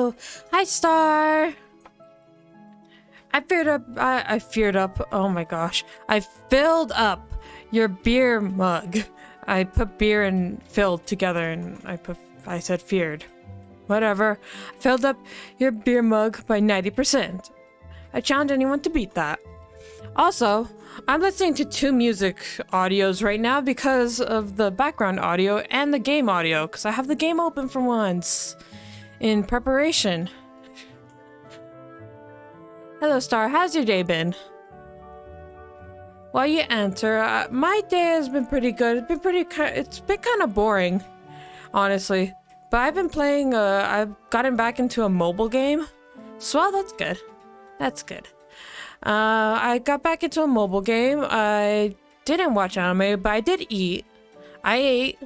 Hello. Hi, Star. I feared up. Oh my gosh. I filled up your beer mug. I put beer and filled together and I said feared. Whatever. I filled up your beer mug by 90%. I challenge anyone to beat that. Also, I'm listening to 2 music audios right now because of the background audio and the game audio, because I have the game open for once in preparation. Hello, Star. How's your day been? While you answer, my day has been pretty good. It's been kind of boring, honestly. But I've been playing. I've gotten back into a mobile game, so well, that's good. That's good. I got back into a mobile game. I didn't watch anime, but I did eat. I ate.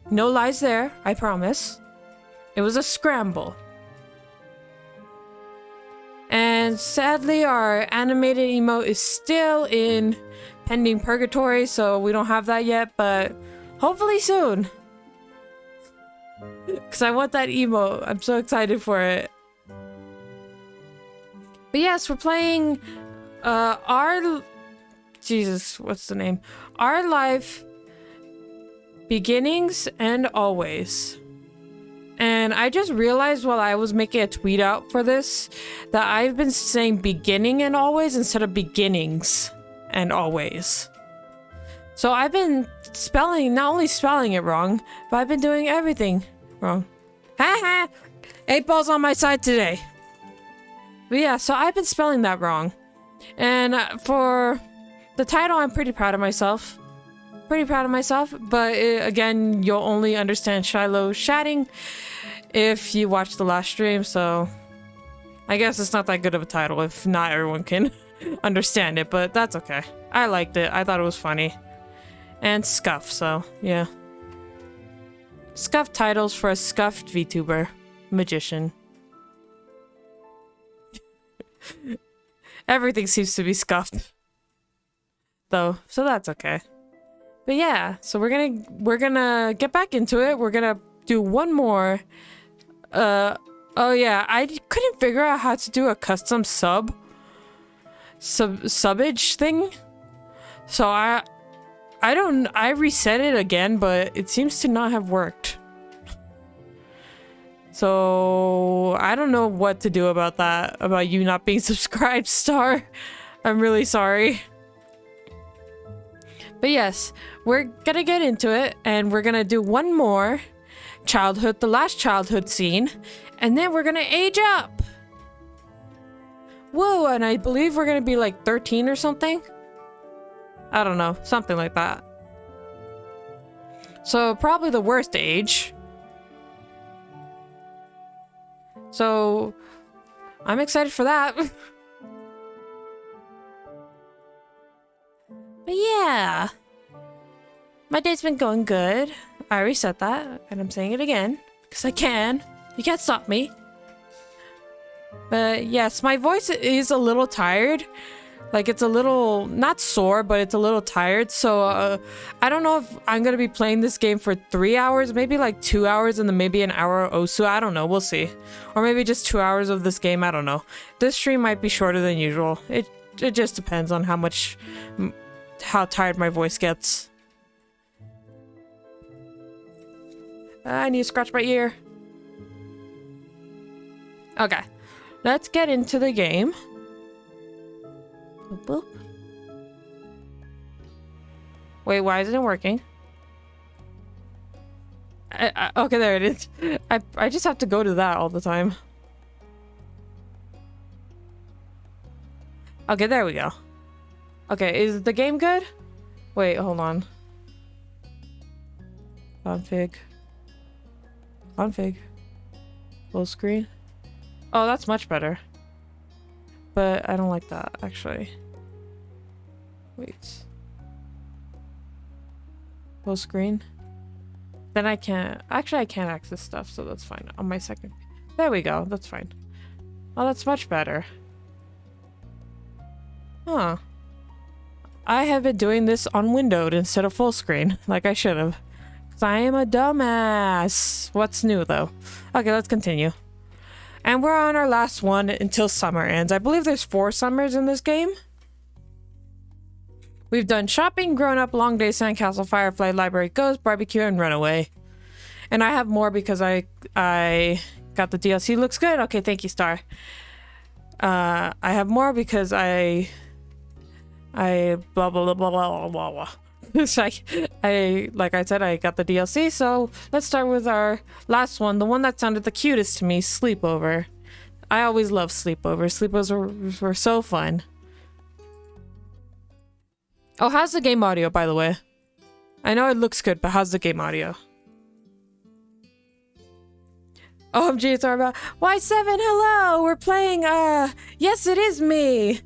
No lies there, I promise. It was a scramble. And sadly, our animated emote is still in pending purgatory, so we don't have that yet, but hopefully soon. Because I want that emote. I'm so excited for it. But yes, we're playing Jesus, what's the name? Our Life Beginnings and Always. And I just realized while I was making a tweet out for this that I've been saying beginning and always instead of beginnings and always. So I've been not only spelling it wrong, but I've been doing everything wrong. Haha! 8 balls on my side today. But yeah, so I've been spelling that wrong. And for the title, I'm pretty proud of myself. But again, you'll only understand Shiloh chatting if you watch the last stream, so I guess it's not that good of a title if not everyone can understand it, but that's okay. I liked it. I thought it was funny. And scuff, so yeah. Scuff titles for a scuffed VTuber. Magician. Everything seems to be scuffed. Though, so that's okay. But yeah, so we're gonna get back into it. We're gonna do one more. Oh yeah, I couldn't figure out how to do a custom subage thing. So I reset it again, but it seems to not have worked. So I don't know what to do about that, about you not being subscribed, Star. I'm really sorry. But yes, we're gonna get into it, and we're gonna do one more the last childhood scene, and then we're gonna age up. Whoa, and I believe we're gonna be like 13 or something. I don't know, something like that. So probably the worst age. So I'm excited for that. But yeah, my day's been going good. I already said that, and I'm saying it again, because I can. You can't stop me. But yes, my voice is a little tired. Like, it's a little, not sore, but it's a little tired. So I don't know if I'm going to be playing this game for 3 hours, maybe like 2 hours, and then maybe an hour of Osu. I don't know. We'll see. Or maybe just 2 hours of this game. I don't know. This stream might be shorter than usual. It just depends on how tired my voice gets. I need to scratch my ear. Okay. Let's get into the game. Boop, boop. Wait, why isn't it working? Okay, there it is. I just have to go to that all the time. Okay, there we go. Okay, is the game good? Wait, hold on. Config. Full screen. Oh, that's much better. But I don't like that, actually. Wait. Full screen? Then I can't... Actually, I can't access stuff, so that's fine. On my second... There we go. That's fine. Oh, that's much better. Huh. I have been doing this on windowed instead of full screen, like I should have. 'Cause I am a dumbass. What's new, though? Okay, let's continue. And we're on our last one until summer ends. I believe there's 4 summers in this game. We've done shopping, grown up, long day, sandcastle, firefly, library, ghost, barbecue, and runaway. And I have more because I got the DLC. Looks good. Okay, thank you, Star. I have more because I blah blah blah blah blah blah blah. It's like I said, I got the DLC. So let's start with our last one, the one that sounded the cutest to me, sleepover. I always love sleepovers. Sleepovers were so fun. Oh, how's the game audio, by the way? I know it looks good, but how's the game audio? OMG, it's about Y7, hello! We're playing, yes, it is me!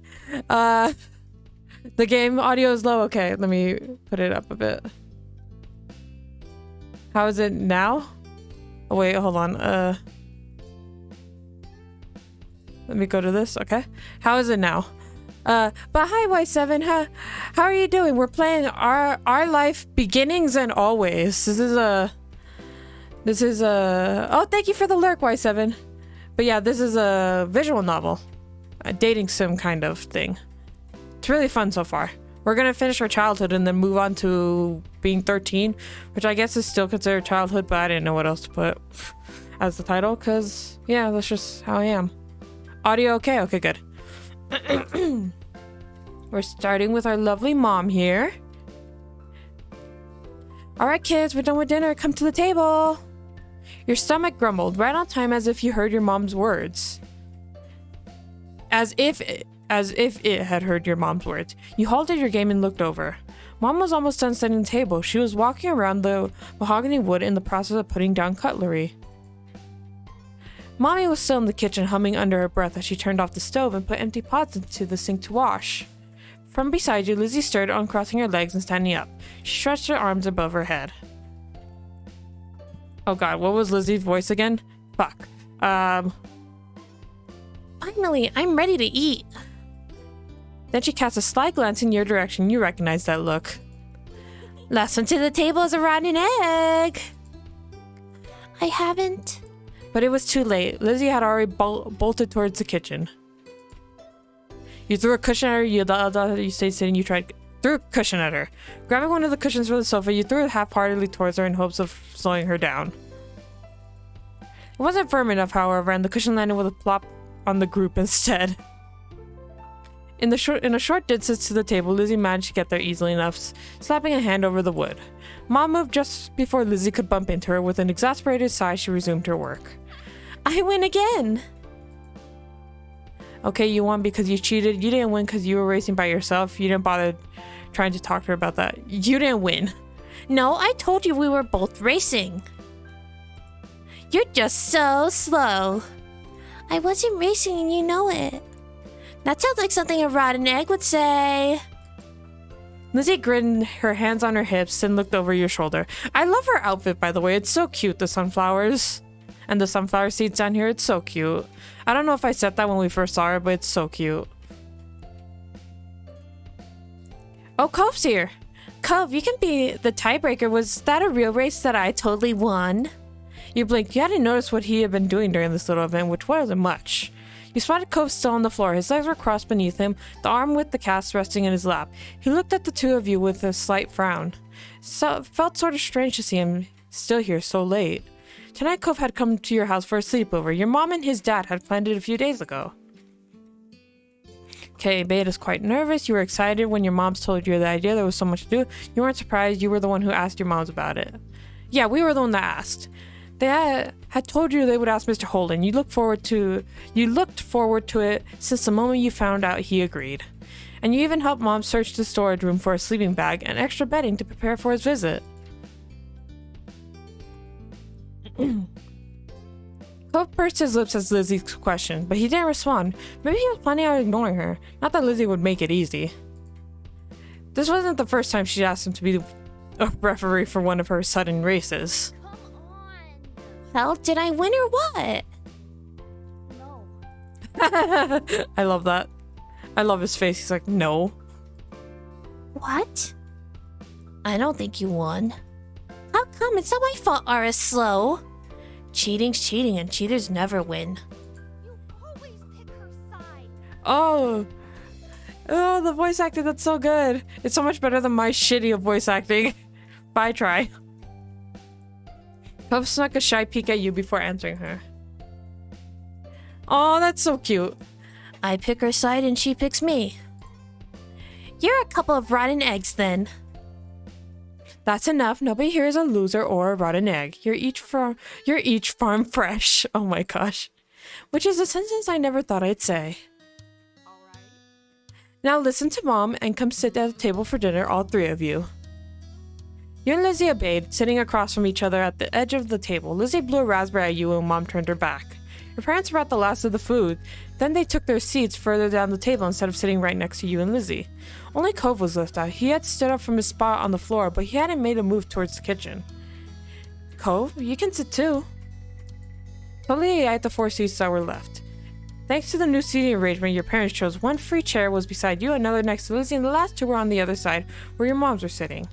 The game audio is low. Okay, let me put it up a bit. How is it now? Oh, wait, hold on. Let me go to this, okay? How is it now? But hi, Y7, how are you doing? We're playing our life beginnings and always. This is a, oh, thank you for the lurk, Y7. But yeah, this is a visual novel. A dating sim kind of thing. It's really fun so far. We're gonna finish our childhood and then move on to being 13, which I guess is still considered childhood, but I didn't know what else to put as the title, because, yeah, that's just how I am. Audio okay? Okay, good. We're starting with our lovely mom here. Alright, kids, we're done with dinner. Come to the table. Your stomach grumbled right on time as if you heard your mom's words. As if it had heard your mom's words. You halted your game and looked over. Mom was almost done setting the table. She was walking around the mahogany wood in the process of putting down cutlery. Mommy was still in the kitchen, humming under her breath as she turned off the stove and put empty pots into the sink to wash. From beside you, Lizzie stirred, uncrossing her legs and standing up. She stretched her arms above her head. Oh god, what was Lizzie's voice again? Fuck. Finally, I'm ready to eat. Then she cast a sly glance in your direction. You recognize that look. Last one to the table is a rotten egg. I haven't. But it was too late. Lizzie had already bolted towards the kitchen. You threw a cushion at her. You stayed sitting. You threw a cushion at her. Grabbing one of the cushions from the sofa, you threw it half-heartedly towards her in hopes of slowing her down. It wasn't firm enough, however, and the cushion landed with a plop on the group instead. In a short distance to the table, Lizzie managed to get there easily enough, slapping a hand over the wood. Mom moved just before Lizzie could bump into her. With an exasperated sigh, she resumed her work. I win again! Okay, you won because you cheated. You didn't win because you were racing by yourself. You didn't bother trying to talk to her about that. You didn't win. No, I told you we were both racing. You're just so slow. I wasn't racing and you know it. That sounds like something a rotten egg would say. Lizzie grinned, her hands on her hips, and looked over your shoulder. I love her outfit, by the way. It's so cute, the sunflowers. And the sunflower seeds down here, it's so cute. I don't know if I said that when we first saw her, but it's so cute. Oh, Cove's here. Cove, you can be the tiebreaker. Was that a real race that I totally won? You blinked. You hadn't noticed what he had been doing during this little event, which wasn't much. You spotted Cove still on the floor. His legs were crossed beneath him, the arm with the cast resting in his lap. He looked at the two of you with a slight frown. So, felt sort of strange to see him still here so late. Tonight, Cove had come to your house for a sleepover. Your mom and his dad had planned it a few days ago. Okay, Beta's quite nervous. You were excited when your moms told you the idea. There was so much to do. You weren't surprised. You were the one who asked your moms about it. Yeah, we were the one that asked. They had told you they would ask Mr. Holden. You looked forward to it since the moment you found out he agreed. And you even helped Mom search the storage room for a sleeping bag and extra bedding to prepare for his visit. Cove pursed his lips as Lizzie's question, but he didn't respond. Maybe he was planning on ignoring her. Not that Lizzie would make it easy. This wasn't the first time she'd asked him to be a referee for one of her sudden races. Hell, did I win or what? No. I love that. I love his face. He's like, no. What? I don't think you won. How come? It's not my fault Ara's slow. Cheating's cheating and cheaters never win. Oh. Oh, the voice acting, that's so good. It's so much better than my shitty voice acting. Bye, try. Cove snuck a shy peek at you before answering her. Oh, that's so cute. I pick her side and she picks me. You're a couple of rotten eggs then. That's enough. Nobody here is a loser or a rotten egg. You're each farm fresh. Oh my gosh. Which is a sentence I never thought I'd say. Now listen to Mom and come sit at the table for dinner, all three of you. You and Lizzie obeyed, sitting across from each other at the edge of the table. Lizzie blew a raspberry at you and Mom turned her back. Your parents brought the last of the food. Then they took their seats further down the table instead of sitting right next to you and Lizzie. Only Cove was left out. He had stood up from his spot on the floor, but he hadn't made a move towards the kitchen. Cove, you can sit too. Totally ate the 4 seats that were left. Thanks to the new seating arrangement your parents chose, one free chair was beside you, another next to Lizzie, and the last 2 were on the other side, where your moms were sitting.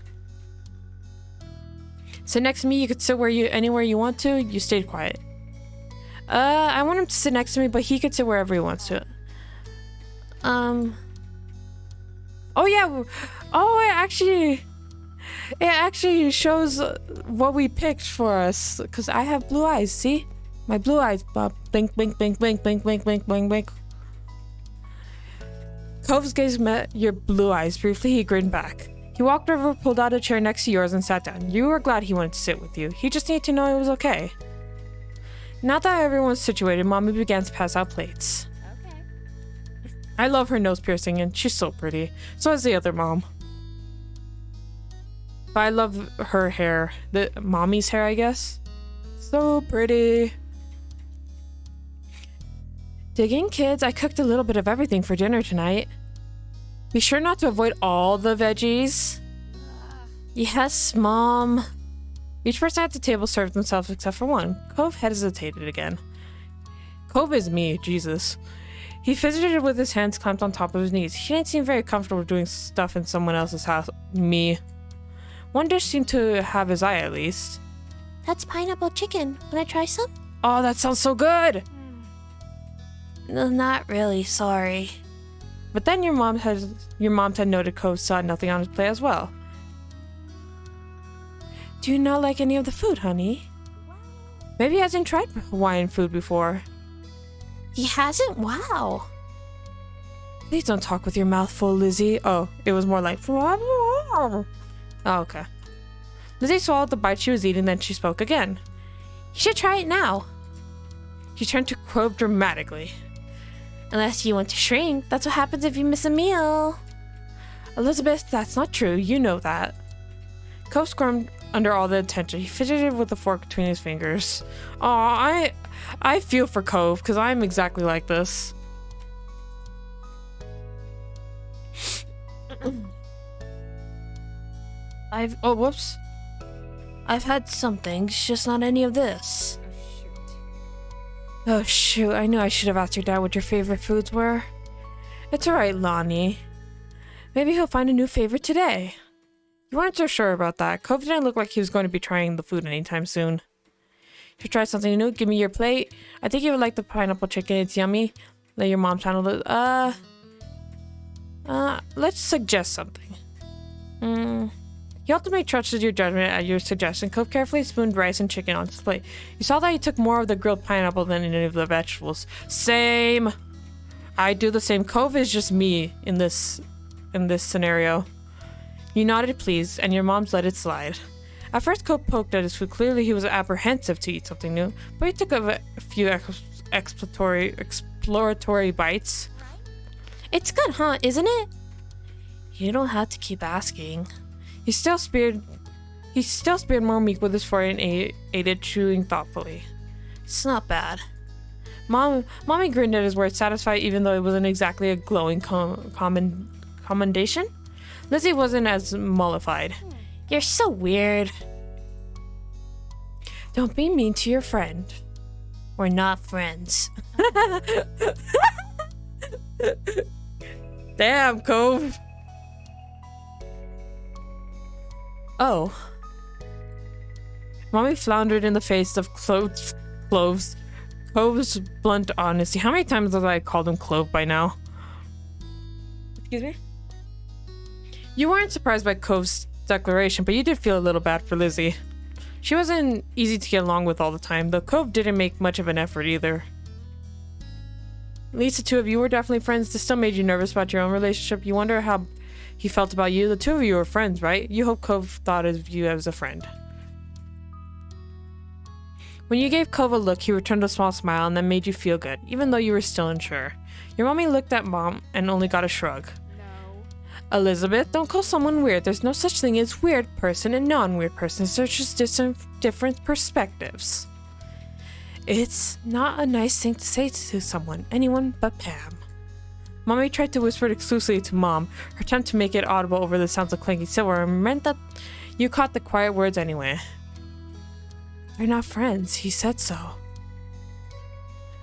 Sit next to me, you could sit anywhere you want to. You stayed quiet. I want him to sit next to me, but he could sit wherever he wants to. Oh yeah. Oh, it actually shows what we picked for us, because I have blue eyes, see? My blue eyes, Bob. Blink, blink, blink, blink, blink, blink, blink, blink, blink. Cove's gaze met your blue eyes. Briefly, he grinned back. He walked over, pulled out a chair next to yours, and sat down. You were glad he wanted to sit with you. He just needed to know it was okay. Now that everyone's situated, Mommy began to pass out plates. Okay. I love her nose piercing, and she's so pretty. So is the other mom. But I love her hair. The mommy's hair, I guess. So pretty. Dig in, kids. I cooked a little bit of everything for dinner tonight. Be sure not to avoid all the veggies. Yes, Mom. Each person at the table served themselves except for one. Cove hesitated again. Cove is me, Jesus. He fidgeted with his hands clamped on top of his knees. He didn't seem very comfortable doing stuff in someone else's house. Me. One dish seemed to have his eye, at least. That's pineapple chicken. Wanna try some? Oh, that sounds so good! No, not really, sorry. But then your mom had noted Cove saw nothing on his plate as well. Do you not like any of the food, honey? Maybe he hasn't tried Hawaiian food before. He hasn't? Wow. Please don't talk with your mouth full, Lizzie. Oh, it was more like... Oh, okay. Lizzie swallowed the bite she was eating, then she spoke again. You should try it now. She turned to Cove dramatically. Unless you want to shrink. That's what happens if you miss a meal. Elizabeth, that's not true. You know that. Cove squirmed under all the attention. He fidgeted with the fork between his fingers. Aw, I feel for Cove, because I'm exactly like this. Oh, whoops. I've had some things, just not any of this. Oh shoot, I knew I should have asked your dad what your favorite foods were. It's alright, Lonnie. Maybe he'll find a new favorite today. You weren't so sure about that. Cove didn't look like he was going to be trying the food anytime soon. If you try something new, give me your plate. I think you would like the pineapple chicken, it's yummy. Let your mom handle it. Let's suggest something. He ultimately trusted your judgment at your suggestion. Cove carefully spooned rice and chicken onto his plate. You saw that he took more of the grilled pineapple than any of the vegetables. Same. I do the same. Cove is just me in this scenario. You nodded pleased, and your mom's let it slide. At first, Cove poked at his food. Clearly, he was apprehensive to eat something new, but he took a few exploratory bites. It's good, huh? Isn't it? You don't have to keep asking. He still speared more meat with his fork and ate it, chewing thoughtfully. It's not bad. Mommy grinned at his words, satisfied even though it wasn't exactly a glowing commendation. Lizzie wasn't as mollified. You're so weird. Don't be mean to your friend. We're not friends. Damn, Cove. Oh. Mommy floundered in the face of Clove's blunt honesty. How many times have I called him Clove by now? Excuse me? You weren't surprised by Cove's declaration, but you did feel a little bad for Lizzie. She wasn't easy to get along with all the time, though Cove didn't make much of an effort either. At least the two of you were definitely friends. This still made you nervous about your own relationship. You wonder how he felt about you. The two of you were friends, right? You hope Cove thought of you as a friend. When you gave Cove a look, he returned a small smile and that made you feel good, even though you were still unsure. Your mommy looked at Mom and only got a shrug. No. Elizabeth, don't call someone weird. There's no such thing as weird person and non-weird person. There's just different perspectives. It's not a nice thing to say to someone, anyone but Pam. Mommy tried to whisper it exclusively to Mom. Her attempt to make it audible over the sounds of clanking silverware meant that you caught the quiet words anyway. They're not friends, he said so.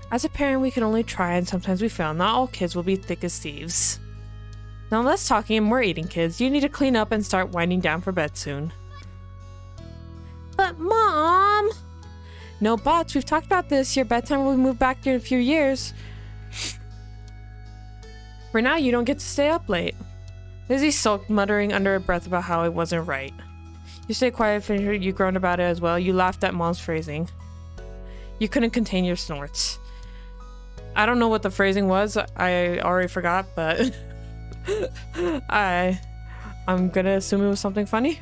As a parent, we can only try and sometimes we fail. Not all kids will be thick as thieves. Now less talking and more eating, kids. You need to clean up and start winding down for bed soon. But Mom! No buts, we've talked about this. Your bedtime will move back in a few years. For now, you don't get to stay up late. Lizzie sulked, muttering under her breath about how it wasn't right. You stayed quiet, you groaned about it as well. You laughed at Mom's phrasing. You couldn't contain your snorts. I don't know what the phrasing was. I already forgot, but I'm gonna assume it was something funny.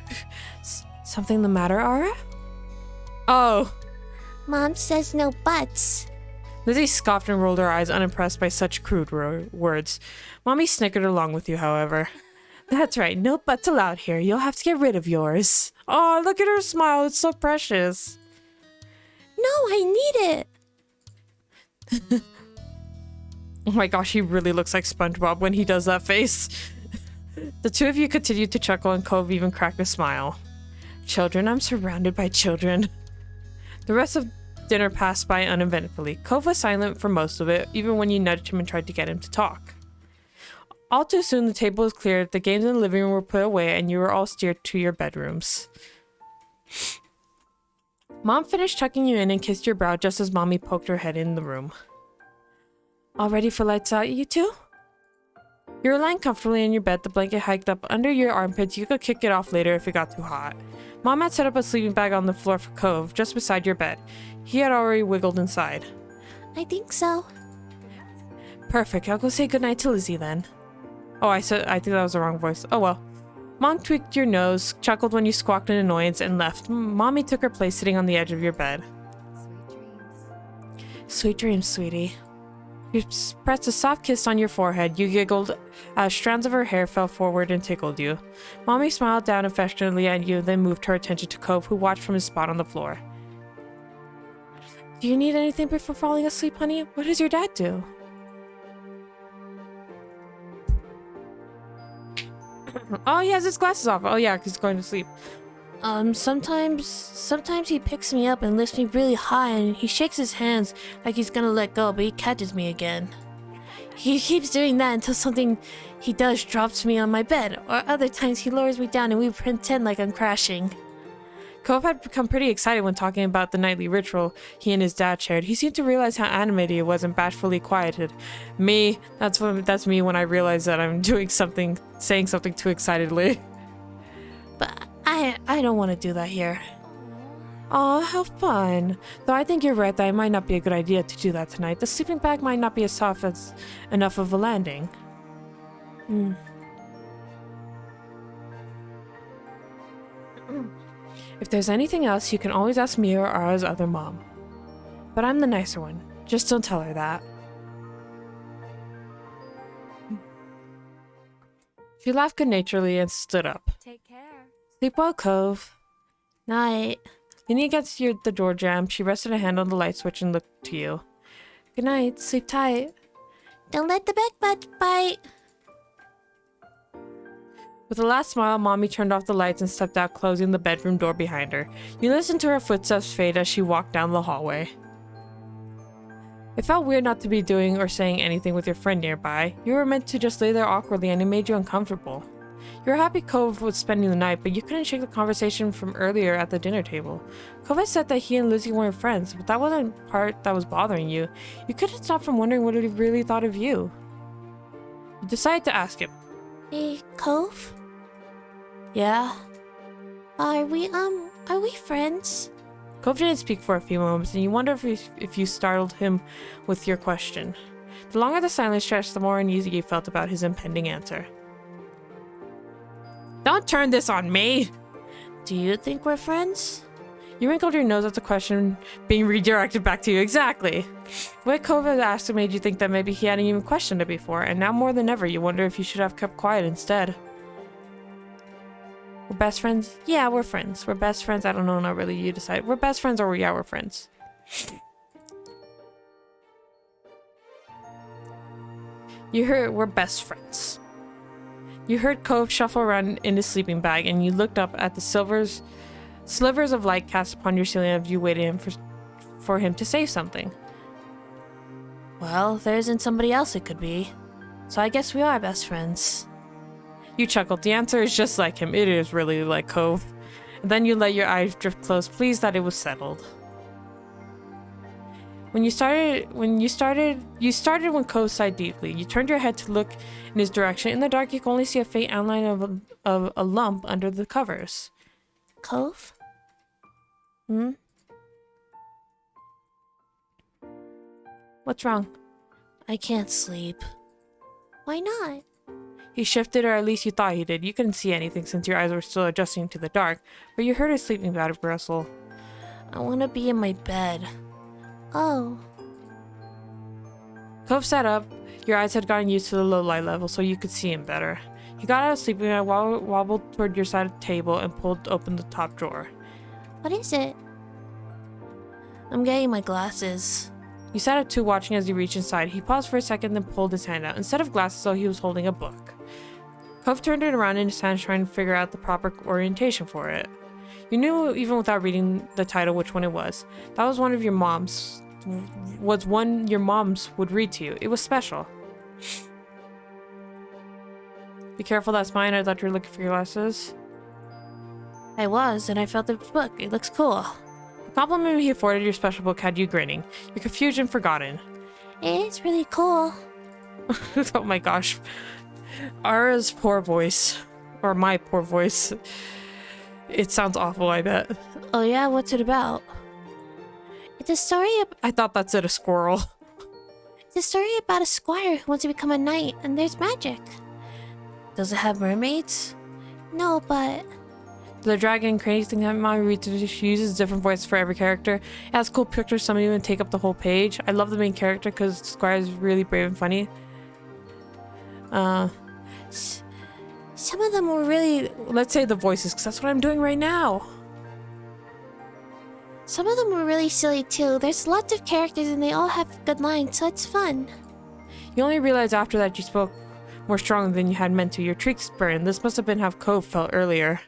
Something the matter, Aura? Oh. Mom says no buts. Lizzie scoffed and rolled her eyes, unimpressed by such crude words. Mommy snickered along with you, however. That's right, no buts allowed here. You'll have to get rid of yours. Oh, look at her smile. It's so precious. No, I need it. Oh my gosh, he really looks like SpongeBob when he does that face. The two of you continued to chuckle and Cove even cracked a smile. Children, I'm surrounded by children. The rest of dinner passed by uneventfully. Cove was silent for most of it, even when you nudged him and tried to get him to talk. All too soon, the table was cleared, the games in the living room were put away, and you were all steered to your bedrooms. Mom finished tucking you in and kissed your brow just as Mommy poked her head in the room. All ready for lights out, you two? You were lying comfortably in your bed, the blanket hiked up under your armpits. You could kick it off later if it got too hot. Mom had set up a sleeping bag on the floor for Cove, just beside your bed. He had already wiggled inside. I think so. Perfect, I'll go say goodnight to Lizzie then. Oh, I think that was the wrong voice. Oh well. Mom tweaked your nose, chuckled when you squawked in annoyance, and left. Mommy took her place sitting on the edge of your bed. Sweet dreams. Sweet dreams, sweetie. You pressed a soft kiss on your forehead. You giggled as strands of her hair fell forward and tickled you. Mommy smiled down affectionately at you, then moved her attention to Cove, who watched from his spot on the floor. Do you need anything before falling asleep, honey? What does your dad do? Oh, he has his glasses off. Oh yeah, he's going to sleep. Sometimes he picks me up and lifts me really high and he shakes his hands like he's gonna let go, but he catches me again. He keeps doing that until something he does drops me on my bed, or other times he lowers me down and we pretend like I'm crashing. Cove had become pretty excited when talking about the nightly ritual he and his dad shared. He seemed to realize how animated it was and bashfully quieted. Me, that's me when I realize that I'm saying something too excitedly. But I don't want to do that here. Aw, how fun. Though I think you're right that it might not be a good idea to do that tonight. The sleeping bag might not be as soft as enough of a landing. If there's anything else, you can always ask me or Ara's other mom. But I'm the nicer one. Just don't tell her that. She laughed good-naturedly and stood up. Take care. Sleep well, Cove. Night. Leaning against the door jamb, she rested a hand on the light switch and looked to you. Good night. Sleep tight. Don't let the bed bite. With a last smile, Mommy turned off the lights and stepped out, closing the bedroom door behind her. You listened to her footsteps fade as she walked down the hallway. It felt weird not to be doing or saying anything with your friend nearby. You were meant to just lay there awkwardly and it made you uncomfortable. You were happy Cove was spending the night, but you couldn't shake the conversation from earlier at the dinner table. Cove had said that he and Lizzie weren't friends, but that wasn't part that was bothering you. You couldn't stop from wondering what he really thought of you. You decided to ask him. Hey, Cove? Yeah? Are we friends? Cove didn't speak for a few moments, and you wonder if you startled him with your question. The longer the silence stretched, the more uneasy you felt about his impending answer. Don't turn this on me! Do you think we're friends? You wrinkled your nose at the question being redirected back to you. Exactly. What Cove had asked made you think that maybe he hadn't even questioned it before, and now more than ever you wonder if you should have kept quiet instead. We're best friends? Yeah, we're friends. We're best friends. I don't know, not really. You decide. We're best friends or yeah, we're friends. You heard we're best friends. You heard Cove shuffle around in his sleeping bag, and you looked up at the slivers of light cast upon your ceiling as you waited for him to say something. Well, there isn't somebody else it could be. So I guess we are best friends. You chuckled. The answer is just like him. It is really like Cove. And then you let your eyes drift close, pleased that it was settled. When Cove sighed deeply. You turned your head to look in his direction. In the dark, you could only see a faint outline of a lump under the covers. Cove? What's wrong? I can't sleep. Why not? He shifted, or at least you thought he did. You couldn't see anything since your eyes were still adjusting to the dark, but you heard his sleeping bag rustle. I want to be in my bed. Oh. Cove sat up. Your eyes had gotten used to the low light level, so you could see him better. He got out of sleeping bag, wobbled toward your side of the table, and pulled open the top drawer. What is it? I'm getting my glasses. You sat up too, watching as he reached inside. He paused for a second, then pulled his hand out. Instead of glasses, though, he was holding a book. Cove turned it around in his hand, trying to figure out the proper orientation for it. You knew, even without reading the title, which one it was. That was one your mom's would read to you. It was special. Be careful, that's mine. I thought you were looking for your glasses. I was, and I felt the book. It looks cool. The compliment he afforded your special book had you grinning. Your confusion forgotten. It's really cool. Oh my gosh. Ara's poor voice. Or my poor voice. It sounds awful, I bet. Oh yeah, what's it about? It's a story I thought that's it, a squirrel. It's a story about a squire who wants to become a knight, and there's magic. Does it have mermaids? No, but... The dragon and crazy thing that Mommy reads uses different voices for every character. It has cool pictures, some even take up the whole page. I love the main character because Squire is really brave and funny. Some of them were really... Let's say the voices, because that's what I'm doing right now. Some of them were really silly too. There's lots of characters and they all have good lines, so it's fun. You only realized after that you spoke more strongly than you had meant to. Your cheeks burned. This must have been how Cove felt earlier.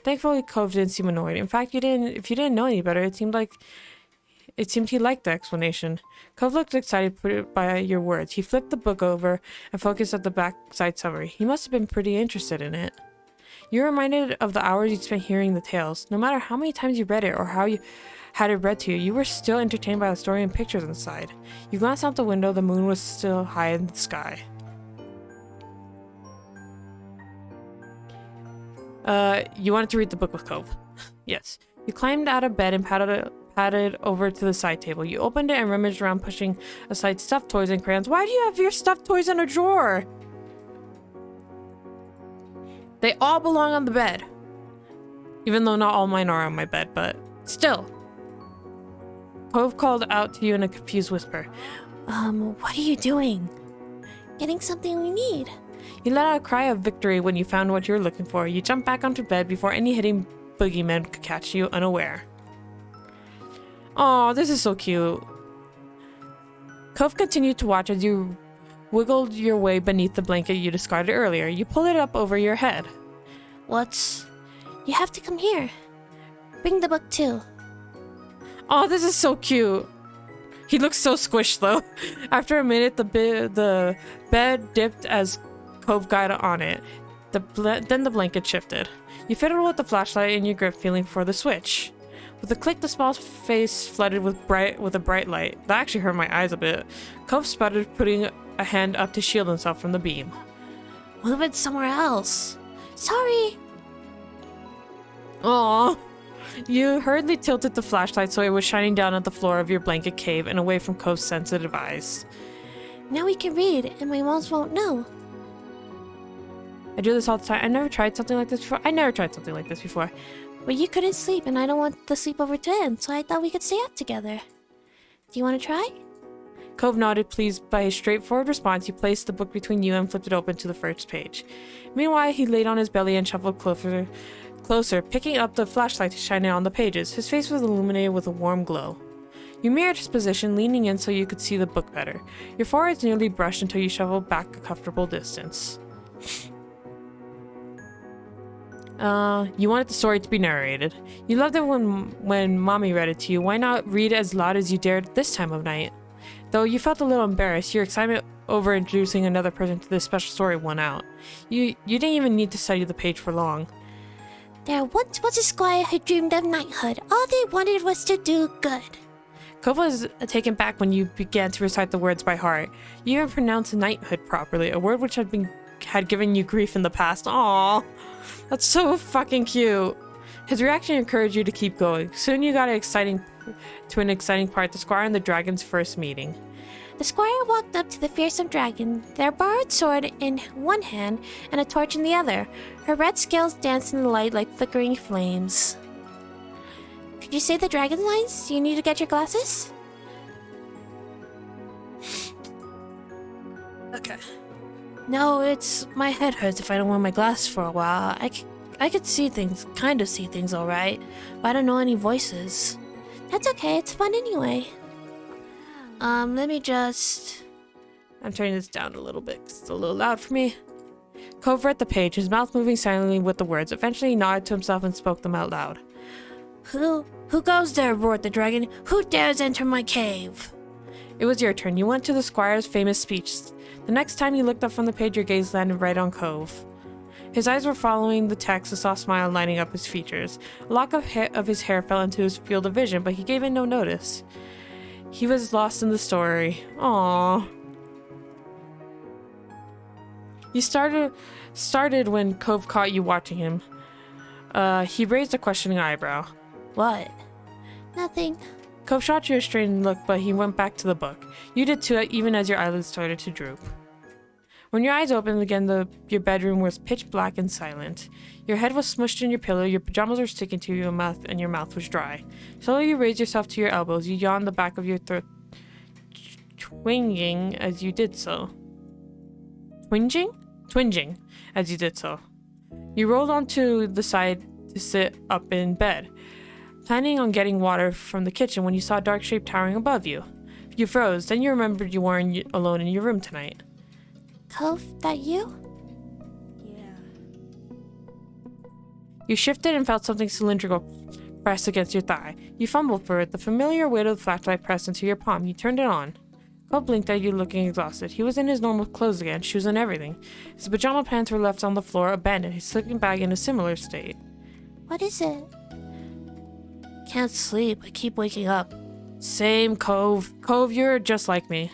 Thankfully, Cove didn't seem annoyed. In fact, if you didn't know any better, it seemed he liked the explanation. Cove looked excited by your words. He flipped the book over and focused at the backside summary. He must have been pretty interested in it. You were reminded of the hours you'd spent hearing the tales. No matter how many times you read it or how you had it read to you, you were still entertained by the story and pictures inside. You glanced out the window. The moon was still high in the sky. You wanted to read the book with Cove. Yes. You climbed out of bed and padded over to the side table. You opened it and rummaged around, pushing aside stuffed toys and crayons. Why do you have your stuffed toys in a drawer? They all belong on the bed. Even though not all mine are on my bed, but still. Cove called out to you in a confused whisper. What are you doing? Getting something we need. You let out a cry of victory when you found what you were looking for. You jumped back onto bed before any hitting boogeyman could catch you unaware. Oh, this is so cute. Cove continued to watch as you wiggled your way beneath the blanket you discarded earlier. You pulled it up over your head. You have to come here. Bring the book too. Oh, this is so cute. He looks so squished though. After a minute, the bed dipped as Cove got on it. Then the blanket shifted. You fiddled with the flashlight in your grip, feeling for the switch. With a click, the small face flooded with a bright light. That actually hurt my eyes a bit. Cove sputtered, putting a hand up to shield himself from the beam. Move it somewhere else. Sorry. Aw. You hurriedly tilted the flashlight so it was shining down at the floor of your blanket cave and away from Cove's sensitive eyes. Now we can read, and my moms won't know. I do this all the time. I never tried something like this before. But you couldn't sleep, and I don't want the sleepover to end, so I thought we could stay up together. Do you want to try? Cove nodded, pleased by his straightforward response. He placed the book between you and flipped it open to the first page. Meanwhile, he laid on his belly and shuffled closer, picking up the flashlight to shine it on the pages. His face was illuminated with a warm glow. You mirrored his position, leaning in so you could see the book better. Your foreheads nearly brushed until you shuffled back a comfortable distance. You wanted the story to be narrated. You loved it when Mommy read it to you. Why not read as loud as you dared this time of night? Though you felt a little embarrassed, your excitement over introducing another person to this special story won out. You didn't even need to study the page for long. There once was a squire who dreamed of knighthood. All they wanted was to do good. Cove was taken back when you began to recite the words by heart. You even pronounced knighthood properly, a word which had given you grief in the past. Aww, that's so fucking cute. His reaction encouraged you to keep going. Soon you got an exciting part, the squire and the dragon's first meeting. The squire walked up to the fearsome dragon, their borrowed sword in one hand and a torch in the other. Her red scales danced in the light like flickering flames. Could you say the dragon lines? Do you need to get your glasses? Okay. No, it's my head hurts if I don't wear my glasses for a while. I could see things, kind of see things all right, but I don't know any voices. That's okay, it's fun anyway. Let me just... I'm turning this down a little bit because it's a little loud for me. Cove read the page, his mouth moving silently with the words. Eventually he nodded to himself and spoke them out loud. Who goes there? Roared the dragon. Who dares enter my cave? It was your turn. You went to the squire's famous speech. The next time you looked up from the page, your gaze landed right on Cove. His eyes were following the text, a soft smile lining up his features. A lock of his hair fell into his field of vision, but he gave it no notice. He was lost in the story. Aww. You started when Cove caught you watching him. He raised a questioning eyebrow. What? Nothing. Cove shot you a strained look, but he went back to the book. You did too, even as your eyelids started to droop. When your eyes opened again, your bedroom was pitch black and silent. Your head was smushed in your pillow, your pajamas were sticking to your mouth, and your mouth was dry. Slowly you raised yourself to your elbows. You yawned the back of your throat, twinging as you did so. Twinging as you did so. You rolled onto the side to sit up in bed, planning on getting water from the kitchen when you saw a dark shape towering above you. You froze, then you remembered you weren't alone in your room tonight. Cove, that you? Yeah. You shifted and felt something cylindrical press against your thigh. You fumbled for it. The familiar weight of the flashlight pressed into your palm. You turned it on. Cole blinked at you, looking exhausted. He was in his normal clothes again, shoes and everything. His pajama pants were left on the floor, abandoned, his sleeping bag in a similar state. What is it? Can't sleep. I keep waking up. Same, Cove. Cove, you're just like me.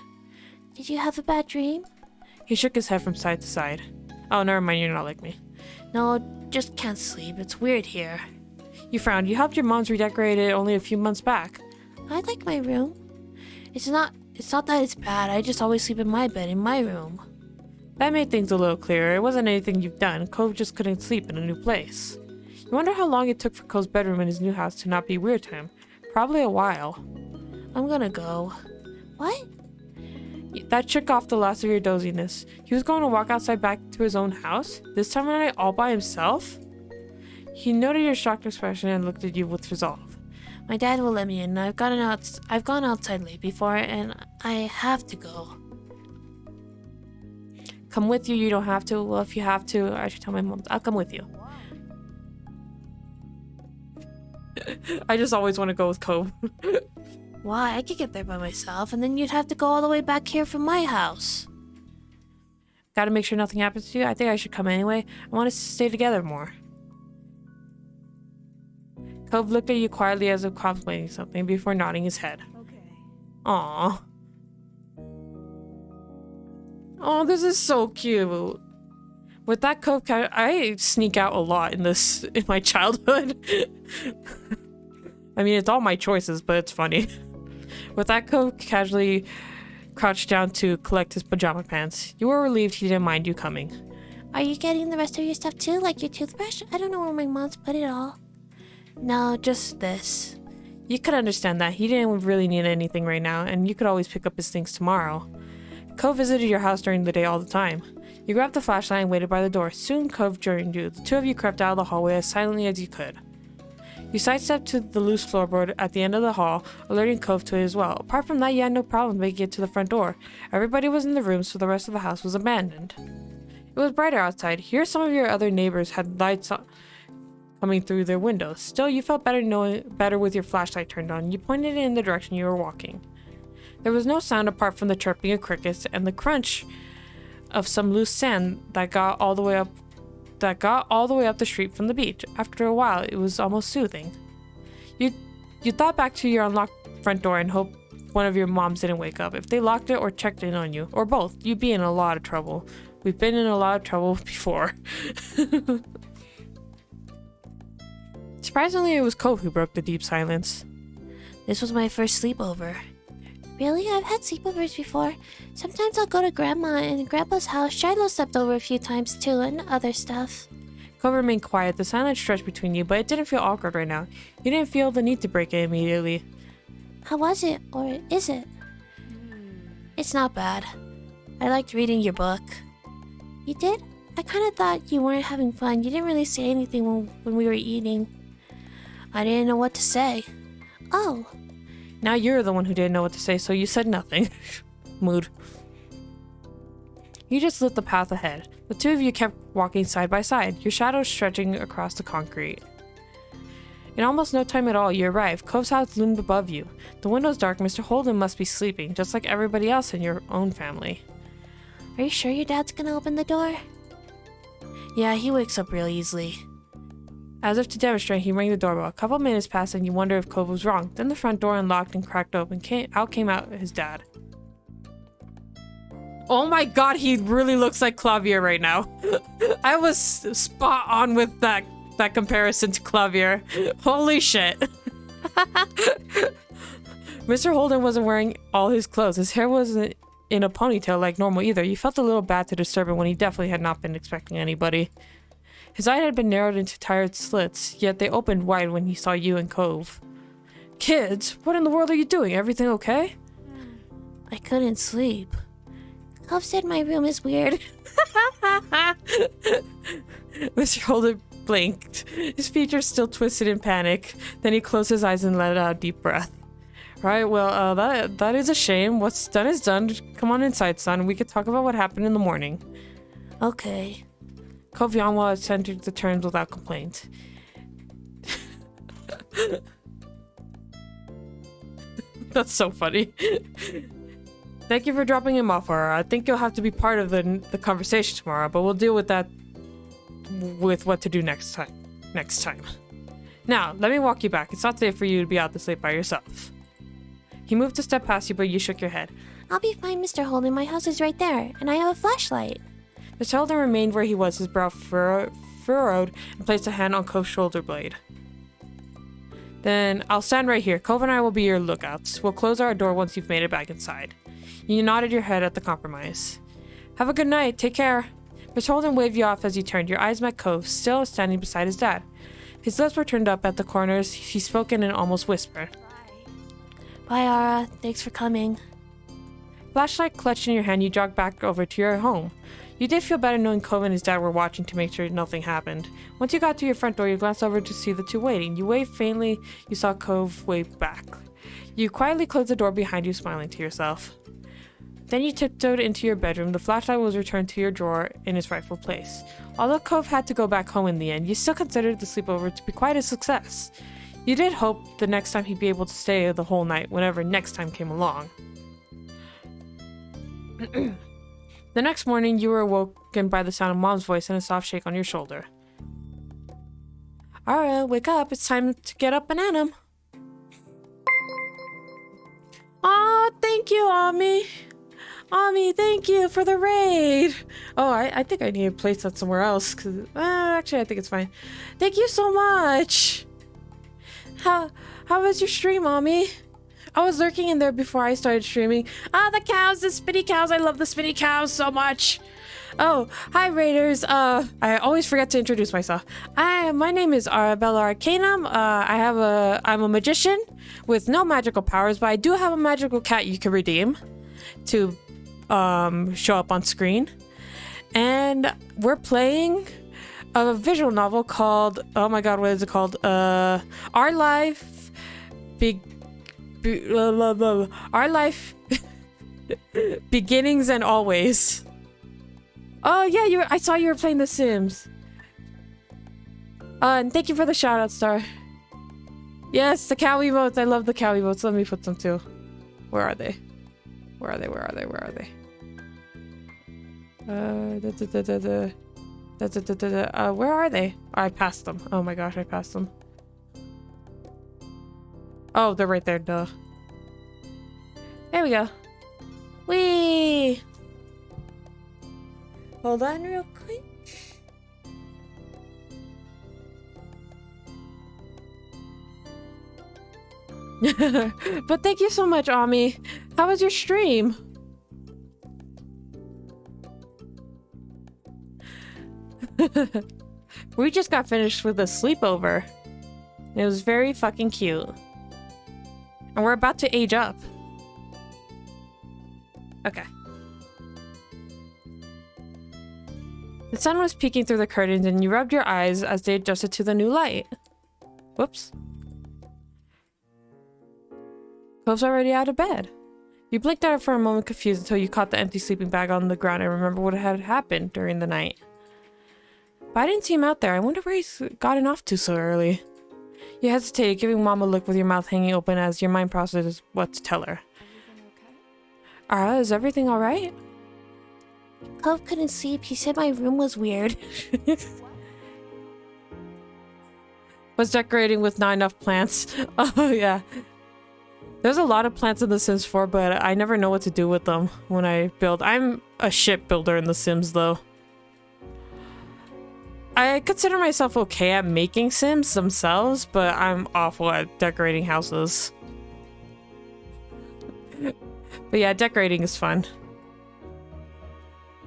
Did you have a bad dream? He shook his head from side to side. Oh, never mind, you're not like me. No, just can't sleep. It's weird here. You frowned. You helped your mom's redecorate it only a few months back. I like my room. It's not that it's bad. I just always sleep in my bed, in my room. That made things a little clearer. It wasn't anything you've done. Cove just couldn't sleep in a new place. You wonder how long it took for Cove's bedroom in his new house to not be weird to him. Probably a while. I'm gonna go. What? That shook off the last of your doziness. He was going to walk outside back to his own house? This time of night all by himself? He noted your shocked expression and looked at you with resolve. My dad will let me in. I've gone outside late before and I have to go. Come with you, you don't have to. Well, if you have to, I should tell my mom. I'll come with you. I just always want to go with Cove. Why? I could get there by myself, and then you'd have to go all the way back here from my house. Gotta make sure nothing happens to you. I think I should come anyway. I want us to stay together more. Cove looked at you quietly as if contemplating something before nodding his head. Okay. Aww. Oh, this is so cute. With that Cove, I sneak out a lot in my childhood. I mean, it's all my choices, but it's funny. With that Cove casually crouched down to collect his pajama pants, you were relieved he didn't mind you coming. Are you getting the rest of your stuff too, like your toothbrush? I don't know where my mom's put it all. No, just this. You could understand that. He didn't really need anything right now, and you could always pick up his things tomorrow. Cove visited your house during the day all the time. You grabbed the flashlight and waited by the door. Soon Cove joined you. The two of you crept out of the hallway as silently as you could. You sidestepped to the loose floorboard at the end of the hall, alerting Cove to it as well. Apart from that, you had no problem making it to the front door. Everybody was in the room, so the rest of the house was abandoned. It was brighter outside. Here some of your other neighbors had lights coming through their windows. Still, you felt better with your flashlight turned on. You pointed it in the direction you were walking. There was no sound apart from the chirping of crickets and the crunch of some loose sand that got all the way up the street from the beach. After a while, it was almost soothing. You thought back to your unlocked front door and hoped one of your moms didn't wake up. If they locked it or checked in on you, or both, you'd be in a lot of trouble. We've been in a lot of trouble before. Surprisingly, it was Cove who broke the deep silence. This was my first sleepover. Really? I've had sleepovers before. Sometimes I'll go to Grandma and Grandpa's house. Shiloh slept over a few times too, and other stuff. Cove remained quiet. The silence stretched between you, but it didn't feel awkward right now. You didn't feel the need to break it immediately. How was it? Or is it? It's not bad. I liked reading your book. You did? I kind of thought you weren't having fun. You didn't really say anything when we were eating. I didn't know what to say. Oh. Now you're the one who didn't know what to say, so you said nothing. Mood. You just lit the path ahead. The two of you kept walking side by side, your shadows stretching across the concrete. In almost no time at all, you arrived. Cove's house loomed above you. The window's dark. Mr. Holden must be sleeping, just like everybody else in your own family. Are you sure your dad's gonna open the door? Yeah, he wakes up real easily. As if to demonstrate, he rang the doorbell. A couple minutes passed and you wonder if Cove was wrong. Then the front door unlocked and cracked open. Out came his dad. Oh my god, he really looks like Clavier right now. I was spot on with that comparison to Clavier. Holy shit. Mr. Holden wasn't wearing all his clothes. His hair wasn't in a ponytail like normal either. You felt a little bad to disturb him when he definitely had not been expecting anybody. His eye had been narrowed into tired slits, yet they opened wide when he saw you and Cove. Kids, what in the world are you doing? Everything okay? I couldn't sleep. Cove said my room is weird. Mr. Holden blinked, his features still twisted in panic. Then he closed his eyes and let out a deep breath. Right, well, that is a shame. What's done is done. Come on inside, son. We could talk about what happened in the morning. Okay. Cove Yanwa entered the terms without complaint. That's so funny. Thank you for dropping him off, Aura. I think you'll have to be part of the conversation tomorrow, but we'll deal with that with what to do next time. Now, let me walk you back. It's not safe for you to be out this late by yourself. He moved to step past you, but you shook your head. I'll be fine, Mr. Holden. My house is right there, and I have a flashlight. Mr. Holden remained where he was, his brow furrowed, and placed a hand on Cove's shoulder blade. Then, I'll stand right here. Cove and I will be your lookouts. We'll close our door once you've made it back inside. You nodded your head at the compromise. Have a good night. Take care. Mr. Holden waved you off as you turned. Your eyes met Cove, still standing beside his dad. His lips were turned up at the corners. He spoke in an almost whisper. Bye, Aura. Thanks for coming. Flashlight clutched in your hand, you jogged back over to your home. You did feel better knowing Cove and his dad were watching to make sure nothing happened. Once you got to your front door, you glanced over to see the two waiting. You waved faintly. You saw Cove wave back. You quietly closed the door behind you, smiling to yourself. Then you tiptoed into your bedroom. The flashlight was returned to your drawer in its rightful place. Although Cove had to go back home in the end, you still considered the sleepover to be quite a success. You did hope the next time he'd be able to stay the whole night, whenever next time came along. The next morning, you were awoken by the sound of Mom's voice and a soft shake on your shoulder. Aura, wake up. It's time to get up and at 'em. Aw, thank you, Ami. Ami, thank you for the raid. Oh, I think I need to place that somewhere else. Actually, I think it's fine. Thank you so much. How was your stream, Ami? I was lurking in there before I started streaming. Ah, the cows, the spinny cows. I love the spinny cows so much. Oh, hi Raiders. I always forget to introduce myself. My name is Arabella Arcanum. I'm a magician with no magical powers, but I do have a magical cat you can redeem to show up on screen. And we're playing a visual novel called, oh my god, what is it called? Our Life Our Life Beginnings and Always. Oh yeah, I saw you were playing The Sims. And thank you for the shout out, Star. Yes, the cow emotes. I love the cow emotes. Let me put them too. Where are they? Where are they? Where are they? Where are they? Where are they? Oh, I passed them. Oh my gosh, I passed them. Oh, they're right there, duh. There we go. Whee! Hold on real quick. But thank you so much, Ami. How was your stream? We just got finished with a sleepover. It was very fucking cute. And we're about to age up. Okay. The sun was peeking through the curtains and you rubbed your eyes as they adjusted to the new light. Whoops. Cove's already out of bed. You blinked at it for a moment confused until you caught the empty sleeping bag on the ground and remembered what had happened during the night. But I didn't see him out there. I wonder where he's gotten off to so early. You hesitated, giving Mom a look with your mouth hanging open as your mind processes what to tell her. Ara, is everything alright? Cove couldn't sleep. He said my room was weird. Was decorating with not enough plants. Oh, yeah. There's a lot of plants in The Sims 4, but I never know what to do with them when I build. I'm a shit builder in The Sims, though. I consider myself okay at making Sims themselves, but I'm awful at decorating houses. But yeah, decorating is fun.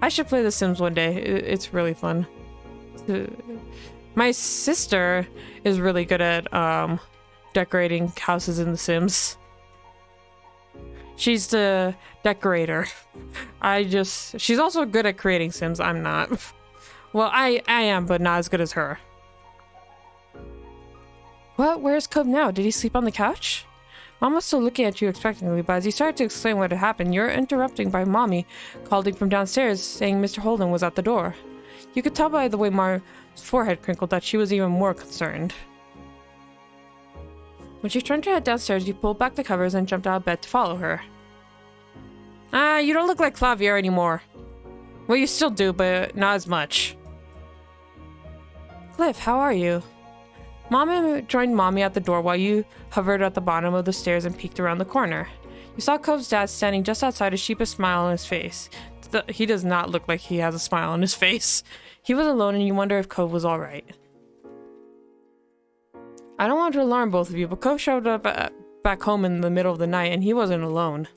I should play The Sims one day. It's really fun. My sister is really good at decorating houses in The Sims. She's the decorator. She's also good at creating Sims. I'm not. Well, I am, but not as good as her. What? Where's Cove now? Did he sleep on the couch? Mom was still looking at you expectantly, but as you started to explain what had happened, you're interrupting by Mommy calling from downstairs, saying Mr. Holden was at the door. You could tell by the way Mar's forehead crinkled that she was even more concerned. When she turned to head downstairs, you pulled back the covers and jumped out of bed to follow her. Ah, you don't look like Clavier anymore. Well, you still do, but not as much. Cliff, how are you? Mama joined Mommy at the door while you hovered at the bottom of the stairs and peeked around the corner. You saw Cove's dad standing just outside, a sheepish smile on his face. He does not look like he has a smile on his face. He was alone and you wonder if Cove was alright. I don't want to alarm both of you, but Cove showed up back home in the middle of the night and he wasn't alone.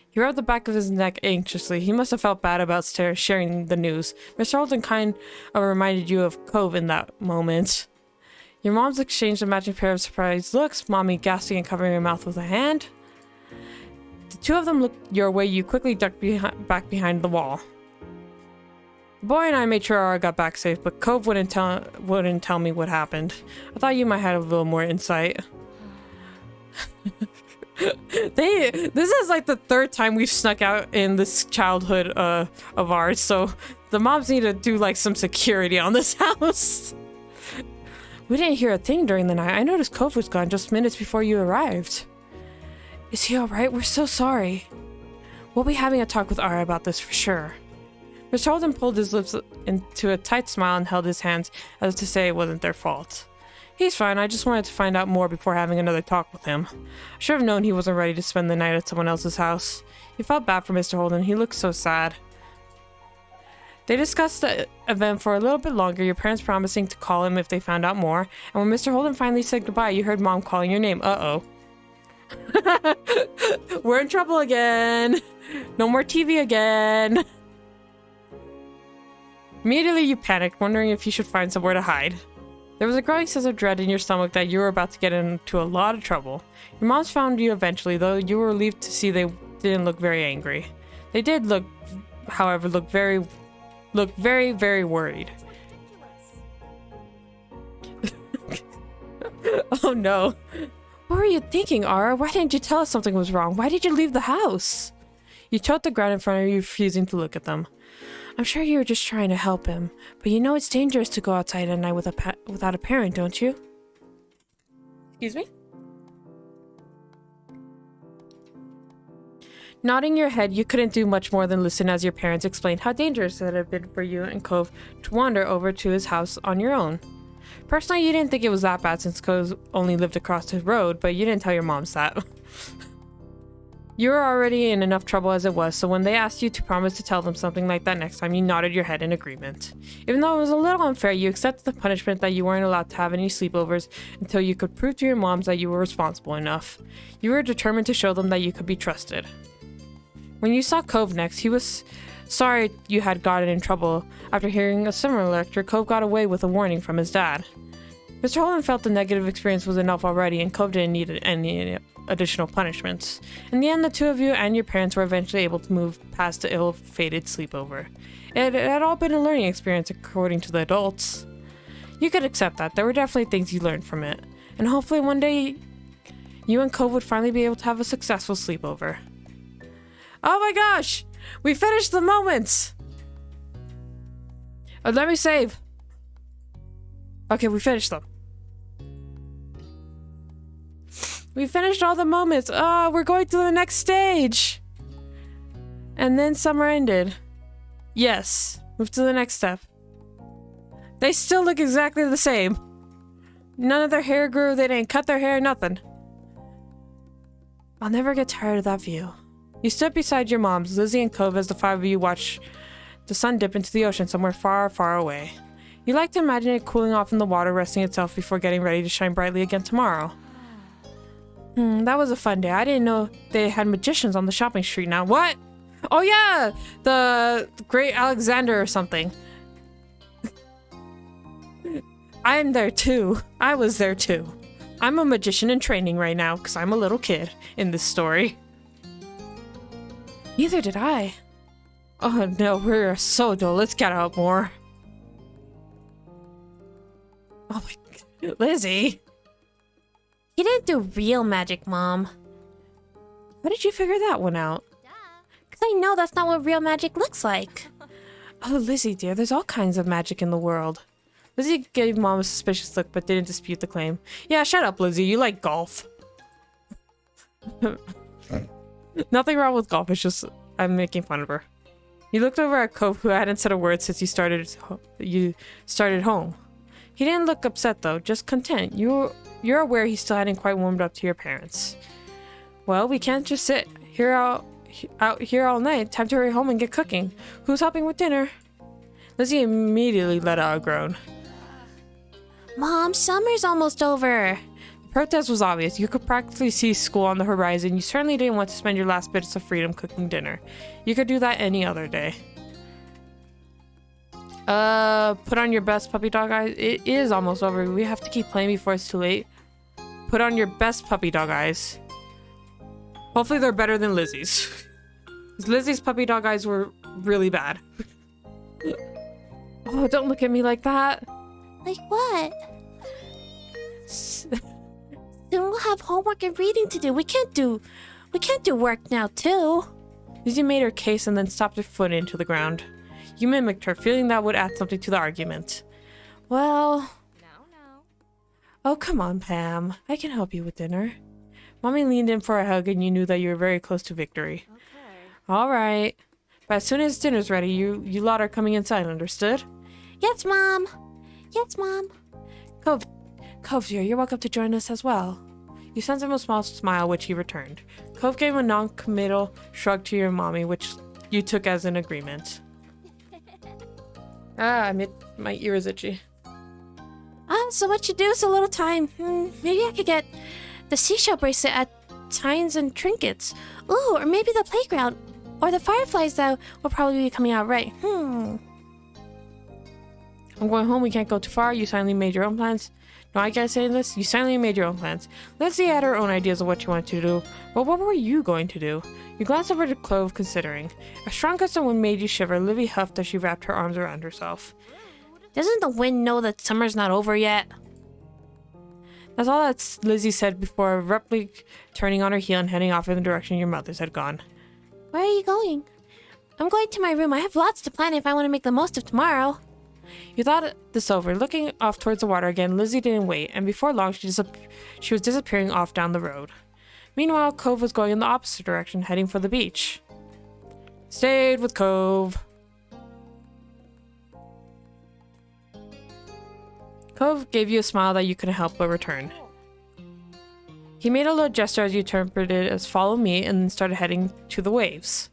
He rubbed the back of his neck anxiously. He must have felt bad about sharing the news. Mr. Holden kind of reminded you of Cove in that moment. Your moms exchanged a matching pair of surprised looks, Mommy gasping and covering her mouth with a hand. The two of them looked your way. You quickly ducked back behind the wall. The boy and I made sure Ara got back safe, but Cove wouldn't tell me what happened. I thought you might have a little more insight. This is like the third time we've snuck out in this childhood of ours, so the moms need to do like some security on this house. We didn't hear a thing during the night. I noticed Cove was gone just minutes before you arrived. Is he alright? We're so sorry. We'll be having a talk with Ara about this for sure. Mr. Holden pulled his lips into a tight smile and held his hands as to say it wasn't their fault. He's fine. I just wanted to find out more before having another talk with him. I should have known he wasn't ready to spend the night at someone else's house. He felt bad for Mr. Holden. He looked so sad. They discussed the event for a little bit longer, your parents promising to call him if they found out more. And when Mr. Holden finally said goodbye, you heard Mom calling your name. Uh-oh. We're in trouble again. No more TV again. Immediately you panicked, wondering if you should find somewhere to hide. There was a growing sense of dread in your stomach that you were about to get into a lot of trouble. Your moms found you eventually, though you were relieved to see they didn't look very angry. They did look, however, look very, very worried. Oh no. What were you thinking, Ara? Why didn't you tell us something was wrong? Why did you leave the house? You choked the ground in front of you, refusing to look at them. I'm sure you were just trying to help him, but you know it's dangerous to go outside at night without a parent, don't you? Excuse me? Nodding your head, you couldn't do much more than listen as your parents explained how dangerous it had been for you and Cove to wander over to his house on your own. Personally, you didn't think it was that bad since Cove only lived across the road, but you didn't tell your moms that. You were already in enough trouble as it was, so when they asked you to promise to tell them something like that next time, you nodded your head in agreement. Even though it was a little unfair, you accepted the punishment that you weren't allowed to have any sleepovers until you could prove to your moms that you were responsible enough. You were determined to show them that you could be trusted. When you saw Cove next, he was sorry you had gotten in trouble. After hearing a similar lecture, Cove got away with a warning from his dad. Mr. Holden felt the negative experience was enough already, and Cove didn't need any additional punishments. In the end, the two of you and your parents were eventually able to move past the ill-fated sleepover. It had all been a learning experience according to the adults. You could accept that. There were definitely things you learned from it. And hopefully one day, you and Cove would finally be able to have a successful sleepover. Oh my gosh! We finished the moments! Oh, let me save. Okay, we finished them. We finished all the moments. Oh, we're going to the next stage. And then summer ended. Yes. Move to the next step. They still look exactly the same. None of their hair grew. They didn't cut their hair. Nothing. I'll never get tired of that view. You stood beside your moms, Lizzie and Cove, as the five of you watched the sun dip into the ocean somewhere far, far away. You like to imagine it cooling off in the water, resting itself before getting ready to shine brightly again tomorrow. That was a fun day. I didn't know they had magicians on the shopping street now. What? Oh yeah! The Great Alexander or something. I'm there too. I was there too. I'm a magician in training right now because I'm a little kid in this story. Neither did I. Oh no, we're so dull. Let's get out more. Oh my god. Lizzie! You didn't do real magic, Mom. How did you figure that one out? Because I know that's not what real magic looks like. Oh, Lizzie dear, there's all kinds of magic in the world. Lizzie gave Mom a suspicious look but didn't dispute the claim. Yeah, shut up, Lizzie. You like golf. Nothing wrong with golf, it's just I'm making fun of her. You looked over at Cove, who hadn't said a word since you started home. He didn't look upset though, just content. You're aware he still hadn't quite warmed up to your parents. Well, we can't just sit out here all night. Time to hurry home and get cooking. Who's helping with dinner? Lizzie immediately let out a groan. Mom, summer's almost over. The protest was obvious. You could practically see school on the horizon. You certainly didn't want to spend your last bits of freedom cooking dinner. You could do that any other day. Put on your best puppy dog eyes. It is almost over. We have to keep playing before it's too late. Put on your best puppy dog eyes. Hopefully they're better than Lizzie's. Lizzie's puppy dog eyes were really bad. Oh, don't look at me like that. Like what? Soon we'll have homework and reading to do. We can't do work now too. Lizzie made her case and then stopped her foot into the ground. You mimicked her, feeling that would add something to the argument. Well... No. Oh, come on, Pam. I can help you with dinner. Mommy leaned in for a hug and you knew that you were very close to victory. Okay. Alright. But as soon as dinner's ready, you lot are coming inside, understood? Yes, Mom. Yes, Mom. Cove, Cove's here. You're welcome to join us as well. You sent him a small smile, which he returned. Cove gave a non-committal shrug to your mommy, which you took as an agreement. My ear is itchy. So what you do is a little time. Maybe I could get the seashell bracelet at Tines and Trinkets. Ooh, or maybe the playground. Or the fireflies, though, will probably be coming out right. I'm going home. We can't go too far. You silently made your own plans. No, I gotta say this. You silently made your own plans. Lizzie had her own ideas of what she wanted to do. But what were you going to do? You glanced over to Clove, considering. A strong gust of wind made you shiver. Livy huffed as she wrapped her arms around herself. Doesn't the wind know that summer's not over yet? That's all that Lizzie said before abruptly turning on her heel and heading off in the direction your mothers had gone. Where are you going? I'm going to my room. I have lots to plan if I want to make the most of tomorrow. You thought this over. Looking off towards the water again, Lizzie didn't wait, and before long she was disappearing off down the road. Meanwhile, Cove was going in the opposite direction, heading for the beach. Stayed with Cove. Cove gave you a smile that you couldn't help but return. He made a little gesture as you interpreted it as follow me and then started heading to the waves.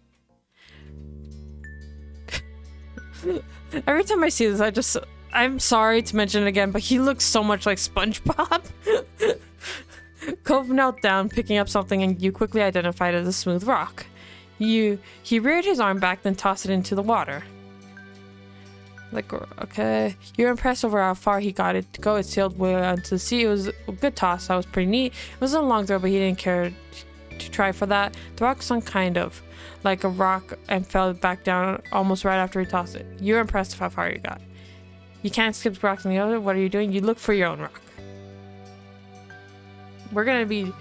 Every time I see this, I'm sorry to mention it again, but he looks so much like SpongeBob. Cove knelt down, picking up something and you quickly identified as a smooth rock. He reared his arm back, then tossed it into the water. Like, okay. You're impressed over how far he got it to go. It sailed way out into the sea. It was a good toss. That was pretty neat. It wasn't a long throw, but he didn't care to try for that. The rock sunk kind of like a rock and fell back down almost right after he tossed it. You're impressed with how far you got. You can't skip the rocks on the other. What are you doing? You look for your own rock. We're going to be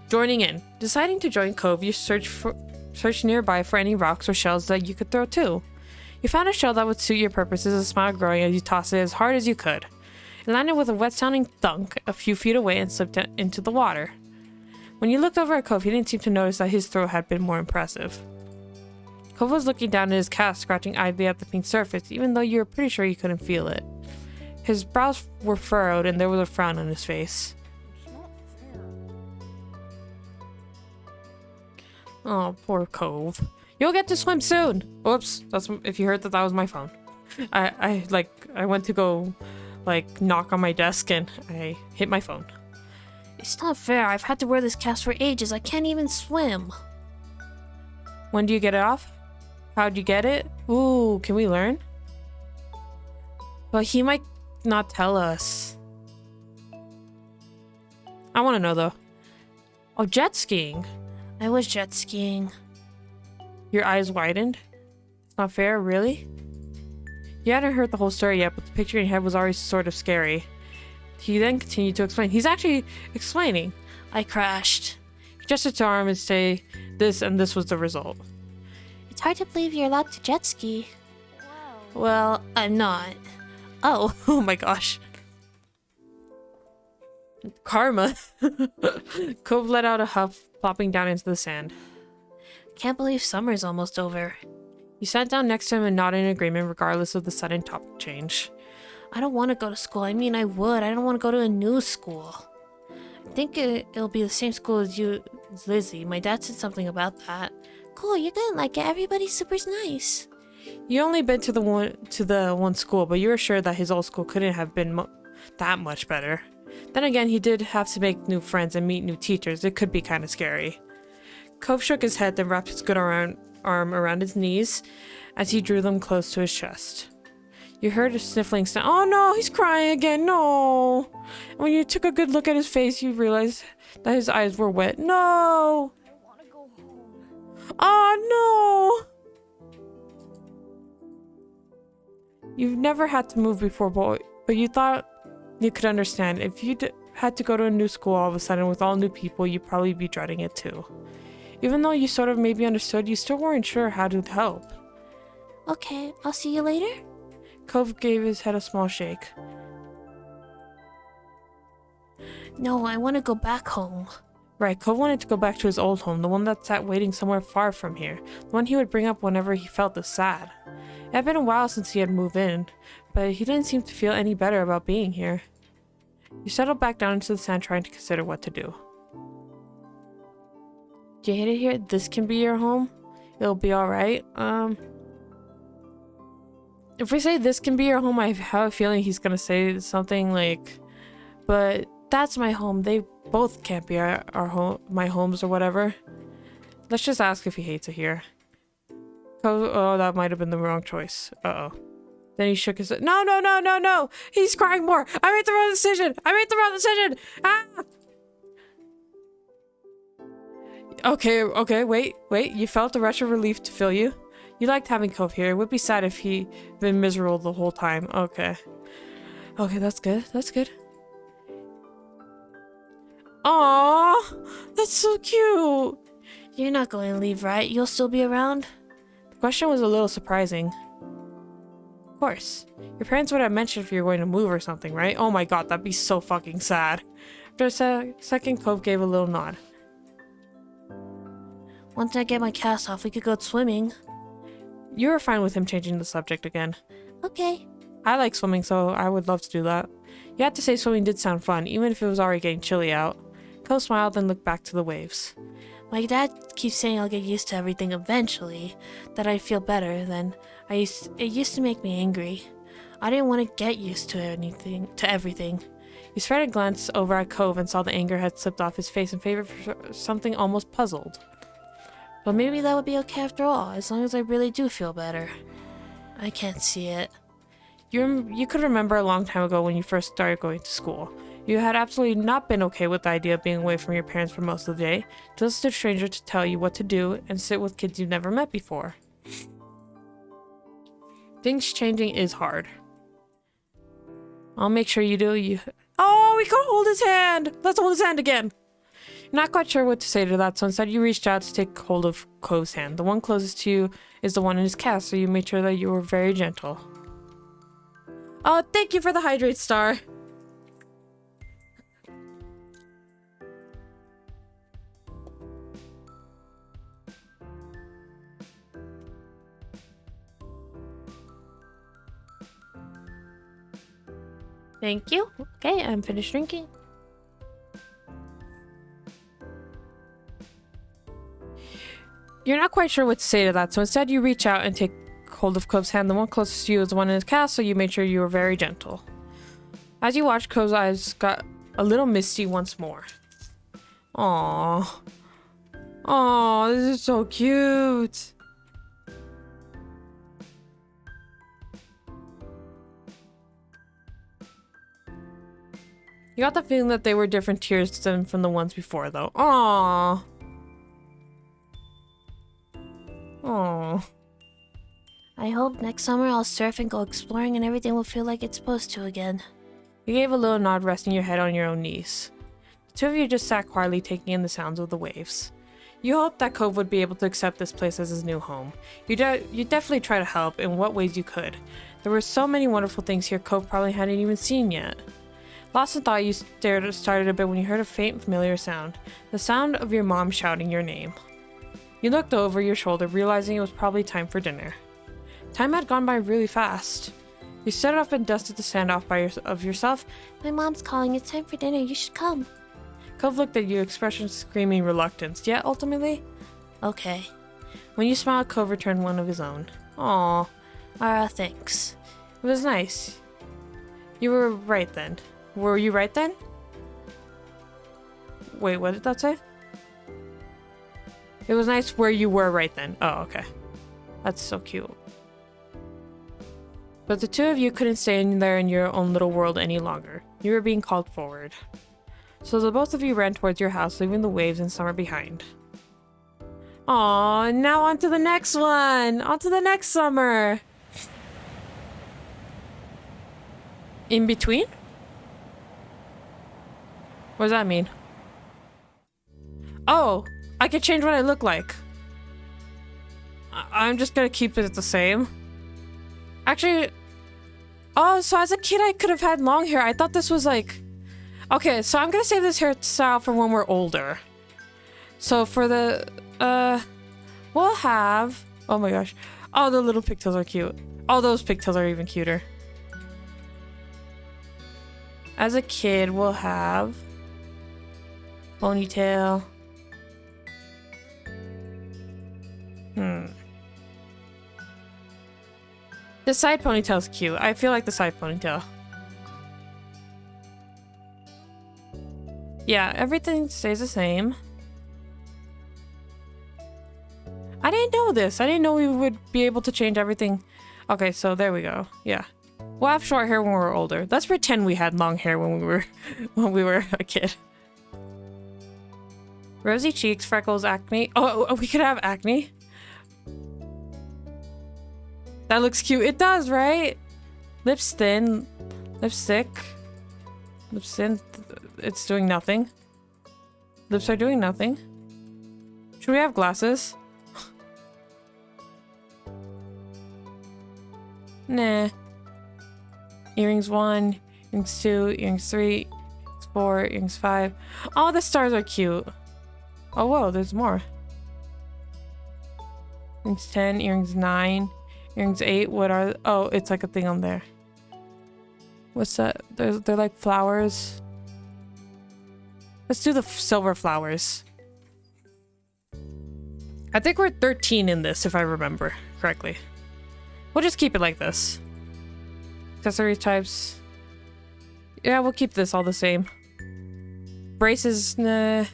joining in. Deciding to join Cove, you search nearby for any rocks or shells that you could throw too. You found a shell that would suit your purposes, a smile growing as you tossed it as hard as you could. It landed with a wet-sounding thunk a few feet away and slipped into the water. When you looked over at Cove, he didn't seem to notice that his throw had been more impressive. Cove was looking down at his cast, scratching idly at the pink surface, even though you were pretty sure you couldn't feel it. His brows were furrowed and there was a frown on his face. Oh, poor Cove. You'll get to swim soon. Oops, that's if you heard that was my phone. I went to go knock on my desk and I hit my phone. It's not fair. I've had to wear this cast for ages. I can't even swim. When do you get it off? How'd you get it? Ooh, can we learn? But he might not tell us. I want to know though. Oh, jet skiing. I was jet skiing. Your eyes widened? It's not fair, really? You hadn't heard the whole story yet, but the picture in your head was already sort of scary. He then continued to explain. He's actually explaining. I crashed. He gestured to arm and say this, and this was the result. It's hard to believe you're allowed to jet ski. Wow. Well, I'm not. Oh. Oh my gosh. Karma. Cove let out a huff, plopping down into the sand. Can't believe summer's almost over. You sat down next to him and nodded in agreement regardless of the sudden topic change. I don't want to go to school. I mean, I would. I don't want to go to a new school. I think it'll be the same school as you, Lizzie. My dad said something about that. Cool, you're gonna like it. Everybody's super nice. You only been to the one school, but you were sure that his old school couldn't have been that much better. Then again, he did have to make new friends and meet new teachers. It could be kind of scary. Cove shook his head, then wrapped his good arm around his knees as he drew them close to his chest. You heard a sniffling sound. Oh no, he's crying again, no! And when you took a good look at his face, you realized that his eyes were wet. No! I want to go home. Oh no! You've never had to move before, but you thought you could understand. If you had to go to a new school all of a sudden with all new people, you'd probably be dreading it too. Even though you sort of maybe understood, you still weren't sure how to help. Okay, I'll see you later. Cove gave his head a small shake. No, I want to go back home. Right, Cove wanted to go back to his old home, the one that sat waiting somewhere far from here, the one he would bring up whenever he felt this sad. It had been a while since he had moved in, but he didn't seem to feel any better about being here. You settle back down into the sand trying to consider what to do. Do you hate it here? This can be your home? It'll be alright. If we say this can be your home, I have a feeling he's gonna say something like, but that's my home. They both can't be our home, my homes or whatever. Let's just ask if he hates it here. Oh, that might have been the wrong choice. Uh-oh. Then he shook his head. No, no, no, no, no! He's crying more! I made the wrong decision! I made the wrong decision! Ah! Okay, wait. You felt a rush of relief to fill you? You liked having Cove here. It would be sad if he'd been miserable the whole time. Okay, that's good. Aww! That's so cute! You're not going to leave, right? You'll still be around? The question was a little surprising. Of course. Your parents would have mentioned if you were going to move or something, right? Oh my god, that'd be so fucking sad. After a second, Cove gave a little nod. Once I get my cast off, we could go swimming. You were fine with him changing the subject again. Okay. I like swimming, so I would love to do that. You had to say swimming did sound fun, even if it was already getting chilly out. Cove smiled and looked back to the waves. My dad keeps saying I'll get used to everything eventually, that I'd feel better than it used to make me angry. I didn't want to get used to everything. You spread a glance over at Cove and saw the anger had slipped off his face in favor for something almost puzzled. But maybe that would be okay after all, as long as I really do feel better. I can't see it. You could remember a long time ago when you first started going to school. You had absolutely not been okay with the idea of being away from your parents for most of the day, to listen to strangers to tell you what to do, and sit with kids you've never met before. Things changing is hard. I'll make sure you do. Oh, we can hold his hand! Let's hold his hand again! You're not quite sure what to say to that, so instead you reached out to take hold of Cove's hand. The one closest to you is the one in his cast, so you made sure that you were very gentle. Oh, thank you for the hydrate star! Thank you. Okay, I'm finished drinking. You're not quite sure what to say to that, so instead you reach out and take hold of Cove's hand. The one closest to you is the one in his cast, so you made sure you were very gentle. As you watched, Cove's eyes got a little misty once more. Aww. Aww, this is so cute. You got the feeling that they were different tears than from the ones before, though. Aww. Aww. I hope next summer I'll surf and go exploring and everything will feel like it's supposed to again. You gave a little nod, resting your head on your own knees. The two of you just sat quietly, taking in the sounds of the waves. You hoped that Cove would be able to accept this place as his new home. You definitely tried to help in what ways you could. There were so many wonderful things here Cove probably hadn't even seen yet. Lost in thought, you started a bit when you heard a faint, familiar sound. The sound of your mom shouting your name. You looked over your shoulder, realizing it was probably time for dinner. Time had gone by really fast. You stood up and dusted the sand off of yourself. My mom's calling. It's time for dinner. You should come. Cove looked at you, expression screaming reluctance, yet ultimately, okay. When you smiled, Cove returned one of his own. Aw. Thanks. It was nice. You were right then. Were you right then? Wait, what did that say? It was nice where you were right then. Oh, okay. That's so cute. But the two of you couldn't stay in there in your own little world any longer. You were being called forward. So the both of you ran towards your house, leaving the waves and summer behind. Aww, now on to the next one! On to the next summer! In between? What does that mean? Oh! I can change what I look like. I'm just gonna keep it the same. Actually... Oh, so as a kid I could have had long hair. I thought this was like... Okay, so I'm gonna save this hairstyle for when we're older. So for the... We'll have... Oh my gosh. Oh, the little pigtails are cute. Oh, those pigtails are even cuter. As a kid, we'll have ponytail. The side ponytail's cute. I feel like the side ponytail. Yeah, everything stays the same. I didn't know this. I didn't know we would be able to change everything. Okay, so there we go. Yeah. We'll have short hair when we're older. Let's pretend we had long hair when we were a kid. Rosy cheeks, freckles, acne. Oh, we could have acne. That looks cute. It does, right? Lips thin. Lipstick. Lips thin. It's doing nothing. Lips are doing nothing. Should we have glasses? Nah. Earrings 1, earrings 2, earrings 3, earrings 4, earrings 5. Oh, the stars are cute. Oh, whoa, there's more. Earrings 10, earrings 9, earrings 8. What are... Oh, it's like a thing on there. What's that? They're like flowers. Let's do the silver flowers. I think we're 13 in this, if I remember correctly. We'll just keep it like this. Accessory types. Yeah, we'll keep this all the same. Braces, nah.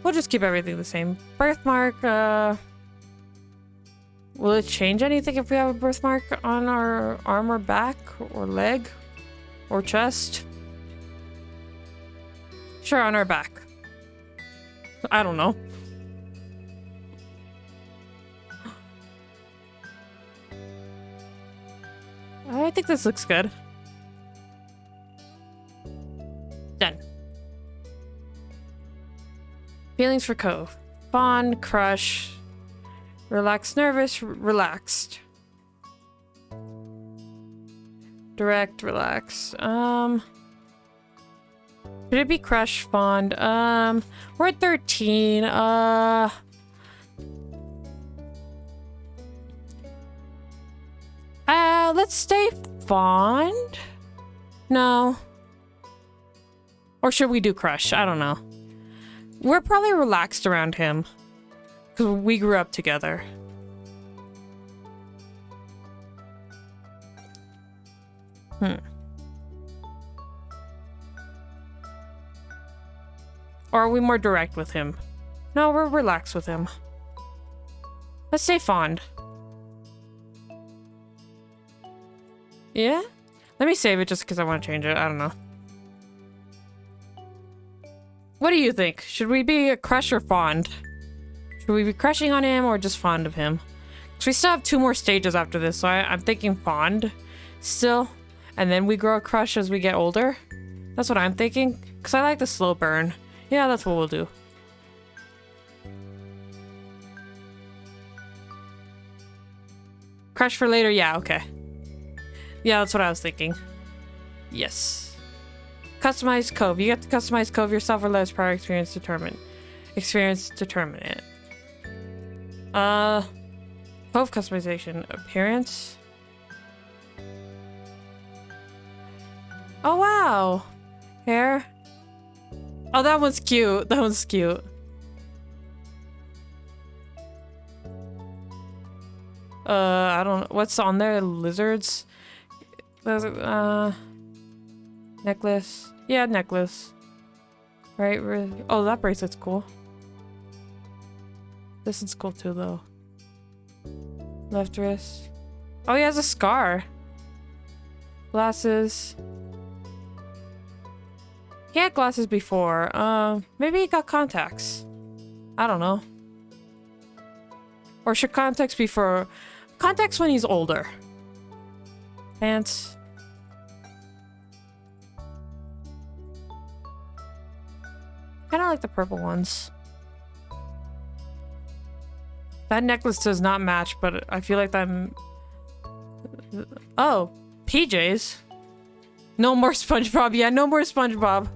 We'll just keep everything the same. Birthmark, will it change anything if we have a birthmark on our arm or back or leg or chest? Sure, on our back. I don't know. I think this looks good. Done. Feelings for Cove. Fond, crush, relaxed, nervous, relaxed. Direct, relax. Should it be crush, fond? We're at 13. Let's stay fond? No. Or should we do crush? I don't know. We're probably relaxed around him. Because we grew up together. Or are we more direct with him? No, we're relaxed with him. Let's say fond. Yeah? Let me save it just because I want to change it. I don't know. What do you think? Should we be a crush or fond? Should we be crushing on him or just fond of him? Because we still have 2 more stages after this, so I'm thinking fond still. And then we grow a crush as we get older. That's what I'm thinking. Because I like the slow burn. Yeah, that's what we'll do. Crush for later? Yeah, okay. Yeah, that's what I was thinking. Yes. Customize Cove. You get to customize Cove yourself or let us prior experience determine. Experience determine it. Cove customization. Appearance. Oh, wow. Hair. Oh, that one's cute. That one's cute. I don't know. What's on there? Lizards? Necklace. Yeah, necklace. Right? Oh, that bracelet's cool. This is cool too, though. Left wrist. Oh, he has a scar. Glasses. He had glasses before. Maybe he got contacts. I don't know. Or should contacts be for... Contacts when he's older. Pants. Kind of like the purple ones. That necklace does not match, but I feel like I'm... Oh, PJs. No more SpongeBob. Yeah, no more SpongeBob.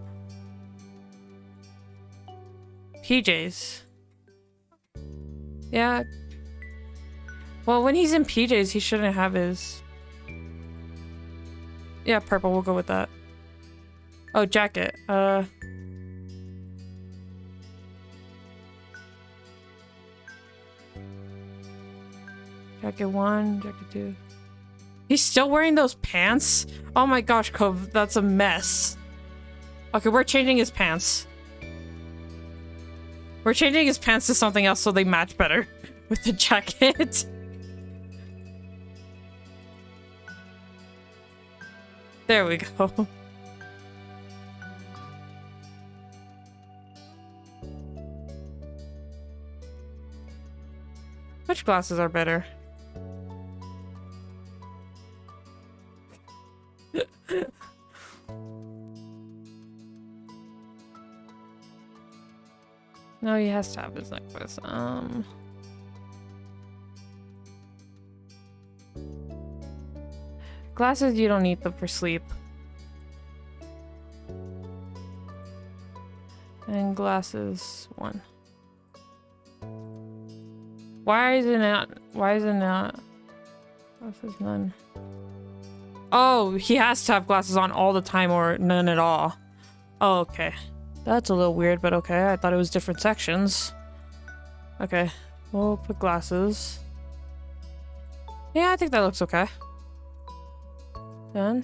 PJs. Yeah. Well, when he's in PJs, he shouldn't have his Yeah, purple. We'll go with that. Oh, jacket. Jacket 1, jacket 2. He's still wearing those pants? Oh my gosh, Cove, that's a mess. Okay, we're changing his pants. We're changing his pants to something else so they match better with the jacket. There we go. Which glasses are better? No, he has to have his necklace. Glasses, you don't need them for sleep. And glasses 1. Why is it not? Glasses none. Oh, he has to have glasses on all the time or none at all. Oh, okay. That's a little weird, but okay. I thought it was different sections. Okay. We'll put glasses. Yeah, I think that looks okay. Done.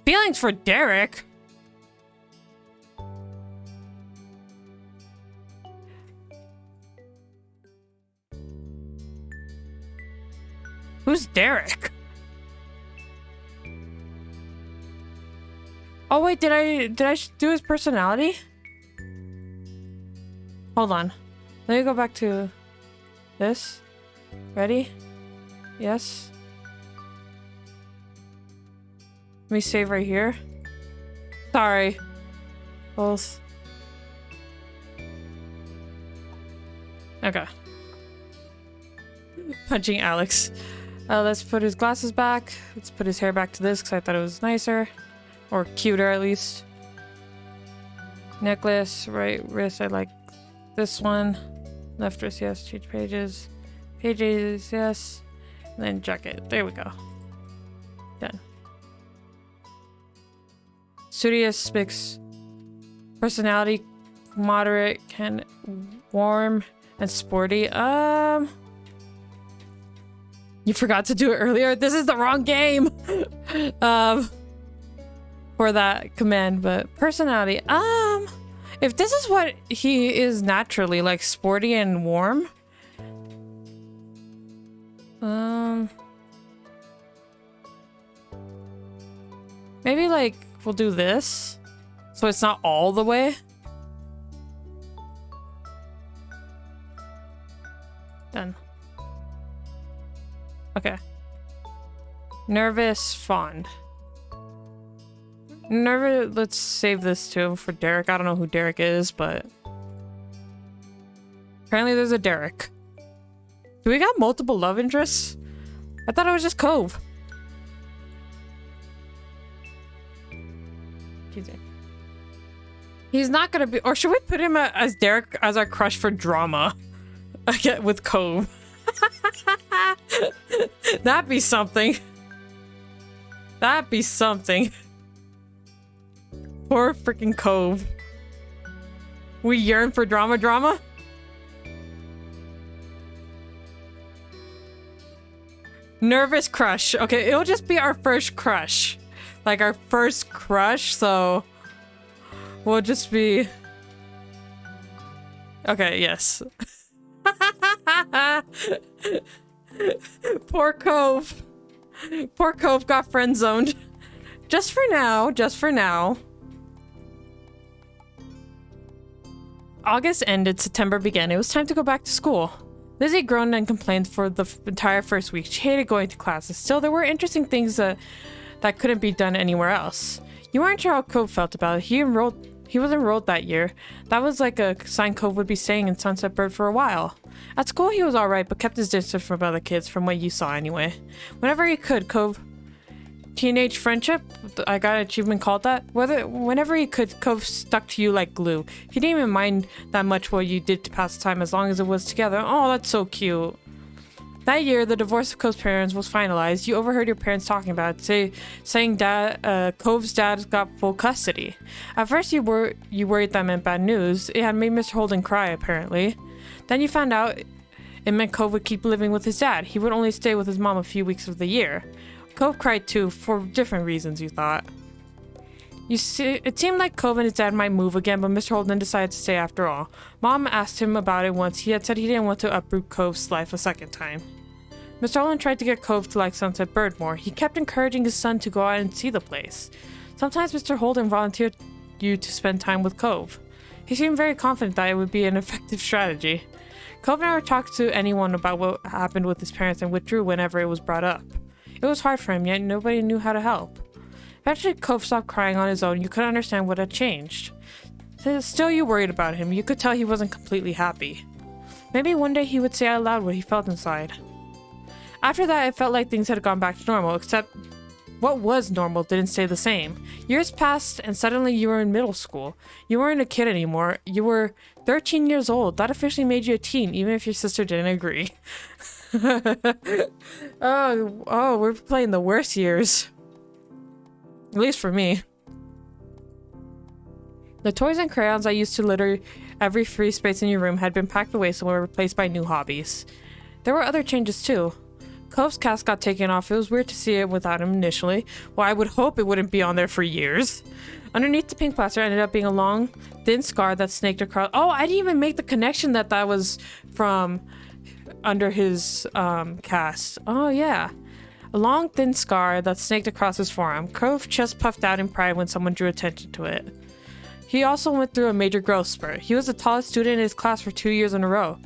Feelings for Derek? Who's Derek? Oh wait, did I do his personality? Hold on. Let me go back to this. Ready? Yes. Let me save right here. Sorry. Both. Okay. Punching Alex. Let's put his glasses back. Let's put his hair back to this because I thought it was nicer. Or cuter, at least. Necklace, right wrist, I like this one. Left wrist, yes. Change pages. Pages, yes. And then jacket. There we go. Done. Studious mix. Personality, moderate, can warm, and sporty. You forgot to do it earlier. This is the wrong game. For that command, but personality. If this is what he is naturally, like sporty and warm. Maybe like we'll do this, so it's not all the way. Done. Okay. Nervous, fond. Nervous, let's save this too for Derek. I don't know who Derek is, but apparently there's a Derek. Do we got multiple love interests? I thought it was just Cove. He's not gonna be, or should we put him as Derek as our crush for drama? Again with Cove. That'd be something. That'd be something. Poor freaking Cove. We yearn for drama. Nervous crush. Okay, it'll just be our first crush. Like our first crush, so we'll just be... Okay, yes. Poor Cove. Poor Cove got friend zoned. Just for now, just for now. August ended, September began. It was time to go back to school. Lizzie groaned and complained for the entire first week. She hated going to classes. Still, there were interesting things that couldn't be done anywhere else. You weren't sure how Cove felt about it. He was enrolled that year. That was like a sign Cove would be staying in Sunset Bird for a while. At school, he was alright, but kept his distance from other kids, from what you saw anyway. Whenever he could, Cove... Teenage friendship? I got an achievement called that. Whenever he could, Cove stuck to you like glue. He didn't even mind that much what you did to pass the time as long as it was together. Oh, that's so cute. That year, the divorce of Cove's parents was finalized. You overheard your parents talking about it, saying Cove's dad got full custody. At first, you worried that meant bad news. It had made Mr. Holden cry, apparently. Then you found out it meant Cove would keep living with his dad. He would only stay with his mom a few weeks of the year. Cove cried too, for different reasons, you thought. You see, it seemed like Cove and his dad might move again, but Mr. Holden decided to stay after all. Mom asked him about it once. He had said he didn't want to uproot Cove's life a second time. Mr. Holden tried to get Cove to like Sunset Bird more. He kept encouraging his son to go out and see the place. Sometimes Mr. Holden volunteered you to spend time with Cove. He seemed very confident that it would be an effective strategy. Cove never talked to anyone about what happened with his parents and withdrew whenever it was brought up. It was hard for him, yet nobody knew how to help. Eventually, Cove stopped crying on his own. You could understand what had changed. Still, you worried about him. You could tell he wasn't completely happy. Maybe one day he would say out loud what he felt inside. After that, it felt like things had gone back to normal, except what was normal didn't stay the same. Years passed, and suddenly you were in middle school. You weren't a kid anymore. You were 13 years old. That officially made you a teen, even if your sister didn't agree. Oh, we're playing the worst years. At least for me. The toys and crayons I used to litter every free space in your room had been packed away somewhere, replaced by new hobbies. There were other changes too. Cove's cast got taken off. It was weird to see it without him initially. Well, I would hope it wouldn't be on there for years. Underneath the pink plaster ended up being a long, thin scar that snaked across. Oh, I didn't even make the connection that was from under his cast. Oh, yeah. A long, thin scar that snaked across his forearm. Cove's chest puffed out in pride when someone drew attention to it. He also went through a major growth spurt. He was the tallest student in his class for 2 years in a row.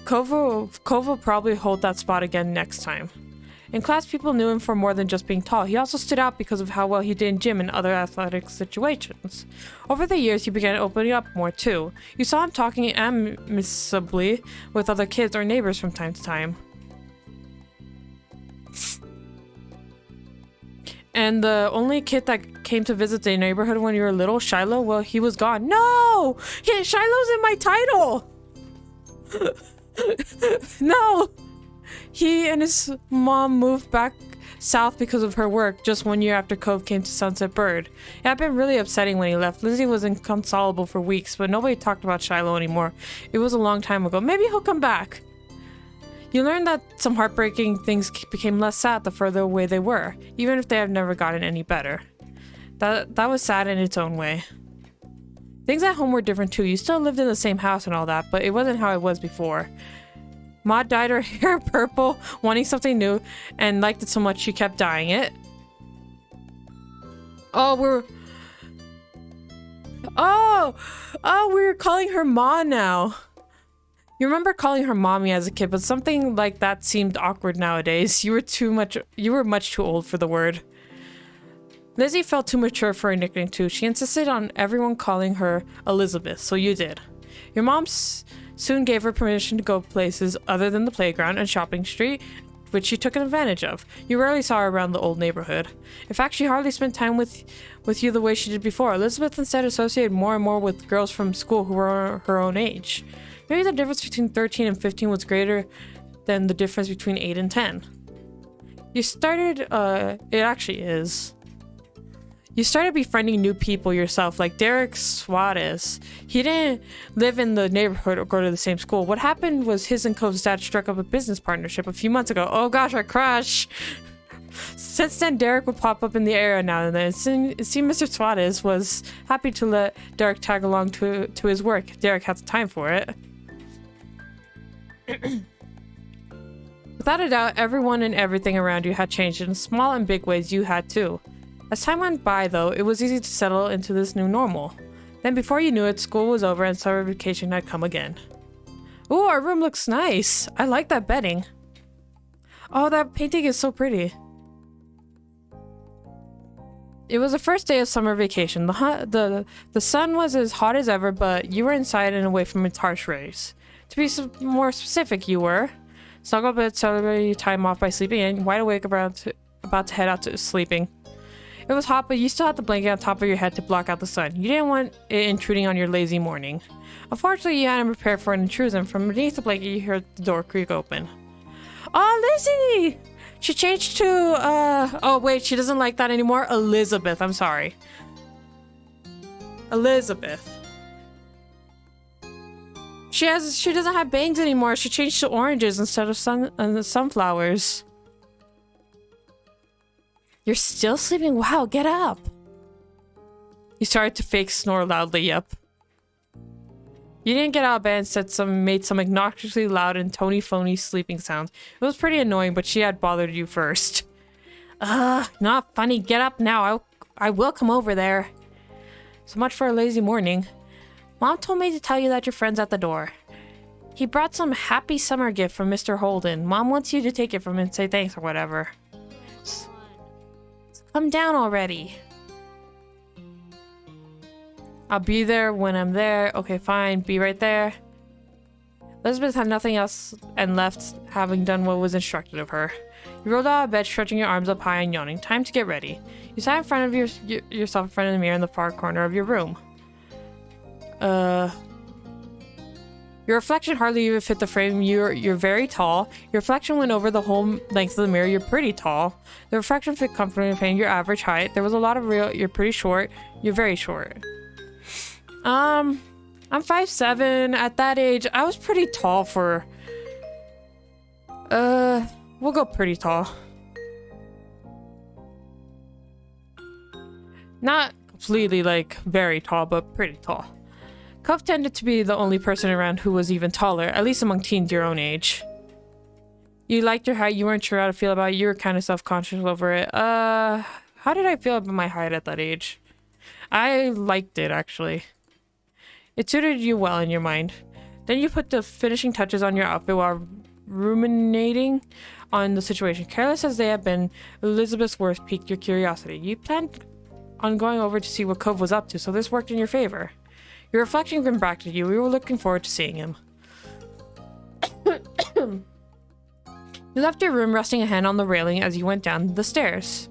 Cove will probably hold that spot again next time. In class, people knew him for more than just being tall. He also stood out because of how well he did in gym and other athletic situations. Over the years, he began opening up more too. You saw him talking amicably with other kids or neighbors from time to time. And the only kid that came to visit the neighborhood when you were little, Shiloh, well, he was gone. No! Shiloh's in my title! No! He and his mom moved back south because of her work just 1 year after Cove came to Sunset Bird. It had been really upsetting when he left. Lizzie was inconsolable for weeks, but nobody talked about Shiloh anymore. It was a long time ago. Maybe he'll come back. You learned that some heartbreaking things became less sad the further away they were, even if they have never gotten any better. That was sad in its own way. Things at home were different too. You still lived in the same house and all that, but it wasn't how it was before. Maud dyed her hair purple, wanting something new, and liked it so much she kept dyeing it. We're calling her Ma now. You remember calling her mommy as a kid, but something like that seemed awkward nowadays. You were much too old for the word. Lizzie felt too mature for a nickname too. She insisted on everyone calling her Elizabeth, so you did. Your mom soon gave her permission to go places other than the playground and shopping street, which she took advantage of. You rarely saw her around the old neighborhood. In fact, she hardly spent time with you the way she did before. Elizabeth instead associated more and more with girls from school who were her own age. Maybe the difference between 13 and 15 was greater than the difference between 8 and 10. You started befriending new people yourself, like Derek Suarez. He didn't live in the neighborhood or go to the same school. What happened was his and Cove's dad struck up a business partnership a few months ago. Oh gosh, our crush! Since then, Derek would pop up in the area now and then. It seemed Mr. Suarez was happy to let Derek tag along to his work. Derek had the time for it. Without a doubt, everyone and everything around you had changed in small and big ways. You had too. As time went by, though, it was easy to settle into this new normal. Then before you knew it, school was over and summer vacation had come again. Ooh, our room looks nice. I like that bedding. Oh, that painting is so pretty. It was the first day of summer vacation. The sun was as hot as ever, but you were inside and away from its harsh rays. To be more specific, you were snuggled but celebrating your time off by sleeping in, wide awake about to head out to sleeping. It was hot, but you still had the blanket on top of your head to block out the sun. You didn't want it intruding on your lazy morning. Unfortunately, you hadn't prepared for an intrusion. From beneath the blanket, you heard the door creak open. Oh, Lizzie! She changed to, oh wait, she doesn't like that anymore. Elizabeth, I'm sorry. Elizabeth. She doesn't have bangs anymore. She changed to oranges instead of sunflowers. You're still sleeping? Wow, get up. You started to fake snore loudly, yep. You didn't get out of bed and made some obnoxiously loud and phony sleeping sounds. It was pretty annoying, but she had bothered you first. Not funny. Get up now. I will come over there. So much for a lazy morning. Mom told me to tell you that your friend's at the door. He brought some happy summer gift from Mr. Holden. Mom wants you to take it from him and say thanks or whatever. So come down already. I'll be there when I'm there. Okay, fine. Be right there. Elizabeth had nothing else and left, having done what was instructed of her. You rolled out of bed, stretching your arms up high and yawning. Time to get ready. You sat in front of yourself in front of the mirror in the far corner of your room. Your reflection hardly even fit the frame. You're very tall. Your reflection went over the whole length of the mirror. You're pretty tall. The reflection fit comfortably in pain. Your average height. There was a lot of real. You're pretty short. You're very short. I'm 5'7". At that age, I was pretty tall for... we'll go pretty tall. Not completely, like, very tall, but pretty tall. Cove tended to be the only person around who was even taller, at least among teens your own age. You liked your height, you weren't sure how to feel about it, you were kind of self-conscious over it. How did I feel about my height at that age? I liked it, actually. It suited you well in your mind. Then you put the finishing touches on your outfit while ruminating on the situation. Careless as they had been, Elizabeth's words piqued your curiosity. You planned on going over to see what Cove was up to, so this worked in your favor. Your reflection grinned back at you. We were looking forward to seeing him. You left your room resting a hand on the railing as you went down the stairs.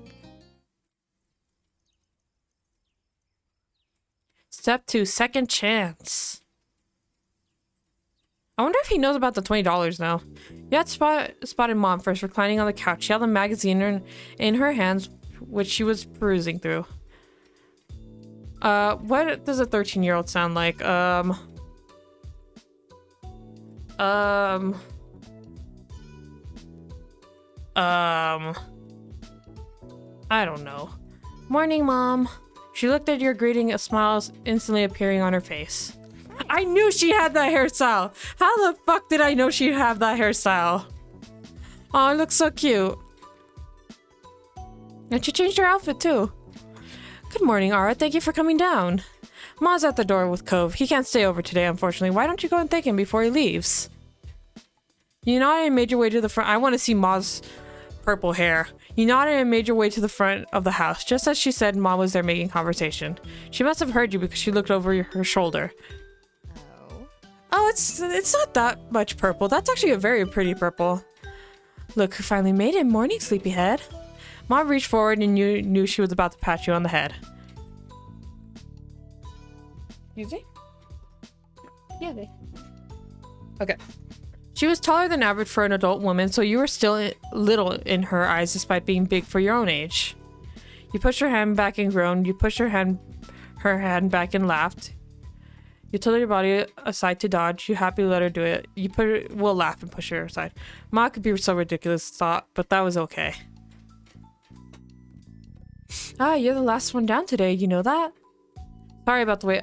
Step 2, second chance. I wonder if he knows about the $20 now. You had spotted Mom first reclining on the couch. She held a magazine in her hands, which she was perusing through. What does a 13-year-old sound like? I don't know. Morning, Mom. She looked at your greeting, a smile instantly appearing on her face. I knew she had that hairstyle! How the fuck did I know she'd have that hairstyle? Oh, it looks so cute. And she changed her outfit, too. Good morning, Ara. Thank you for coming down. Ma's at the door with Cove. He can't stay over today, unfortunately. Why don't you go and thank him before he leaves? You nodded and made your way to the front. I want to see Ma's purple hair. You nodded and made your way to the front of the house. Just as she said, Ma was there making conversation. She must have heard you because she looked over her shoulder. Oh, it's not that much purple. That's actually a very pretty purple. Look who finally made it. Morning, sleepyhead. Ma reached forward and you knew she was about to pat you on the head. Excuse me? Yeah, they. Okay. She was taller than average for an adult woman, so you were still little in her eyes despite being big for your own age. You pushed her hand back and groaned. You pushed her hand back and laughed. You tilted your body aside to dodge. You happily let her do it. We'll laugh and push her aside. Ma could be so ridiculous, thought, but that was okay. Ah, you're the last one down today. You know that? Sorry about the wait.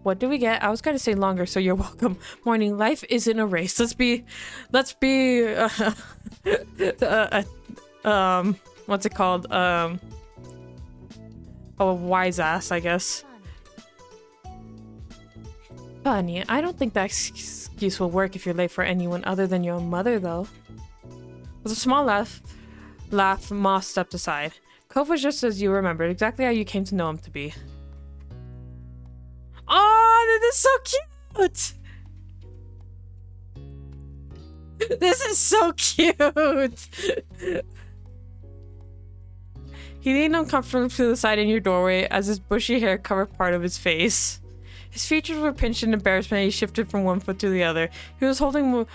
What did we get? I was gonna say longer, so you're welcome. Morning. Life isn't a race. Let's be, what's it called? A wise ass, I guess. Funny, I don't think that excuse will work if you're late for anyone other than your own mother, though. With a small laugh, Ma stepped aside. Cove was just as you remembered, exactly how you came to know him to be. Oh, this is so cute! This is so cute! He leaned uncomfortably to the side in your doorway as his bushy hair covered part of his face. His features were pinched in embarrassment and he shifted from one foot to the other. He was holding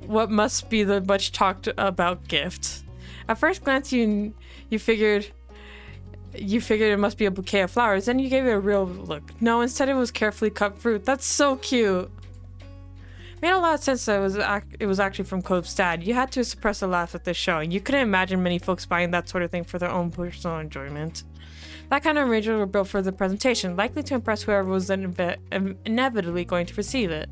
what must be the much talked about gift. At first glance, you figured it must be a bouquet of flowers, then you gave it a real look. No, instead it was carefully cut fruit. That's so cute. Made a lot of sense that it was actually from Cove's dad. You had to suppress a laugh at this showing. You couldn't imagine many folks buying that sort of thing for their own personal enjoyment. That kind of arrangements were built for the presentation, likely to impress whoever was then inevitably going to receive it.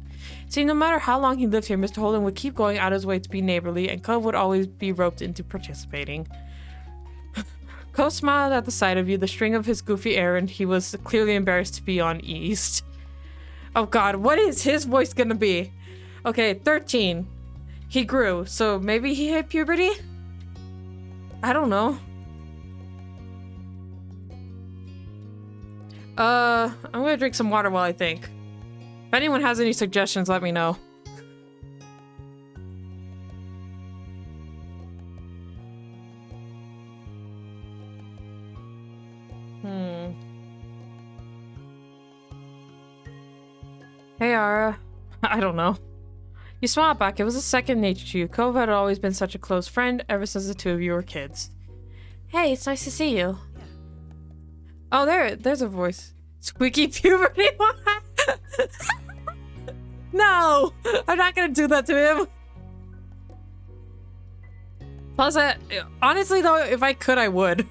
See, no matter how long he lived here, Mr. Holden would keep going out of his way to be neighborly, and Cove would always be roped into participating. Cove smiled at the sight of you, the string of his goofy errand. He was clearly embarrassed to be on east. Oh god, what is his voice gonna be? Okay, 13. He grew, so maybe he hit puberty? I don't know. I'm gonna drink some water while I think. If anyone has any suggestions, let me know. Hey, Ara. I don't know. You smiled back. It was a second nature to you. Cove had always been such a close friend ever since the two of you were kids. Hey, it's nice to see you. Oh, there's a voice. Squeaky puberty. No, I'm not gonna do that to him. Plus, honestly though, if I could, I would.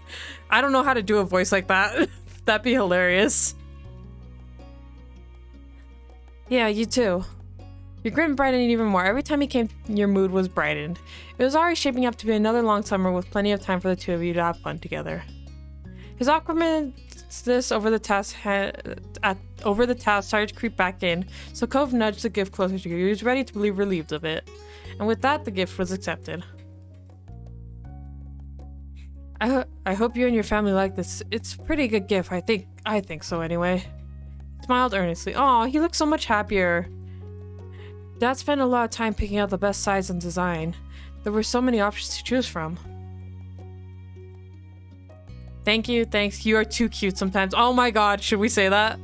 I don't know how to do a voice like that. That'd be hilarious. Yeah, you too. Your grin brightened even more. Every time he came, your mood was brightened. It was already shaping up to be another long summer with plenty of time for the two of you to have fun together. His awkwardness over the task started to creep back in, so Cove nudged the gift closer to you. He was ready to be relieved of it. And with that, the gift was accepted. I hope you and your family like this. It's a pretty good gift, I think so anyway. He smiled earnestly. Aw, he looks so much happier. Dad spent a lot of time picking out the best size and design. There were so many options to choose from. Thank you, thanks. You are too cute sometimes. Oh my god, should we say that?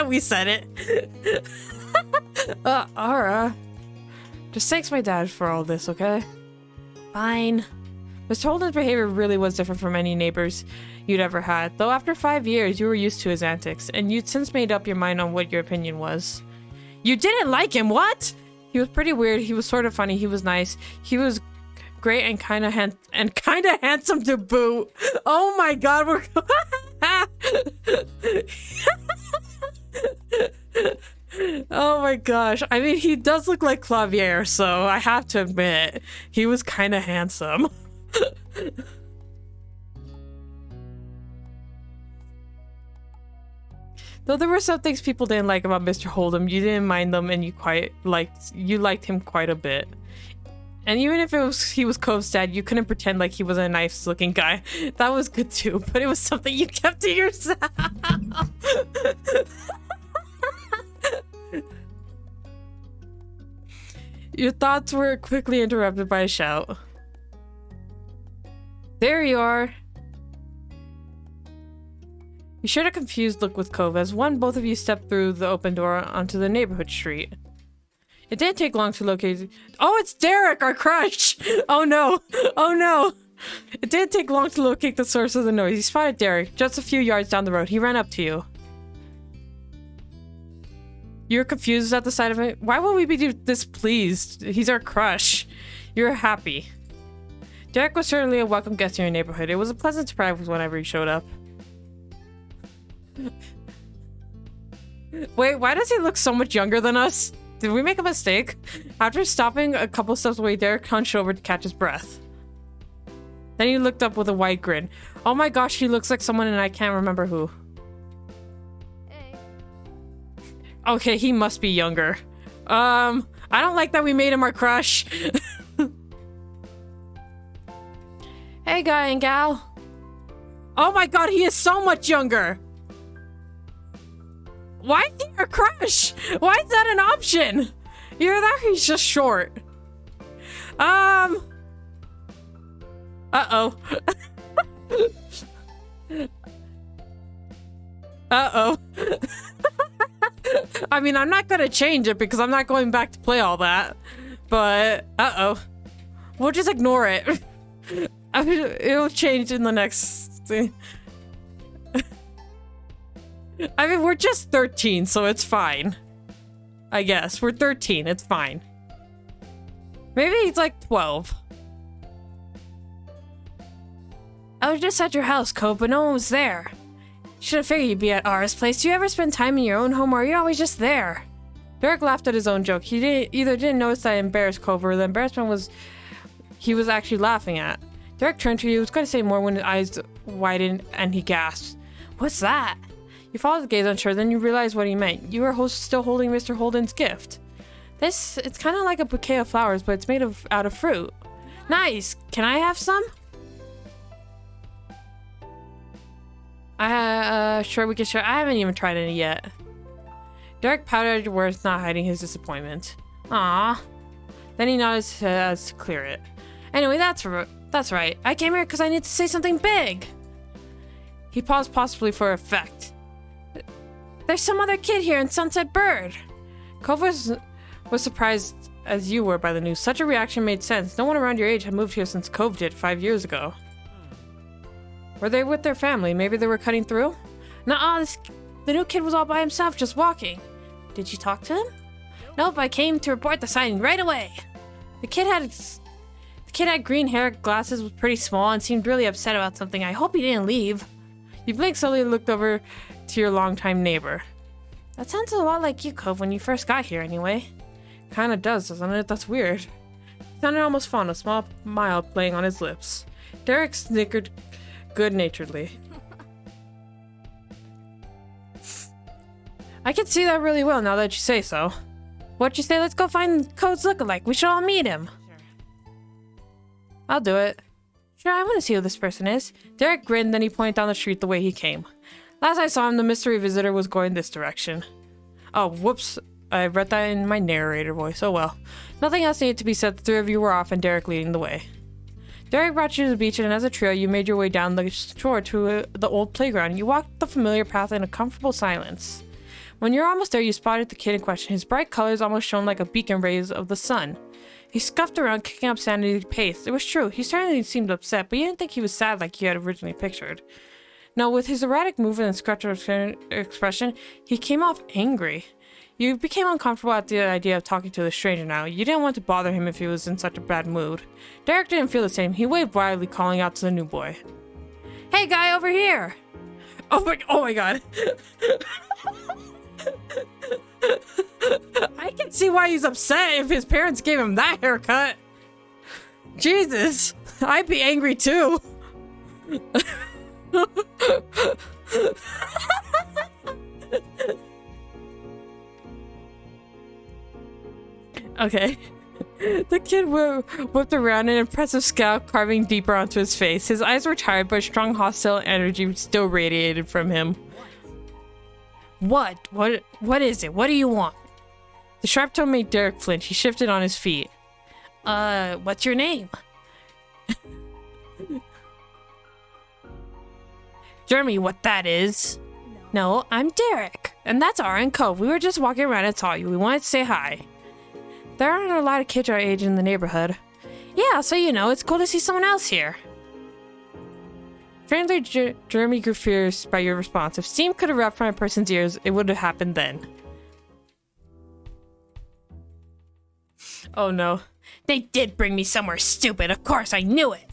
We said it. Ara. Just thanks my dad for all this, okay? Fine. Mr. Holden's behavior really was different from any neighbors you'd ever had, though after 5 years you were used to his antics, and you'd since made up your mind on what your opinion was. You didn't like him, what? He was pretty weird, he was sort of funny, he was nice, he was great and kind of handsome to boot. Oh my god, we're oh my gosh. I mean, he does look like Clavier, so I have to admit, he was kind of handsome. Though there were some things people didn't like about Mr. Hold'em, you didn't mind them and you liked him quite a bit. And even if he was Cove's dad, you couldn't pretend like he was a nice looking guy. That was good too, but it was something you kept to yourself. Your thoughts were quickly interrupted by a shout. There you are. You shared a confused look with Cove as both of you stepped through the open door onto the neighborhood street. It didn't take long to locate. Oh, it's Derek, our crush! Oh no! Oh no! It didn't take long to locate the source of the noise. You spotted Derek just a few yards down the road. He ran up to you. You're confused at the sight of it. Why would we be displeased? He's our crush. You're happy. Derek was certainly a welcome guest in your neighborhood. It was a pleasant surprise whenever he showed up. Wait, why does he look so much younger than us? Did we make a mistake? After stopping a couple steps away, Derek hunched over to catch his breath. Then he looked up with a wide grin. Oh my gosh, he looks like someone and I can't remember who. Hey. Okay, he must be younger. I don't like that we made him our crush. Hey, guy and gal. Oh my god, he is so much younger. Why is he your crush? Why is that an option? Either that or he's just short. Uh-oh. Uh-oh. I mean, I'm not gonna change it because I'm not going back to play all that. But, uh-oh. We'll just ignore it. I mean, it'll change in the next thing. I mean, we're just 13, so it's fine. I guess. We're 13, it's fine. Maybe he's like 12. I was just at your house, Cope, but no one was there. Should have figured you'd be at Ara's place. Do you ever spend time in your own home, or are you always just there? Derek laughed at his own joke. He didn't notice that I embarrassed Cove, or the embarrassment he was actually laughing at. Derek turned to you. He was going to say more when his eyes widened and he gasped. What's that? You followed his gaze unsure, then you realized what he meant. You were still holding Mr. Holden's gift. It's kind of like a bouquet of flowers, but it's made out of fruit. Nice. Can I have some? Sure, we can share. I haven't even tried any yet. Derek pouted at your words, not hiding his disappointment. Aww. Then he nodded his head as to clear it. Anyway, that's right. I came here because I need to say something big. He paused possibly for effect. There's some other kid here in Sunset Bird. Cove was surprised as you were by the news. Such a reaction made sense. No one around your age had moved here since Cove did 5 years ago. Were they with their family? Maybe they were cutting through? Nuh-uh, the new kid was all by himself, just walking. Did you talk to him? Nope, I came to report the sighting right away. The kid had green hair, glasses, was pretty small, and seemed really upset about something. I hope he didn't leave. You blinked slowly and looked over to your longtime neighbor. That sounds a lot like you, Cove, when you first got here, anyway. Kinda does, doesn't it? That's weird. He sounded almost fond, a small smile playing on his lips. Derek snickered good-naturedly. I can see that really well now that you say so. What'd you say? Let's go find Code's lookalike. We should all meet him. I'll do it. Sure, I want to see who this person is. Derek grinned, then he pointed down the street the way he came. Last I saw him, the mystery visitor was going this direction. Oh, whoops. I read that in my narrator voice. Oh well. Nothing else needed to be said. The three of you were off and Derek leading the way. Derek brought you to the beach, and as a trio, you made your way down the shore to the old playground. You walked the familiar path in a comfortable silence. When you were almost there, you spotted the kid in question. His bright colors almost shone like a beacon rays of the sun. He scuffed around, kicking up sand at his pace. It was true. He certainly seemed upset, but you didn't think he was sad like you had originally pictured. No, with his erratic movement and scratch expression, he came off angry. You became uncomfortable at the idea of talking to the stranger now. You didn't want to bother him if he was in such a bad mood. Derek didn't feel the same. He waved wildly, calling out to the new boy. Hey, guy, over here! Oh my god. I can see why he's upset if his parents gave him that haircut. Jesus, I'd be angry too. Okay. The kid whipped around, an impressive scowl carving deeper onto his face. His eyes were tired, but strong hostile energy still radiated from him. What is it? What do you want? The sharp tone made Derek flinch. He shifted on his feet. What's your name? Jeremy, what that is? No, I'm Derek. And that's R & Cove. We were just walking around and saw you. We wanted to say hi. There aren't a lot of kids our age in the neighborhood. Yeah, so you know, it's cool to see someone else here. Strangely, Jeremy grew fierce by your response. If steam could erupt from a person's ears, it would have happened then. Oh no. They did bring me somewhere stupid. Of course, I knew it.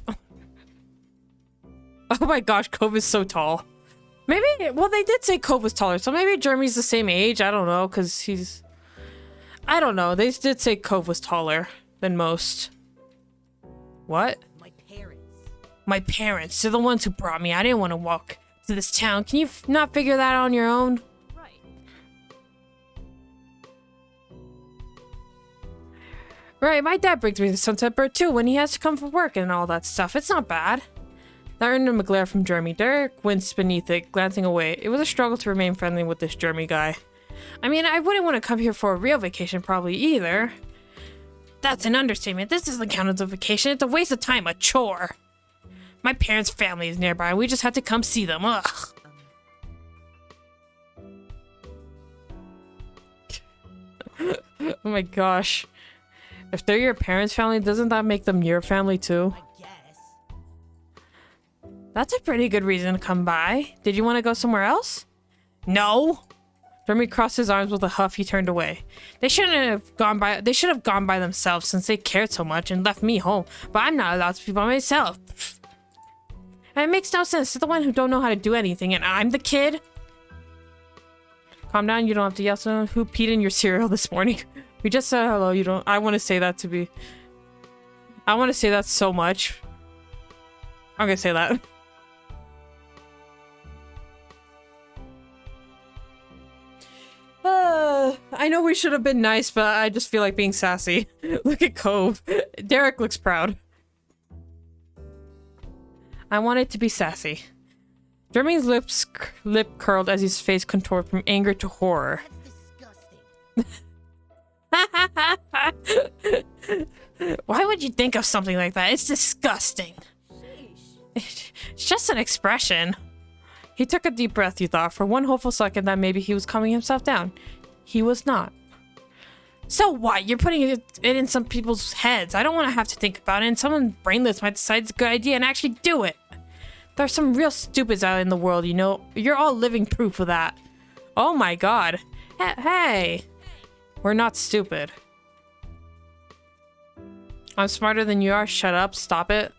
Oh my gosh, Cove is so tall. Maybe, well, they did say Cove was taller, so maybe Jeremy's the same age. I don't know, because he's... I don't know. They did say Cove was taller than most. What? My parents. They're the ones who brought me. I didn't want to walk to this town. Can you not figure that out on your own? Right, my dad brings me to Sunset Bird too when he has to come from work and all that stuff. It's not bad. That earned him a glare from Jeremy. Derek winced beneath it, glancing away. It was a struggle to remain friendly with this Jeremy guy. I mean, I wouldn't want to come here for a real vacation probably either. That's an understatement. This doesn't count as a vacation. It's a waste of time, a chore. My parents' family is nearby. We just had to come see them. Ugh. Oh my gosh. If they're your parents' family, doesn't that make them your family too? That's a pretty good reason to come by. Did you want to go somewhere else? No. Jeremy crossed his arms with a huff. He turned away. They should have gone by themselves since they cared so much and left me home. But I'm not allowed to be by myself. And it makes no sense. They're the one who don't know how to do anything, and I'm the kid. Calm down. You don't have to yell. Someone who peed in your cereal this morning. We just said hello. You don't. I want to say that to be. I want to say that so much. I'm gonna say that. I know we should have been nice, but I just feel like being sassy. Look at Cove. Derek looks proud. I wanted to be sassy. Jeremy's lip curled as his face contorted from anger to horror. Why would you think of something like that? It's disgusting. It's just an expression. He took a deep breath, you thought, for one hopeful second that maybe he was calming himself down. He was not. So what? You're putting it in some people's heads. I don't want to have to think about it, and someone brainless might decide it's a good idea and actually do it. There are some real stupids out in the world, you know. You're all living proof of that. Oh my god. Hey. We're not stupid. I'm smarter than you are. Shut up. Stop it.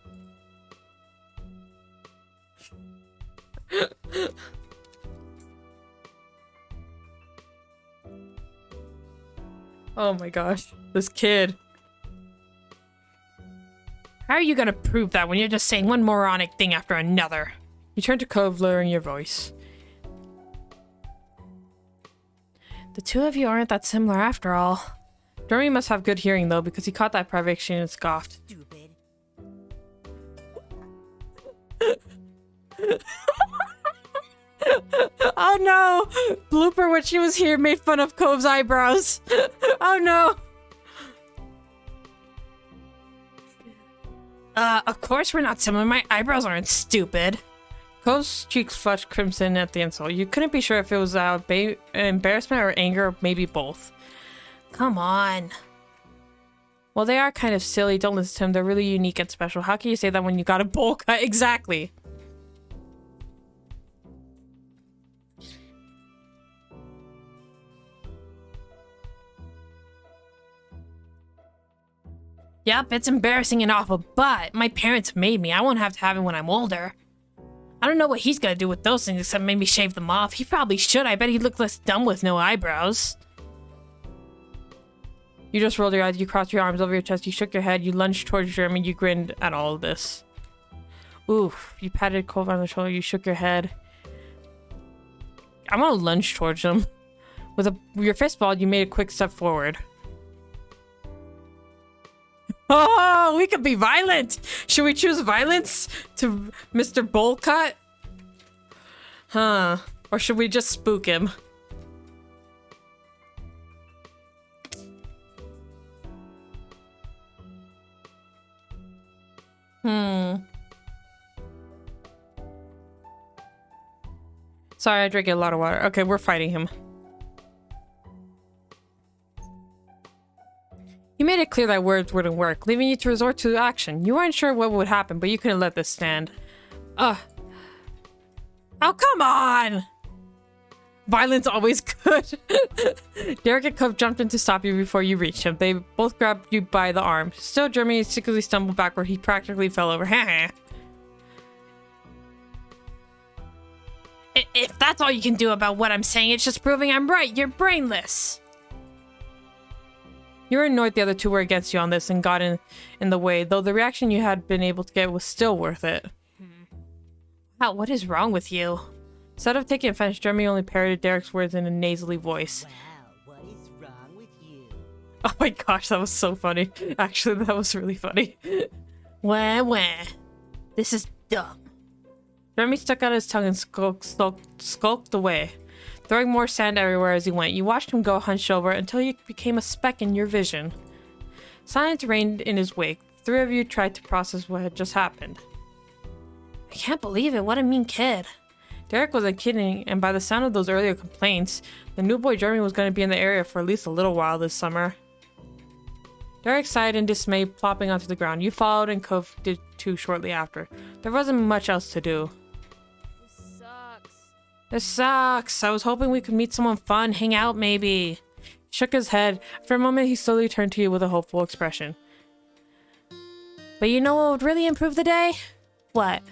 Oh my gosh. This kid. How are you gonna prove that when you're just saying one moronic thing after another? You turn to Cove, lowering your voice. The two of you aren't that similar after all. Jeremy must have good hearing though, because he caught that private exchange and scoffed. Stupid. Oh no! Blooper when she was here made fun of Cove's eyebrows. Oh no! Of course we're not similar. My eyebrows aren't stupid. Cove's cheeks flushed crimson at the insult. You couldn't be sure if it was embarrassment or anger, or maybe both. Come on. Well, they are kind of silly. Don't listen to them. They're really unique and special. How can you say that when you got a bowl cut? Exactly. Yep, it's embarrassing and awful, but my parents made me. I won't have to have it when I'm older. I don't know what he's gonna do with those things except maybe shave them off. He probably should. I bet he'd look less dumb with no eyebrows. You just rolled your eyes, you crossed your arms over your chest, you shook your head, you lunged towards Jeremy, you grinned at all of this. Oof, you patted Cove on the shoulder, you shook your head. I'm gonna lunge towards him. With your fist ball, you made a quick step forward. Oh, we could be violent! Should we choose violence to Mr. Bowlcut? Huh. Or should we just spook him? Sorry, I drank a lot of water. Okay, we're fighting him. You made it clear that words wouldn't work, leaving you to resort to action. You weren't sure what would happen, but you couldn't let this stand. Oh, come on! Violence always good. Derek and Cove jumped in to stop you before you reached him. They both grabbed you by the arm. Still, Jeremy secretly stumbled backward. He practically fell over. If that's all you can do about what I'm saying, it's just proving I'm right. You're brainless. You were annoyed the other two were against you on this and got in the way, though the reaction you had been able to get was still worth it. Wow, what is wrong with you? Instead of taking offense, Jeremy only parroted Derek's words in a nasally voice. Wow, what is wrong with you? Oh my gosh, that was so funny. Actually, that was really funny. Wah. This is dumb. Jeremy stuck out his tongue and skulked away, throwing more sand everywhere as he went. You watched him go hunched over until he became a speck in your vision. Silence reigned in his wake. The three of you tried to process what had just happened. I can't believe it. What a mean kid. Derek wasn't kidding, and by the sound of those earlier complaints, the new boy Jeremy was going to be in the area for at least a little while this summer. Derek sighed in dismay, plopping onto the ground. You followed, and Cove did too shortly after. There wasn't much else to do. This sucks. This sucks. I was hoping we could meet someone fun, hang out maybe. He shook his head. For a moment, he slowly turned to you with a hopeful expression. But you know what would really improve the day? What?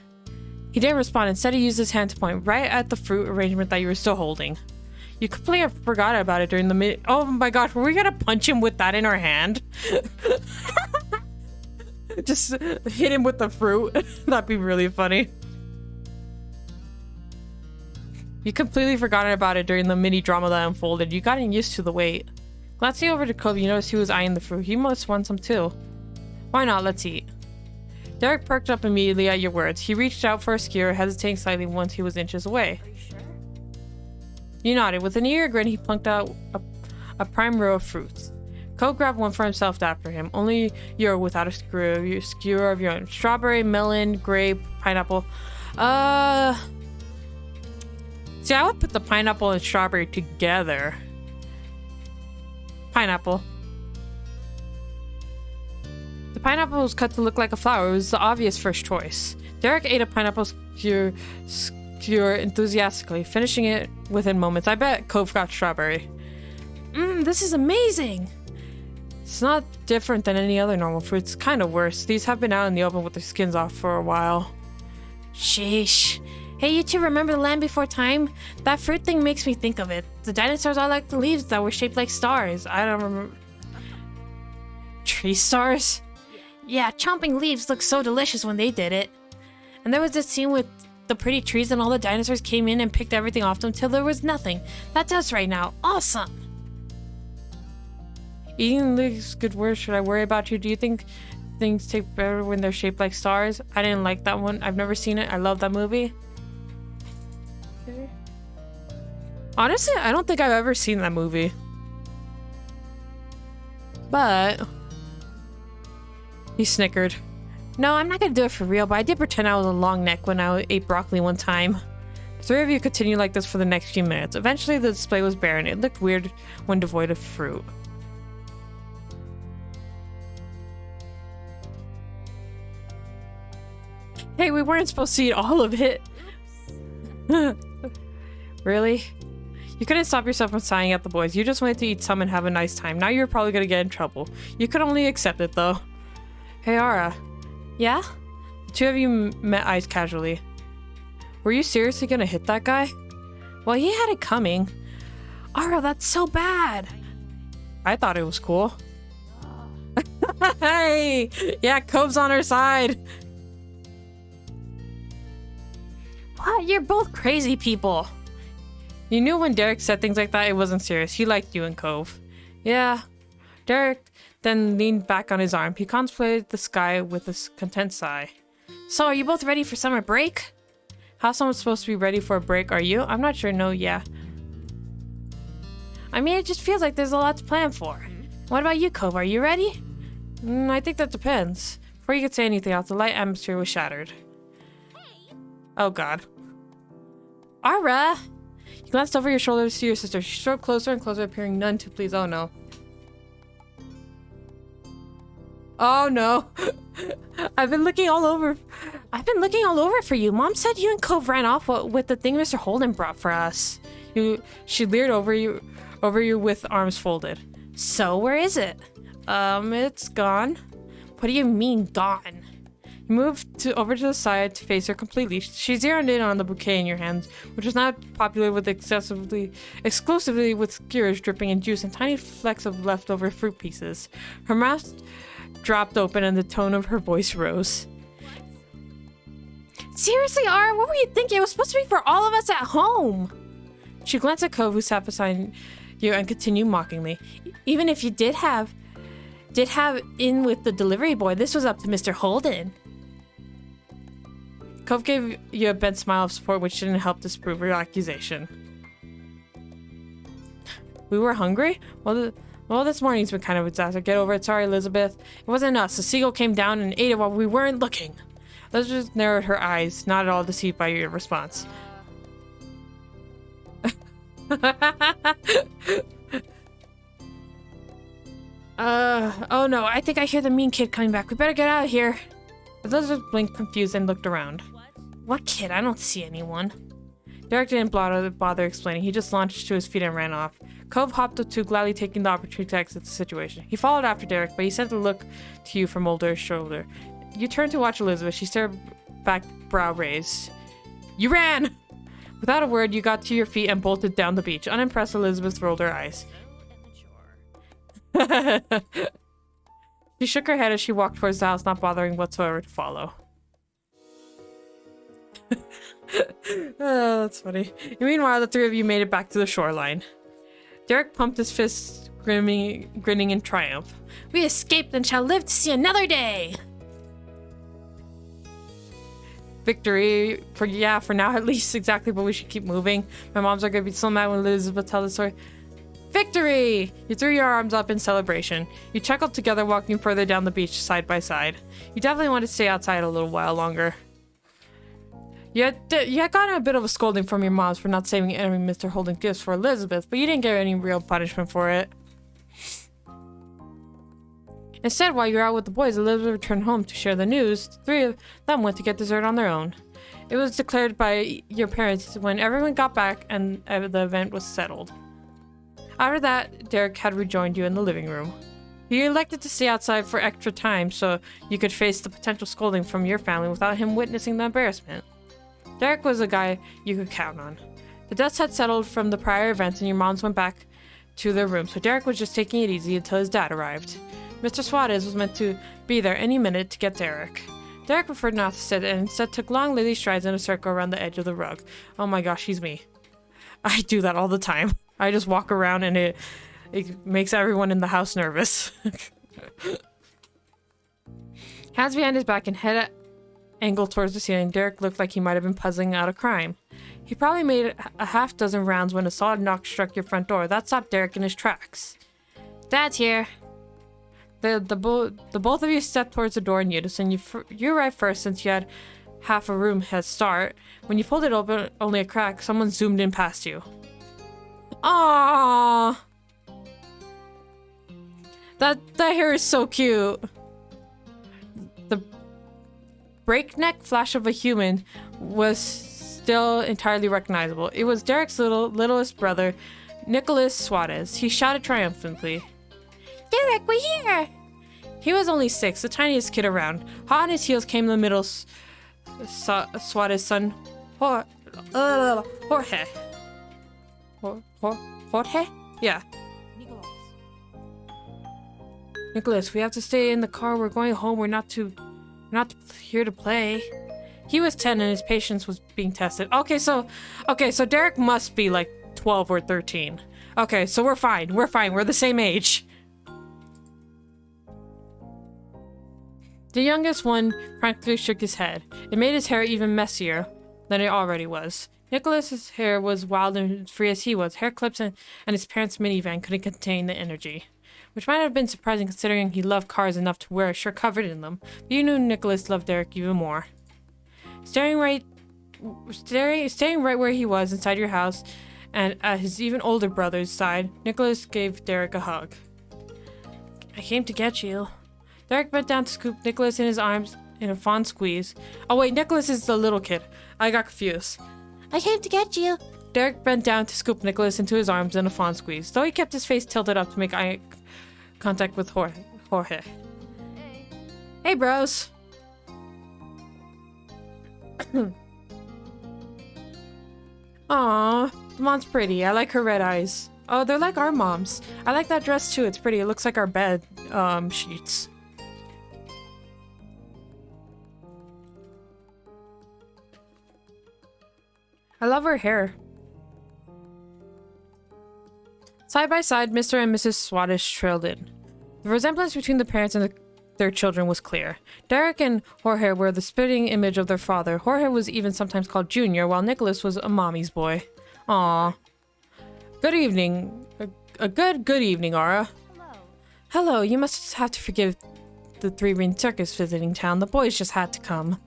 He didn't respond. Instead, he used his hand to point right at the fruit arrangement that you were still holding. You completely forgot about it during the minute. Oh my gosh, were we gonna punch him with that in our hand? Just hit him with the fruit. That'd be really funny. You completely forgot about it during the mini drama that unfolded. You gotten used to the wait. Glancing over to Kobe, you noticed he was eyeing the fruit. He must want some too. Why not? Let's eat. Derek perked up immediately at your words. He reached out for a skewer, hesitating slightly once he was inches away. Are you sure? You nodded. With an eager grin, he plunked out a prime row of fruits. Cole grabbed one for himself after him. Only you're without a skewer of your own. Strawberry, melon, grape, pineapple. See, I would put the pineapple and strawberry together. Pineapple. The pineapple was cut to look like a flower. It was the obvious first choice. Derek ate a pineapple skewer enthusiastically, finishing it within moments. I bet Cove got strawberry. This is amazing! It's not different than any other normal fruit. It's kind of worse. These have been out in the open with their skins off for a while. Sheesh. Hey, you two remember the Land Before Time? That fruit thing makes me think of it. The dinosaurs all like the leaves that were shaped like stars. I don't remember. Tree stars? Yeah, chomping leaves looked so delicious when they did it. And there was this scene with the pretty trees and all the dinosaurs came in and picked everything off them till there was nothing. That's us right now. Awesome! Eating leaves good words. Should I worry about you? Do you think things taste better when they're shaped like stars? I didn't like that one. I've never seen it. I love that movie. Honestly, I don't think I've ever seen that movie. But he snickered. No, I'm not gonna do it for real, but I did pretend I was a long neck when I ate broccoli one time. The three of you continued like this for the next few minutes. Eventually, the display was barren. It looked weird when devoid of fruit. Hey, we weren't supposed to eat all of it. Really? You couldn't stop yourself from sighing at the boys. You just wanted to eat some and have a nice time. Now you're probably gonna get in trouble. You could only accept it, though. Hey, Ara. Yeah? The two of you met eyes casually. Were you seriously gonna hit that guy? Well, he had it coming. Ara, that's so bad. I thought it was cool. Hey! Yeah, Cove's on her side. What? You're both crazy people. You knew when Derek said things like that, it wasn't serious. He liked you and Cove. Yeah. Derek then leaned back on his arm. He contemplated the sky with a content sigh. So, are you both ready for summer break? How someone's supposed to be ready for a break, are you? I'm not sure. No, yeah. I mean, it just feels like there's a lot to plan for. What about you, Cove? Are you ready? I think that depends. Before you could say anything else, the light atmosphere was shattered. Oh, God. Ara! You glanced over your shoulder to see your sister. She strode closer and closer, appearing none too pleased. Oh, no. Oh, no. I've been looking all over for you. Mom said you and Cove ran off with the thing Mr. Holden brought for us. She leered over you with arms folded. So, where is it? It's gone. What do you mean, gone? You moved over to the side to face her completely. She zeroed in on the bouquet in your hands, which was now populated with exclusively with skewers dripping in juice and tiny flecks of leftover fruit pieces. Her mouth dropped open and the tone of her voice rose. Seriously, Ara, what were you thinking? It was supposed to be for all of us at home. She glanced at Cove, who sat beside you, and continued mockingly. Even if you did have in with the delivery boy, this was up to Mr. Holden. Cove gave you a bent smile of support, which didn't help disprove your accusation. We were hungry? Well, this morning's been kind of a disaster. Get over it. Sorry, Elizabeth. It wasn't us. The seagull came down and ate it while we weren't looking. Elizabeth narrowed her eyes, not at all deceived by your response. Oh no, I think I hear the mean kid coming back. We better get out of here. Elizabeth blinked confused and looked around. What kid? I don't see anyone. Derek didn't bother explaining. He just launched to his feet and ran off. Cove hopped up to, gladly taking the opportunity to exit the situation. He followed after Derek, but he sent a look to you from over his shoulder. You turned to watch Elizabeth. She stared back, brow raised. You ran! Without a word, you got to your feet and bolted down the beach. Unimpressed, Elizabeth rolled her eyes. She shook her head as she walked towards the house, not bothering whatsoever to follow. Oh, that's funny. Meanwhile, the three of you made it back to the shoreline. Derek pumped his fists, grinning in triumph. We escaped and shall live to see another day! Victory. For now at least. Exactly, but we should keep moving. My moms are gonna be so mad when Elizabeth tells the story. Victory! You threw your arms up in celebration. You chuckled together, walking further down the beach side by side. You definitely wanted to stay outside a little while longer. You had gotten a bit of a scolding from your moms for not saving enemy Mr. holding gifts for Elizabeth, but you didn't get any real punishment for it. Instead, while you were out with the boys, Elizabeth returned home to share the news. The three of them went to get dessert on their own. It was declared by your parents when everyone got back and the event was settled. After that, Derek had rejoined you in the living room. You elected to stay outside for extra time so you could face the potential scolding from your family without him witnessing the embarrassment. Derek was a guy you could count on. The dust had settled from the prior events and your moms went back to their room, so Derek was just taking it easy until his dad arrived. Mr. Suarez was meant to be there any minute to get Derek. Derek preferred not to sit and instead took long lily strides in a circle around the edge of the rug. Oh my gosh, he's me. I do that all the time. I just walk around and it makes everyone in the house nervous. Hands behind his back and head angled towards the ceiling, Derek looked like he might have been puzzling out a crime. He probably made a half dozen rounds when a solid knock struck your front door. That stopped Derek in his tracks. Dad's here. The both of you stepped towards the door in unison. You arrived first since you had half a room head start. When you pulled it open, only a crack, someone zoomed in past you. Aww! That hair is so cute. The breakneck flash of a human was still entirely recognizable. It was Derek's littlest brother, Nicholas Suarez. He shouted triumphantly. Derek, we're here! He was only 6, the tiniest kid around. Hot on his heels came the middle Suarez son, Jorge. Jorge? Yeah. Nicholas, we have to stay in the car. We're going home. We're not here to play. He was 10 and his patience was being tested. Okay, so Derek must be like 12 or 13. Okay, so we're fine. We're fine. We're the same age. The youngest one practically shook his head. It made his hair even messier than it already was. Nicholas's hair was wild and free as he was. Hair clips and his parents' minivan couldn't contain the energy. Which might have been surprising considering he loved cars enough to wear a shirt covered in them. But you knew Nicholas loved Derek even more. Staying right where he was inside your house and at his even older brother's side, Nicholas gave Derek a hug. I came to get you. Derek bent down to scoop Nicholas in his arms in a fond squeeze. Oh wait, Nicholas is the little kid. I got confused. I came to get you. Derek bent down to scoop Nicholas into his arms in a fond squeeze, though he kept his face tilted up to make eye contact with Jorge. Hey, bros. Aww, mom's pretty. I like her red eyes. Oh, they're like our moms. I like that dress too. It's pretty. It looks like our bed sheets. I love her hair. Side by side, Mr. and Mrs. Suarez trailed in. The resemblance between the parents and their children was clear. Derek and Jorge were the spitting image of their father. Jorge was even sometimes called Junior, while Nicholas was a mommy's boy. Aww. Good evening. A good evening, Aura. Hello, you must have to forgive the three-ring circus visiting town. The boys just had to come.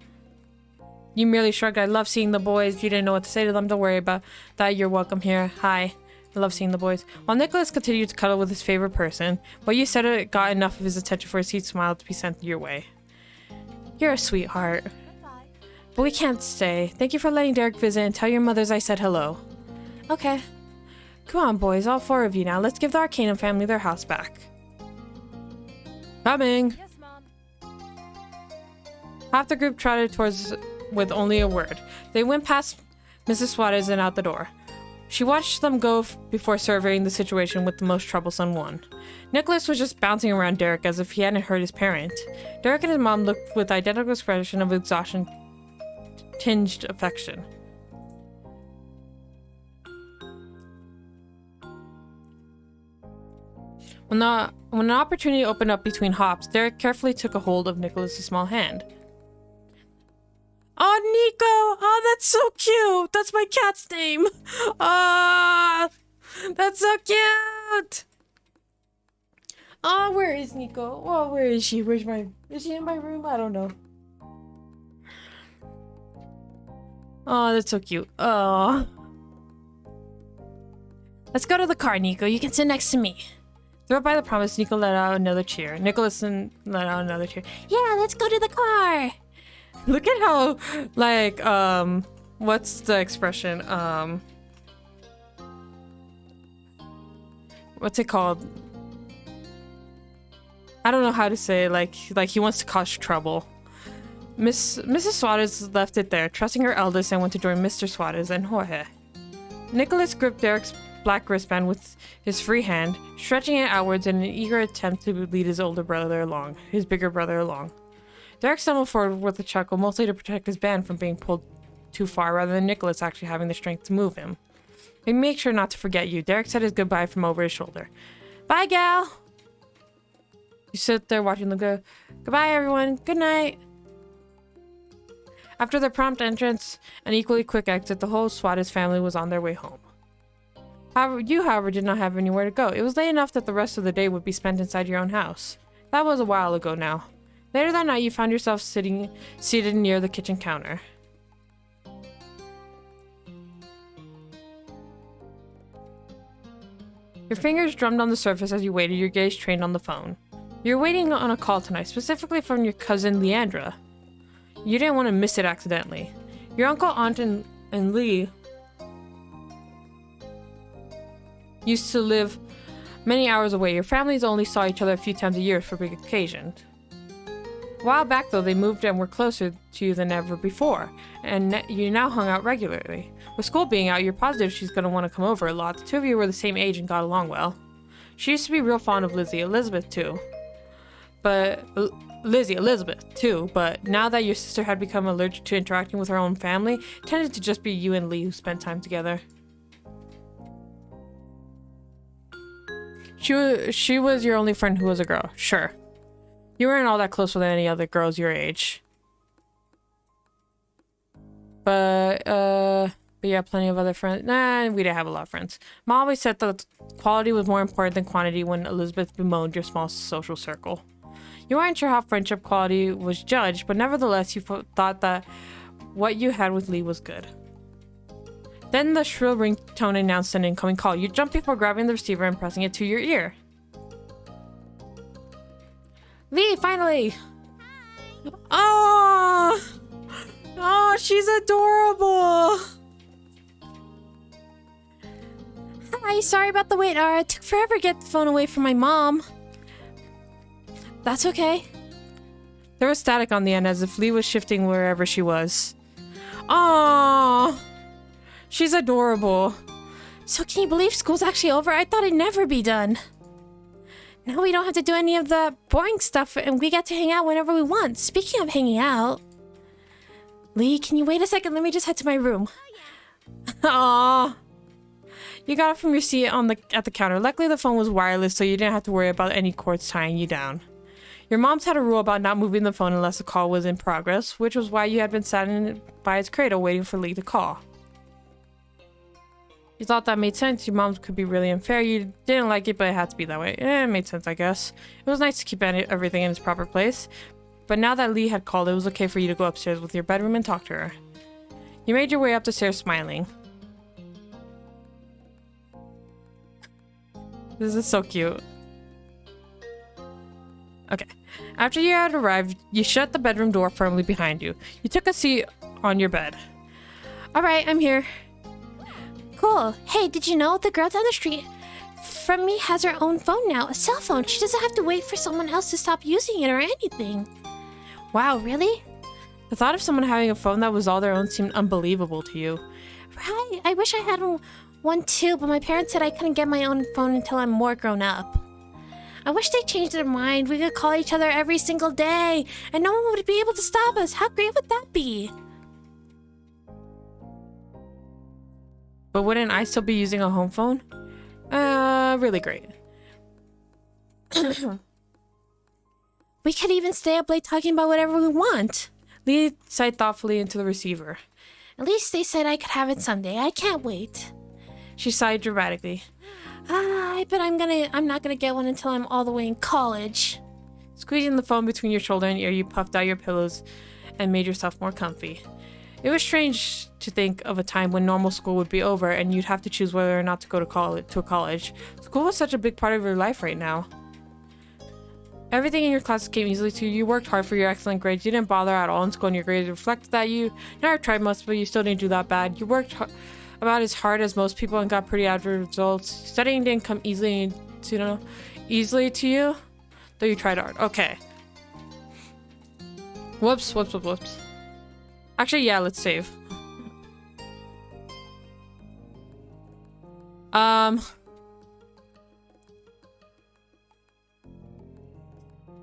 You merely shrugged. I love seeing the boys. You didn't know what to say to them. Don't worry about that. You're welcome here. Hi. I love seeing the boys. While Nicholas continued to cuddle with his favorite person, what you said it got enough of his attention for a sweet smile to be sent your way. You're a sweetheart. But we can't stay. Thank you for letting Derek visit and tell your mothers I said hello. Okay. Come on, boys, all 4 of you now. Let's give the Arcanum family their house back. Coming. Yes, Mom. Half the group trotted towards with only a word. They went past Mrs. Suarez and out the door. She watched them go before surveying the situation with the most troublesome one. Nicholas was just bouncing around Derek as if he hadn't hurt his parent. Derek and his mom looked with identical expression of exhaustion tinged affection. When an opportunity opened up between hops, Derek carefully took a hold of Nicholas's small hand. Oh, Nico! Oh, that's so cute! That's my cat's name! Ah, that's so cute! Oh, where is Nico? Oh, where is she? Is she in my room? I don't know. Oh, that's so cute. Oh. Let's go to the car, Nico. You can sit next to me. Thrilled by the promise, Nico let out another cheer. Nicholas let out another cheer. Yeah, let's go to the car! Look at how, like, what's the expression? What's it called? I don't know how to say it, like he wants to cause trouble. Mrs. Suarez left it there, trusting her eldest, and went to join Mr. Suarez and Jorge. Nicholas gripped Derek's black wristband with his free hand, stretching it outwards in an eager attempt to lead his bigger brother along. Derek stumbled forward with a chuckle, mostly to protect his band from being pulled too far, rather than Nicholas actually having the strength to move him. "We make sure not to forget you." Derek said his goodbye from over his shoulder. "Bye, gal." You sit there watching them go. "Goodbye, everyone. Good night." After their prompt entrance and equally quick exit, the whole Suarez family was on their way home. However, did not have anywhere to go. It was late enough that the rest of the day would be spent inside your own house. That was a while ago now. Later that night, you found yourself seated near the kitchen counter. Your fingers drummed on the surface as you waited, your gaze trained on the phone. You were waiting on a call tonight, specifically from your cousin Leandra. You didn't want to miss it accidentally. Your uncle, aunt, and Lee used to live many hours away. Your families only saw each other a few times a year for big occasions. A while back, though, they moved and were closer to you than ever before, and you now hung out regularly. With school being out, you're positive she's going to want to come over a lot. The two of you were the same age and got along well. She used to be real fond of Elizabeth too. But now that your sister had become allergic to interacting with her own family, it tended to just be you and Lee who spent time together. She was your only friend who was a girl, sure. You weren't all that close with any other girls your age. But yeah, plenty of other friends. Nah, we didn't have a lot of friends. Mom always said that quality was more important than quantity when Elizabeth bemoaned your small social circle. You weren't sure how friendship quality was judged, but nevertheless, you thought that what you had with Lee was good. Then the shrill ringtone announced an incoming call. You jumped before grabbing the receiver and pressing it to your ear. Lee, finally! Oh! Oh, she's adorable! Hi, sorry about the wait. It took forever to get the phone away from my mom. That's okay. There was static on the end as if Lee was shifting wherever she was. Oh, she's adorable. So can you believe school's actually over? I thought it'd never be done. Now we don't have to do any of the boring stuff and we get to hang out whenever we want. Speaking of hanging out, Lee, can you wait a second? Let me just head to my room. Aww. You got it from your seat at the counter. Luckily, the phone was wireless, so you didn't have to worry about any cords tying you down. Your mom's had a rule about not moving the phone unless a call was in progress, which was why you had been sat by its cradle waiting for Lee to call. You thought that made sense. Your mom could be really unfair. You didn't like it, but it had to be that way. It made sense, I guess. It was nice to keep everything in its proper place. But now that Lee had called, it was okay for you to go upstairs with your bedroom and talk to her. You made your way up the stairs smiling. This is so cute. Okay. After you had arrived, you shut the bedroom door firmly behind you. You took a seat on your bed. Alright, I'm here. Cool. Hey, did you know the girl down the street from me has her own phone now? A cell phone. She doesn't have to wait for someone else to stop using it or anything. Wow, really? The thought of someone having a phone that was all their own seemed unbelievable to you. Right. I wish I had one too, but my parents said I couldn't get my own phone until I'm more grown up. I wish they changed their mind. We could call each other every single day, and no one would be able to stop us. How great would that be? But wouldn't I still be using a home phone? Really great. We could even stay up late talking about whatever we want. Lee sighed thoughtfully into the receiver. At least they said I could have it someday. I can't wait. She sighed dramatically. I bet I'm not gonna get one until I'm all the way in college. Squeezing the phone between your shoulder and ear, you puffed out your pillows and made yourself more comfy. It was strange to think of a time when normal school would be over and you'd have to choose whether or not to go to college. School was such a big part of your life right now. Everything in your classes came easily to you. You worked hard for your excellent grades. You didn't bother at all in school, and your grades reflected that. You never tried much, but you still didn't do that bad. You worked about as hard as most people and got pretty average results. Studying didn't come easily to you, though you tried hard. Okay. Whoops. Actually, yeah, let's save.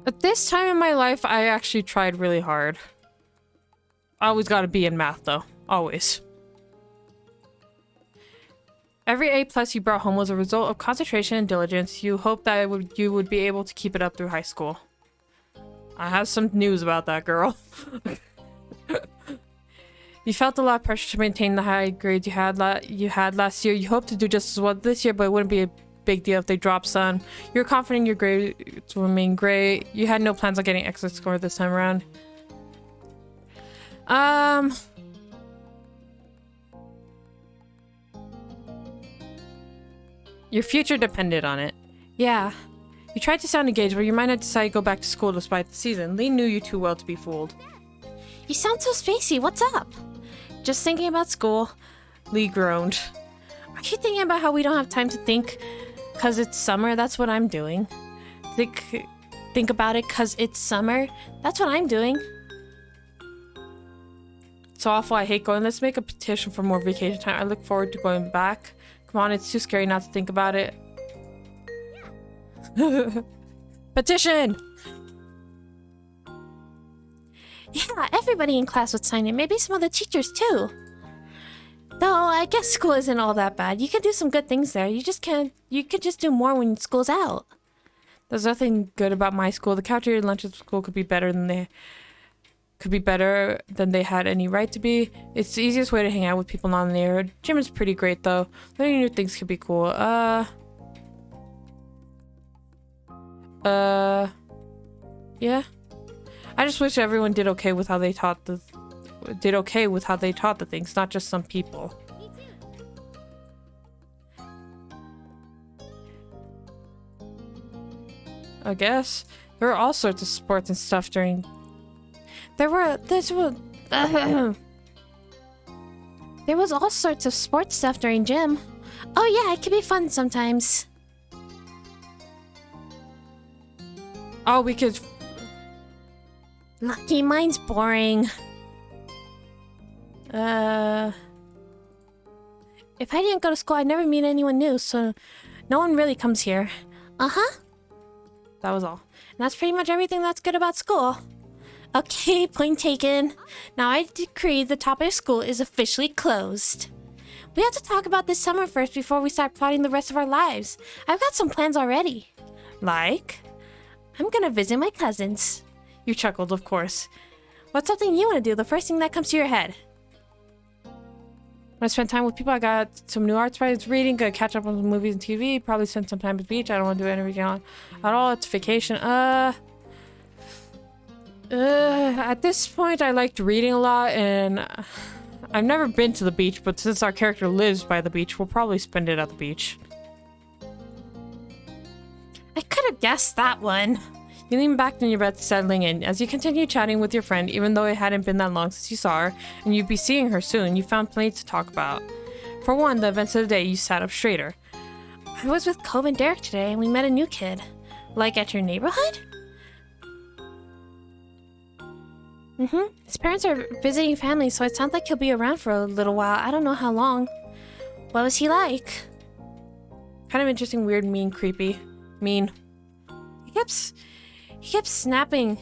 At this time in my life, I actually tried really hard. I always got a B in math, though. Always. Every A+ you brought home was a result of concentration and diligence. You hoped that you would be able to keep it up through high school. I have some news about that, girl. You felt a lot of pressure to maintain the high grades you had last year. You hoped to do just as well this year, but it wouldn't be a big deal if they dropped some. You were confident your grades would remain great. You had no plans on getting excellent score this time around. Your future depended on it. Yeah. You tried to sound engaged, but your mind had decided to go back to school despite the season. Lee knew you too well to be fooled. You sound so spacey. What's up? Just thinking about school. Lee groaned. Are you thinking about how we don't have time to think because it's summer? That's what I'm doing. Think about it because it's summer. That's what I'm doing. It's awful. I hate going. Let's make a petition for more vacation time. I look forward to going back. Come on, it's too scary not to think about it. Petition! Yeah, everybody in class would sign it. Maybe some of the teachers too. Though I guess school isn't all that bad. You can do some good things there. You could just do more when school's out. There's nothing good about my school. The cafeteria lunch at school could be better than they had any right to be. It's the easiest way to hang out with people not in the area. Gym is pretty great though. Learning new things could be cool. Yeah. I just wish everyone did okay with how they taught the things, not just some people. I guess there were all sorts of sports and stuff during. There was all sorts of sports stuff during gym. Oh yeah, it can be fun sometimes. Oh, we could. Lucky, mine's boring. If I didn't go to school, I'd never meet anyone new, so no one really comes here. Uh-huh. That was all. And that's pretty much everything that's good about school. Okay, point taken. Now I decree the topic of school is officially closed. We have to talk about this summer first before we start plotting the rest of our lives. I've got some plans already. Like? I'm gonna visit my cousins. You chuckled, of course. What's something you want to do? The first thing that comes to your head. When I spend time with people, I got some new art supplies, reading, gonna catch up on some movies and TV, probably spend some time at the beach. I don't want to do anything at all. It's vacation. At this point, I liked reading a lot, and I've never been to the beach, but since our character lives by the beach, we'll probably spend it at the beach. I could have guessed that one. You lean back in your bed, settling in. As you continue chatting with your friend, even though it hadn't been that long since you saw her, and you'd be seeing her soon, you found plenty to talk about. For one, the events of the day, you sat up straighter. I was with Cove and Derek today, and we met a new kid. Like at your neighborhood? His parents are visiting family, so it sounds like he'll be around for a little while. I don't know how long. What was he like? Kind of interesting, weird, mean, creepy. Mean. He kept snapping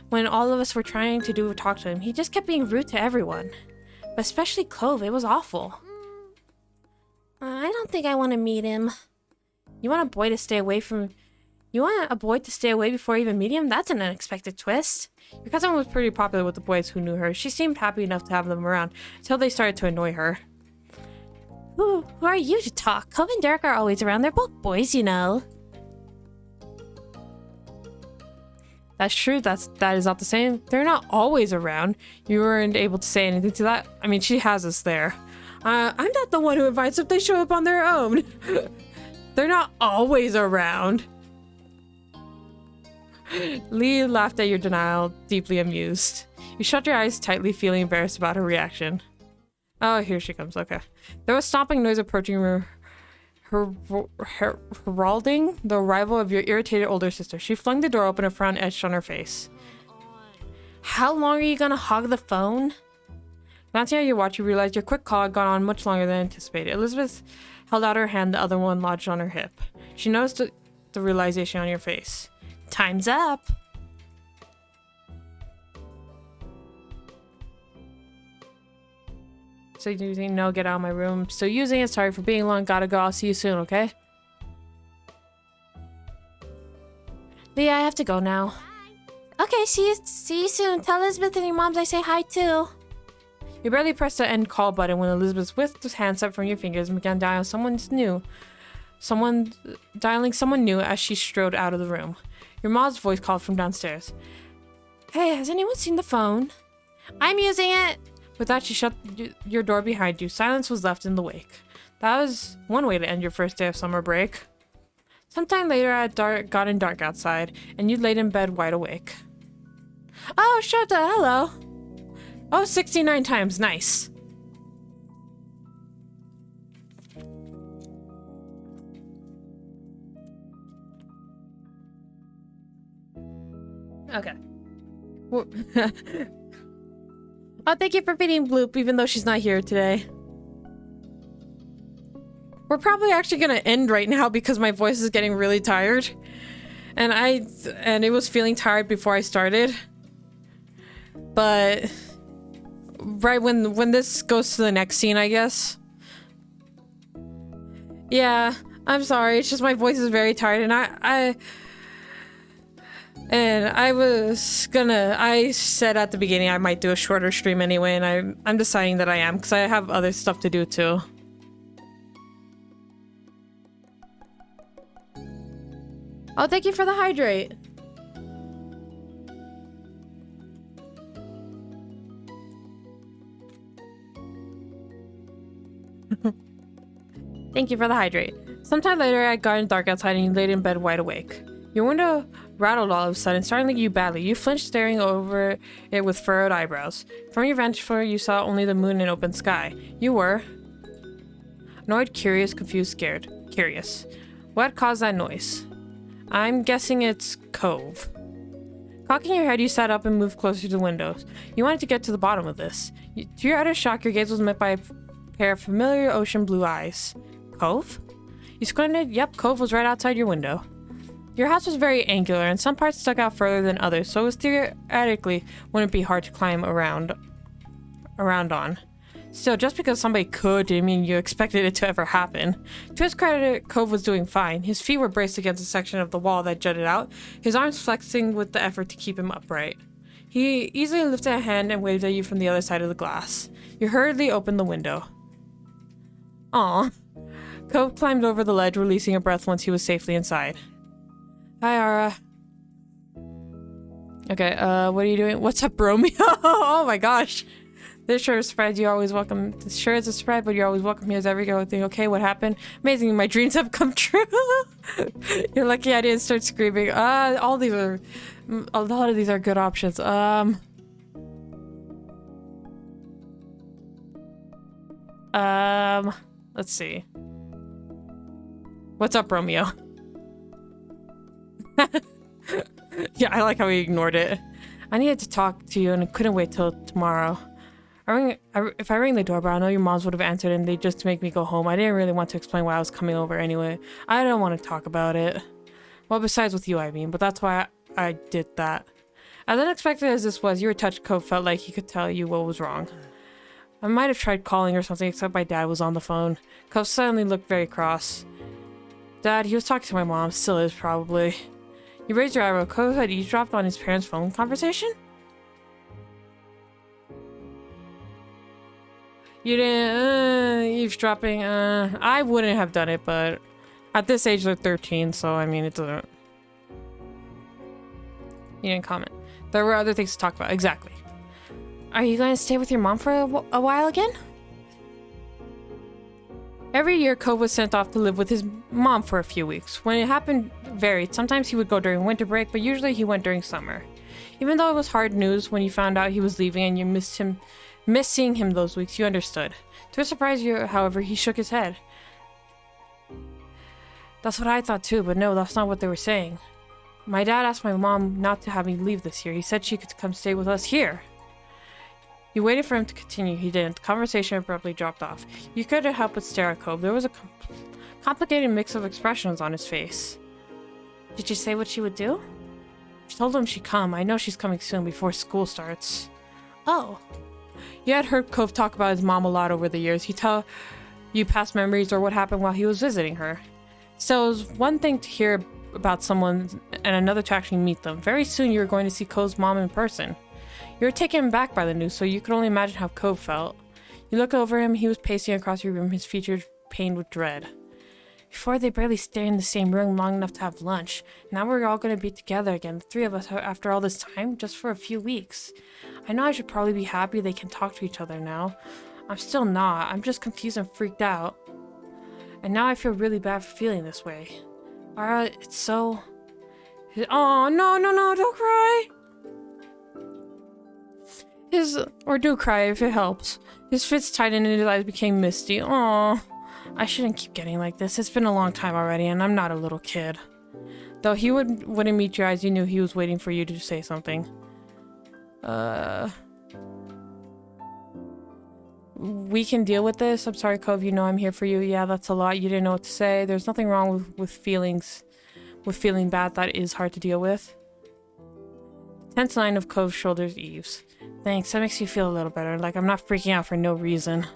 when all of us were trying to talk to him. He just kept being rude to everyone. But especially Cove. It was awful. I don't think I want to meet him. You want a boy to stay away before even meeting him? That's an unexpected twist. Your cousin was pretty popular with the boys who knew her. She seemed happy enough to have them around until they started to annoy her. Who are you to talk? Cove and Derek are always around. They're both boys, you know. That's true. That is not the same. They're not always around. You weren't able to say anything to that. I mean, she has us there. I'm not the one who invites if they show up on their own. They're not always around. Lee laughed at your denial, deeply amused. You shut your eyes tightly, feeling embarrassed about her reaction. Oh, here she comes. Okay. There was stomping noise approaching heralding the arrival of your irritated older sister. She flung the door open, a frown etched on her face. How long are you gonna hog the phone? Glancing at your watch, you realized your quick call had gone on much longer than anticipated. Elizabeth held out her hand, the other one lodged on her hip. She noticed the realization on your face. Time's up. So you think, no, get out of my room. I'm still using it. Sorry for being long. Gotta go. I'll see you soon, okay? Leah, I have to go now. Okay, see you soon. Tell Elizabeth and your moms I say hi too. You barely pressed the end call button when Elizabeth whisked his handset from your fingers and began dialing someone new as she strode out of the room. Your mom's voice called from downstairs. Hey, has anyone seen the phone? I'm using it. With that, she shut your door behind you. Silence was left in the wake. That was one way to end your first day of summer break. Sometime later, it gotten dark outside, and you laid in bed wide awake. Oh, Shota, hello. Oh, 69 times. Nice. Okay. Oh, thank you for feeding Bloop, even though she's not here today. We're probably actually gonna end right now because my voice is getting really tired. And it was feeling tired before I started. But right when this goes to the next scene, I guess. Yeah, I'm sorry. It's just my voice is very tired, and I said at the beginning I might do a shorter stream anyway, and I'm deciding that I am because I have other stuff to do too. Oh, thank you for the hydrate. Thank you for the hydrate. Sometime later, it had gotten dark outside and you laid in bed wide awake. Your window rattled all of a sudden, startling you badly. You flinched, staring over it with furrowed eyebrows. From your vantage point, you saw only the moon and open sky. You were annoyed, curious, confused, scared. Curious. What caused that noise? I'm guessing it's Cove. Cocking your head, you sat up and moved closer to the windows. You wanted to get to the bottom of this. To your utter shock, your gaze was met by a pair of familiar ocean blue eyes. Cove? You squinted. Yep, Cove was right outside your window. Your house was very angular, and some parts stuck out further than others, so it was theoretically wouldn't be hard to climb around on. Still, just because somebody could didn't mean you expected it to ever happen. To his credit, Cove was doing fine. His feet were braced against a section of the wall that jutted out, his arms flexing with the effort to keep him upright. He easily lifted a hand and waved at you from the other side of the glass. You hurriedly opened the window. Aw. Cove climbed over the ledge, releasing a breath once he was safely inside. Hi, Ara. Okay, what are you doing? What's up, Romeo? Oh my gosh. This sure is a surprise. You're always welcome. This sure is a surprise, but you're always welcome here as every go thing. Okay, what happened? Amazing, my dreams have come true. You're lucky I didn't start screaming. All these are, a lot of these are good options. Let's see. What's up, Romeo? Yeah, I like how he ignored it. I needed to talk to you and I couldn't wait till tomorrow. If I rang the doorbell, I know your moms would have answered and they just make me go home. I didn't really want to explain why I was coming over anyway. I don't want to talk about it. Well, besides with you, I mean, but that's why I did that. As unexpected as this was, your touch coat felt like he could tell you what was wrong. I might have tried calling or something, except my dad was on the phone. Cove suddenly looked very cross. Dad, he was talking to my mom, still is probably. You raised your eyebrow. Cove had eavesdropped on his parents' phone conversation? You didn't, eavesdropping, I wouldn't have done it, but at this age they're 13, so I mean, it doesn't. You didn't comment. There were other things to talk about, exactly. Are you going to stay with your mom for a while again? Every year, Cove was sent off to live with his mom for a few weeks. When it happened varied. Sometimes he would go during winter break, but usually he went during summer. Even though it was hard news when you found out he was leaving and you missed seeing him those weeks, you understood. To his surprise, however, he shook his head. That's what I thought too, but no, that's not what they were saying. My dad asked my mom not to have me leave this year. He said she could come stay with us here. You waited for him to continue. He didn't. The conversation abruptly dropped off. You couldn't help but stare at Cove. There was a complicated mix of expressions on his face. Did you say what she would do? She told him she'd come. I know she's coming soon before school starts. Oh. You had heard Cove talk about his mom a lot over the years. He'd tell you past memories or what happened while he was visiting her. So it was one thing to hear about someone and another to actually meet them. Very soon you were going to see Cove's mom in person. You were taken aback by the news, so you could only imagine how Cove felt. You looked over him. He was pacing across your room, his features pained with dread. Before, they barely stayed in the same room long enough to have lunch. Now we're all going to be together again, the three of us, after all this time, just for a few weeks. I know I should probably be happy they can talk to each other now. I'm still not. I'm just confused and freaked out. And now I feel really bad for feeling this way. Ara, it's so... Oh, no, don't cry! Or do cry if it helps. His fists tightened and his eyes became misty. Aww. I shouldn't keep getting like this. It's been a long time already and I'm not a little kid. Though he wouldn't meet your eyes, you knew he was waiting for you to say something. We can deal with this. I'm sorry, Cove. You know I'm here for you. Yeah, that's a lot. You didn't know what to say. There's nothing wrong with feelings. With feeling bad, that is hard to deal with. Tense line of Cove's shoulders eaves. Thanks, that makes you feel a little better, like I'm not freaking out for no reason.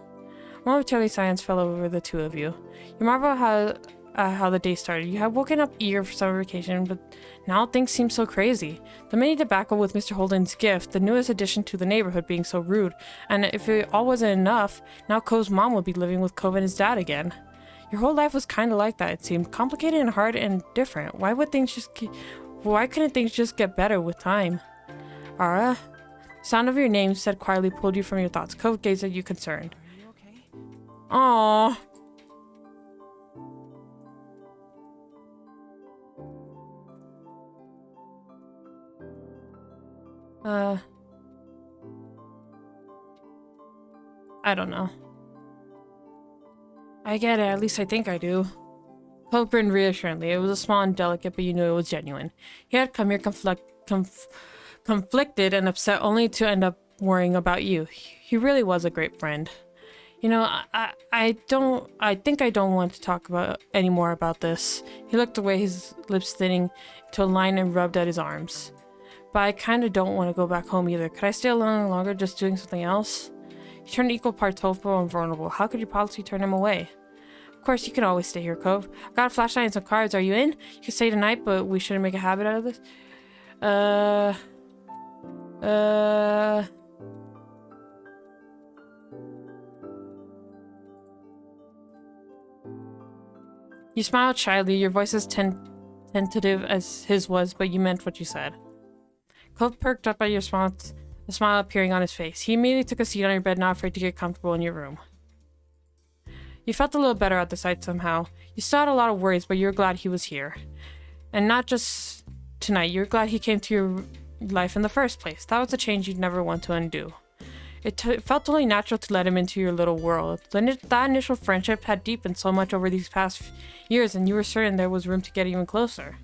Momentarily silence fell over the two of you. You marvel how the day started. You had woken up eager for summer vacation, but now things seem so crazy. The mini debacle with Mr. Holden's gift, the newest addition to the neighborhood being so rude, and if it all wasn't enough, now Cove's mom would be living with Cove and his dad again. Your whole life was kind of like that, it seemed. Complicated and hard and different. Why couldn't things just get better with time? Ara? The sound of your name said quietly pulled you from your thoughts. Cove gazed at you concerned. Are you okay? Aww. I don't know. I get it, at least I think I do. Cove grinned reassuringly. It was a small and delicate, but you knew it was genuine. He had come here conflicted and upset only to end up worrying about you. He really was a great friend. You know, I think I don't want to talk any more about this. He looked away, his lips thinning to a line and rubbed at his arms. But I kind of don't want to go back home either. Could I stay a little longer just doing something else? He turned equal parts hopeful and vulnerable. How could you possibly turn him away? Of course, you can always stay here, Cove. I got a flashlight and some cards. Are you in? You can stay tonight, but we shouldn't make a habit out of this. You smiled shyly, your voice as tentative as his was, but you meant what you said. Cove perked up at your response a smile appearing on his face. He immediately took a seat on your bed, not afraid to get comfortable in your room. You felt a little better at the sight somehow. You still had a lot of worries, but you were glad he was here. And not just tonight, you were glad he came to your life in the first place. That was a change you'd never want to undo. It felt totally natural to let him into your little world. That initial friendship had deepened so much over these past years, and you were certain there was room to get even closer.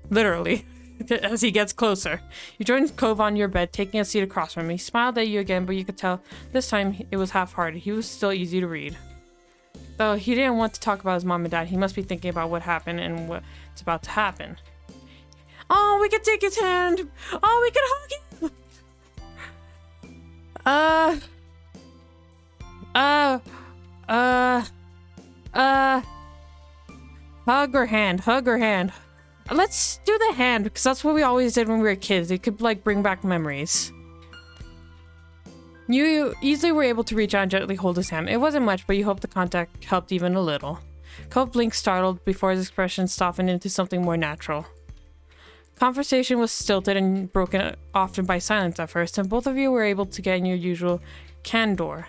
Literally, as he gets closer. You joined Cove on your bed, taking a seat across from him. He smiled at you again, but you could tell this time it was half-hearted. He was still easy to read. Though he didn't want to talk about his mom and dad, he must be thinking about what happened and what's about to happen. Oh, we could take his hand! Oh, we could hug him! Hug or hand, hug or hand. Let's do the hand, because that's what we always did when we were kids. It could, like, bring back memories. You easily were able to reach out and gently hold his hand. It wasn't much, but you hoped the contact helped even a little. Cove blinked, startled, before his expression softened into something more natural. Conversation was stilted and broken often by silence at first, and both of you were able to get in your usual candor.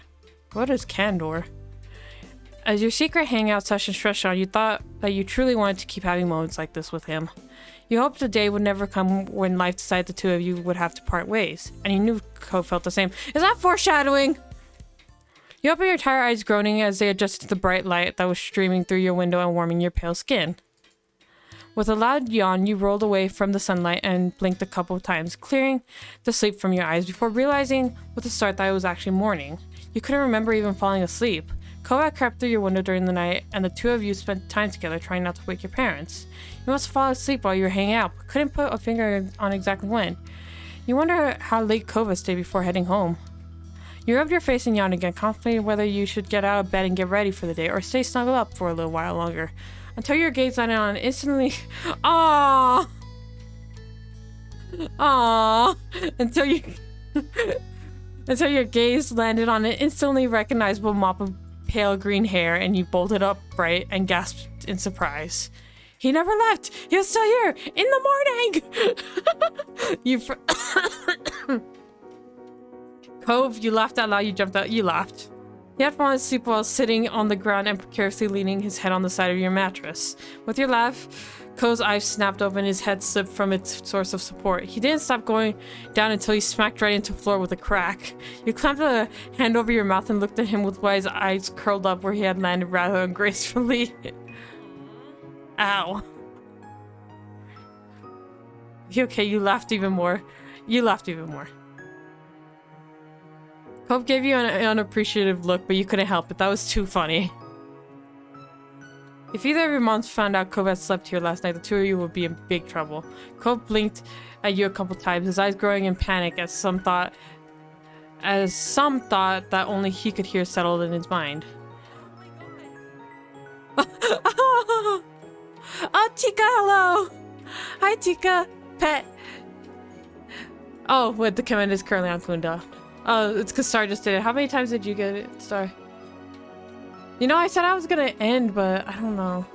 What is candor? As your secret hangout session stretched on, you thought that you truly wanted to keep having moments like this with him. You hoped the day would never come when life decided the two of you would have to part ways, and you knew Cove felt the same. Is that foreshadowing? You opened your tired eyes, groaning as they adjusted to the bright light that was streaming through your window and warming your pale skin. With a loud yawn, you rolled away from the sunlight and blinked a couple of times, clearing the sleep from your eyes before realizing with a start that it was actually morning. You couldn't remember even falling asleep. Cove had crept through your window during the night, and the two of you spent time together trying not to wake your parents. You must have fallen asleep while you were hanging out, but couldn't put a finger on exactly when. You wonder how late Cove had stayed before heading home. You rubbed your face and yawned again, contemplating whether you should get out of bed and get ready for the day, or stay snuggled up for a little while longer, until your gaze landed on instantly. Aww! Aww! Until your gaze landed on an instantly recognizable mop of pale green hair, and you bolted upright and gasped in surprise. He never left! He was still here! In the morning! Cove, you laughed out loud, you jumped out, you laughed. He had fallen asleep while sitting on the ground and precariously leaning his head on the side of your mattress. With your laugh, Cove's eyes snapped open, his head slipped from its source of support. He didn't stop going down until he smacked right into the floor with a crack. You clamped a hand over your mouth and looked at him with wise eyes curled up where he had landed rather ungracefully. Ow. Okay, you laughed even more. You laughed even more. Cove gave you an unappreciative look, but you couldn't help it. That was too funny. If either of your moms found out Cove had slept here last night, the two of you would be in big trouble. Cove blinked at you a couple times, his eyes growing in panic as some thought that only he could hear settled in his mind. Oh, Tika, hello! Hi, Tika. Pet. Oh, wait, the command is currently on Kunda. Oh, it's because Star just did it. How many times did you get it, Star? You know, I said I was gonna end, but I don't know.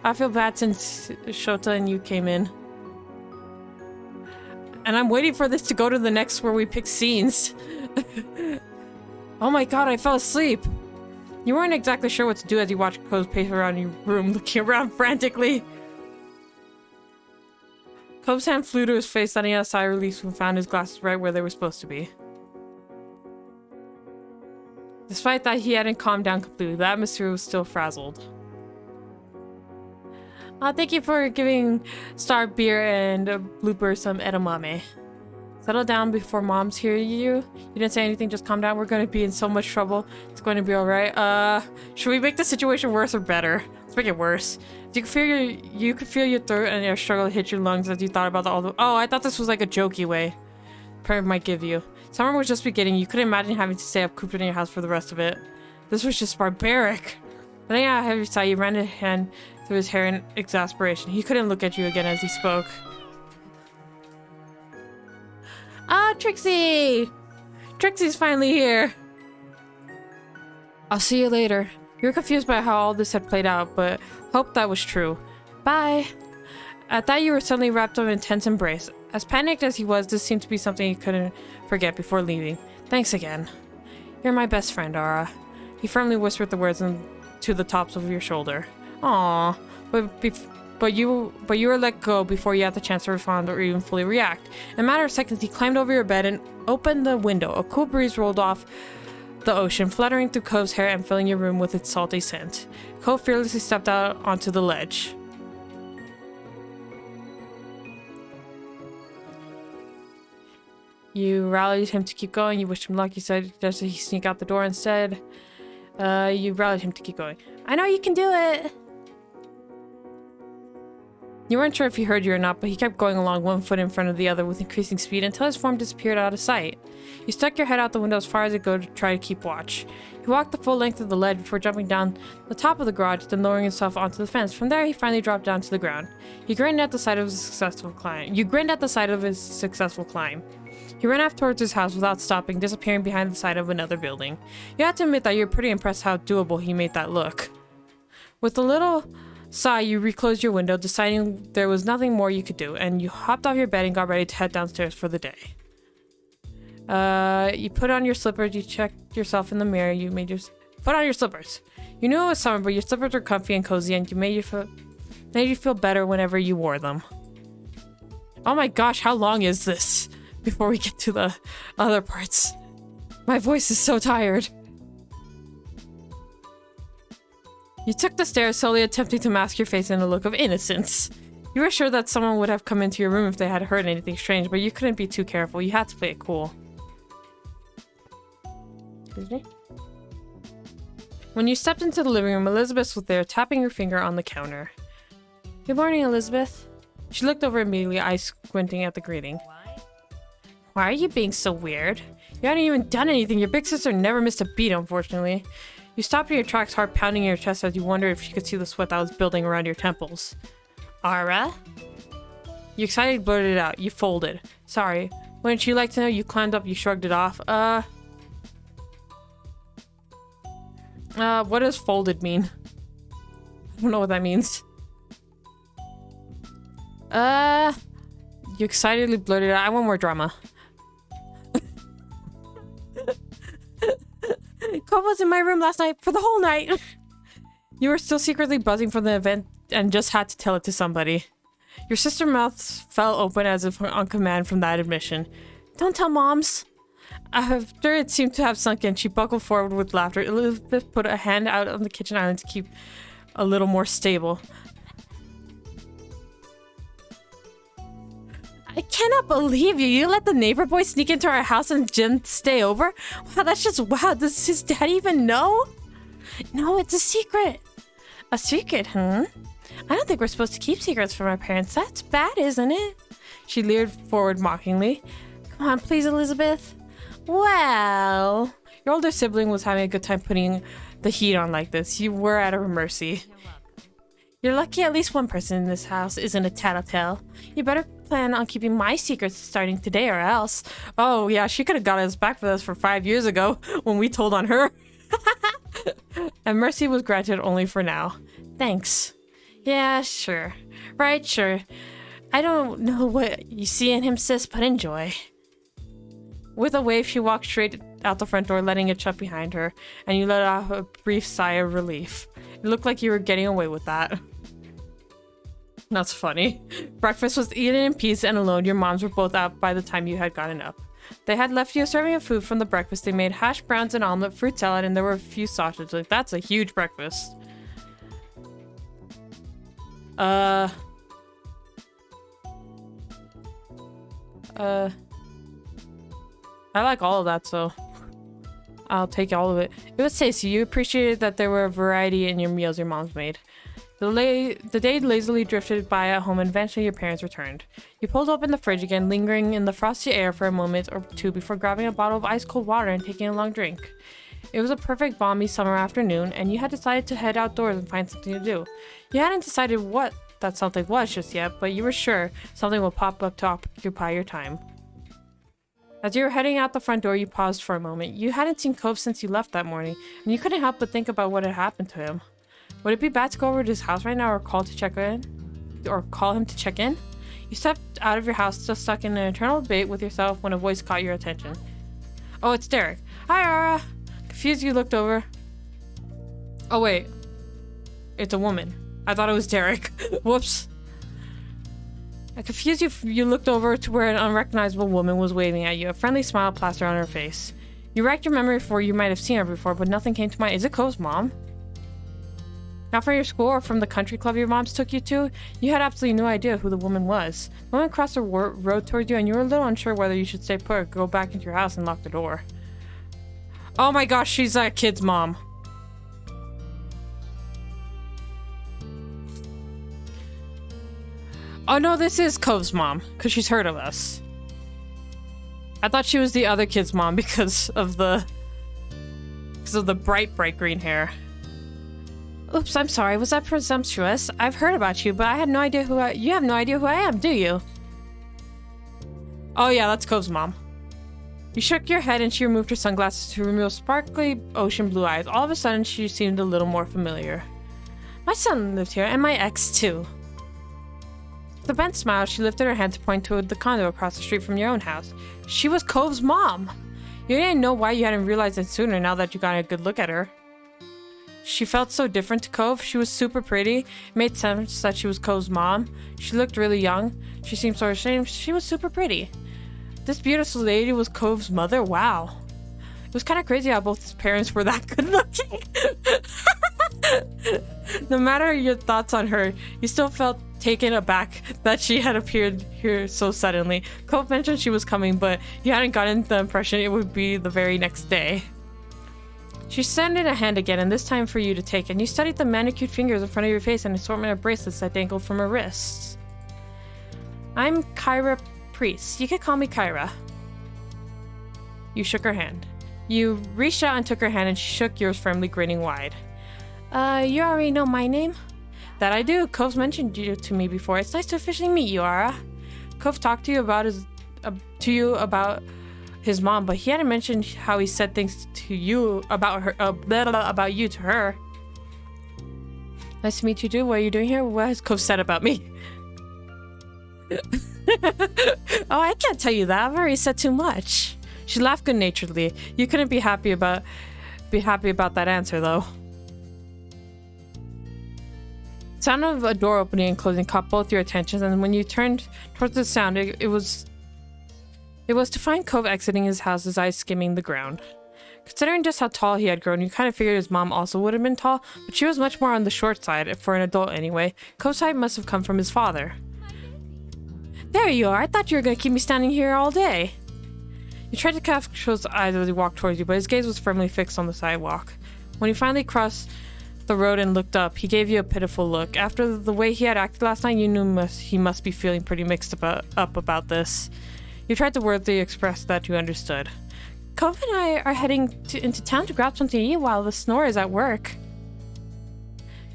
I feel bad since Shota and you came in. And I'm waiting for this to go to the next where we pick scenes. Oh my god, I fell asleep. You weren't exactly sure what to do as you watched Cove's pace around your room, looking around frantically. Cove's hand flew to his face, letting out a sigh of relief and found his glasses right where they were supposed to be. Despite that, he hadn't calmed down completely. The atmosphere was still frazzled. Thank you for giving Star beer and Blooper some edamame. Settle down before moms hear you. You didn't say anything, just calm down. We're going to be in so much trouble. It's going to be alright. Should we make the situation worse or better? Let's make it worse. You could feel your throat and your struggle hit your lungs as you thought about all the— Oh, I thought this was like a jokey way parent might give you. Summer was just beginning. You couldn't imagine having to stay up cooped in your house for the rest of it. This was just barbaric. Letting out a heavy sigh, you ran a hand through his hair in exasperation. He couldn't look at you again as he spoke. Ah, Trixie! Trixie's finally here. I'll see you later. You were confused by how all this had played out, but hoped that was true. Bye. At that, you were suddenly wrapped up in intense embrace. As panicked as he was, this seemed to be something he couldn't forget before leaving. Thanks again. You're my best friend, Ara. He firmly whispered the words to the tops of your shoulder. Aww, but you were let go before you had the chance to respond or even fully react. In a matter of seconds, he climbed over your bed and opened the window. A cool breeze rolled off the ocean, fluttering through Cove's hair and filling your room with its salty scent. Cove fearlessly stepped out onto the ledge. You rallied him to keep going. You wished him luck. You said, does he sneak out the door instead? You rallied him to keep going. I know you can do it! You weren't sure if he heard you or not, but he kept going along, one foot in front of the other with increasing speed until his form disappeared out of sight. You stuck your head out the window as far as it go to try to keep watch. He walked the full length of the ledge before jumping down the top of the garage, then lowering himself onto the fence. From there, he finally dropped down to the ground. He grinned at the sight of his successful climb. He ran off towards his house without stopping, disappearing behind the side of another building. You have to admit that you're pretty impressed how doable he made that look. With a little sigh, you reclosed your window, deciding there was nothing more you could do, and you hopped off your bed and got ready to head downstairs for the day. You put on your slippers, you checked yourself in the mirror, put on your slippers. You knew it was summer, but your slippers were comfy and cozy, and made you feel better whenever you wore them. Oh my gosh, how long is this? Before we get to the other parts. My voice is so tired. You took the stairs, slowly attempting to mask your face in a look of innocence. You were sure that someone would have come into your room if they had heard anything strange, but you couldn't be too careful. You had to play it cool. Excuse me? When you stepped into the living room, Elizabeth was there, tapping her finger on the counter. Good morning, Elizabeth. She looked over immediately, eyes squinting at the greeting. Why are you being so weird? You haven't even done anything. Your big sister never missed a beat, unfortunately. You stopped in your tracks, heart pounding in your chest as you wondered if she could see the sweat that was building around your temples. Ara? You excitedly blurted it out. You folded. Sorry. Wouldn't you like to know? You climbed up, you shrugged it off. What does folded mean? I don't know what that means. You excitedly blurted it out. I want more drama. Cove was in my room last night for the whole night. You were still secretly buzzing from the event and just had to tell it to somebody. Your sister's mouth fell open as if on command from that admission. Don't tell moms. After it seemed to have sunk in, she buckled forward with laughter. Elizabeth put a hand out on the kitchen island to keep a little more stable. I cannot believe you. You let the neighbor boy sneak into our house and didn't stay over? Wow, that's just wow. Does his dad even know? No, it's a secret. A secret, huh? I don't think we're supposed to keep secrets from our parents. That's bad, isn't it? She leered forward mockingly. Come on, please, Elizabeth. Well, your older sibling was having a good time putting the heat on like this. You were at her mercy. You're lucky at least one person in this house isn't a tattletale. You better plan on keeping my secrets starting today or else. Oh yeah, she could have got us back for this for 5 years ago when we told on her. And mercy was granted only for now. Thanks. Yeah, sure. Right, sure. I don't know what you see in him, sis, but enjoy. With a wave, she walked straight out the front door, letting it shut behind her, and you let out a brief sigh of relief. It looked like you were getting away with that. That's funny. Breakfast was eaten in peace and alone. Your moms were both out by the time you had gotten up. They had left you a serving of food from the breakfast. They made hash browns and omelet, fruit salad, and there were a few sausages. Like, that's a huge breakfast. I like all of that, so I'll take all of it. It was tasty. You appreciated that there were a variety in your meals your mom's made. The day lazily drifted by at home and eventually your parents returned. You pulled open the fridge again, lingering in the frosty air for a moment or two before grabbing a bottle of ice-cold water and taking a long drink. It was a perfect balmy summer afternoon, and you had decided to head outdoors and find something to do. You hadn't decided what that something was just yet, but you were sure something would pop up to occupy your time. As you were heading out the front door, you paused for a moment. You hadn't seen Cove since you left that morning, and you couldn't help but think about what had happened to him. Would it be bad to go over to his house right now or call to check in? or call him to check in? You stepped out of your house, still stuck in an eternal debate with yourself when a voice caught your attention. Oh, it's Derek. Hi, Ara. Confused, you looked over. Oh, wait. It's a woman. I thought it was Derek. Whoops. Confused, you looked over to where an unrecognizable woman was waving at you. A friendly smile plastered on her face. You racked your memory for you might have seen her before, but nothing came to mind. Is it Cove's mom? Not from your school or from the country club your moms took you to? You had absolutely no idea who the woman was. The woman crossed the road toward you, and you were a little unsure whether you should stay put or go back into your house and lock the door. Oh my gosh, she's that kid's mom. Oh no, this is Cove's mom, because she's heard of us. I thought she was the other kid's mom because of the bright green hair. Oops, I'm sorry. Was that presumptuous? I've heard about you, but I had no idea you have no idea who I am, do you? Oh yeah, that's Cove's mom. You shook your head and she removed her sunglasses to reveal sparkly ocean blue eyes. All of a sudden, she seemed a little more familiar. My son lived here, and my ex too. With a bent smile, she lifted her hand to point toward the condo across the street from your own house. She was Cove's mom! You didn't know why you hadn't realized it sooner now that you got a good look at her. She felt so different to Cove. She was super pretty. It made sense that she was Cove's mom. She looked really young. She seemed so ashamed. She was super pretty. This beautiful lady was Cove's mother? Wow. It was kind of crazy how both his parents were that good looking. No matter your thoughts on her, you still felt taken aback that she had appeared here so suddenly. Cove mentioned she was coming, but you hadn't gotten the impression it would be the very next day. She extended a hand again, and this time for you to take, and you studied the manicured fingers in front of your face and an assortment of bracelets that dangled from her wrists. I'm Kyra Priest. You could call me Kyra. You shook her hand. You reached out and took her hand, and she shook yours firmly, grinning wide. You already know my name? That I do. Cove's mentioned you to me before. It's nice to officially meet you, Ara. Cove talked to you about his mom, but he hadn't mentioned how he said things to you about her, about you to her. Nice to meet you, dude. What are you doing here? What has Cove said about me? Oh, I can't tell you that. I've already said too much. She laughed good-naturedly. You couldn't be happy about that answer, though. The sound of a door opening and closing caught both your attentions, and when you turned towards the sound, it was to find Cove exiting his house, his eyes skimming the ground. Considering just how tall he had grown, you kind of figured his mom also would have been tall, but she was much more on the short side, for an adult anyway. Cove's height must have come from his father. There you are. I thought you were going to keep me standing here all day. You tried to catch his eyes as he walked towards you, but his gaze was firmly fixed on the sidewalk. When he finally crossed the road and looked up, he gave you a pitiful look. After the way he had acted last night, you knew he must be feeling pretty mixed up about this. You tried to wordly express that you understood. Cove and I are heading into town to grab something to eat while the snore is at work.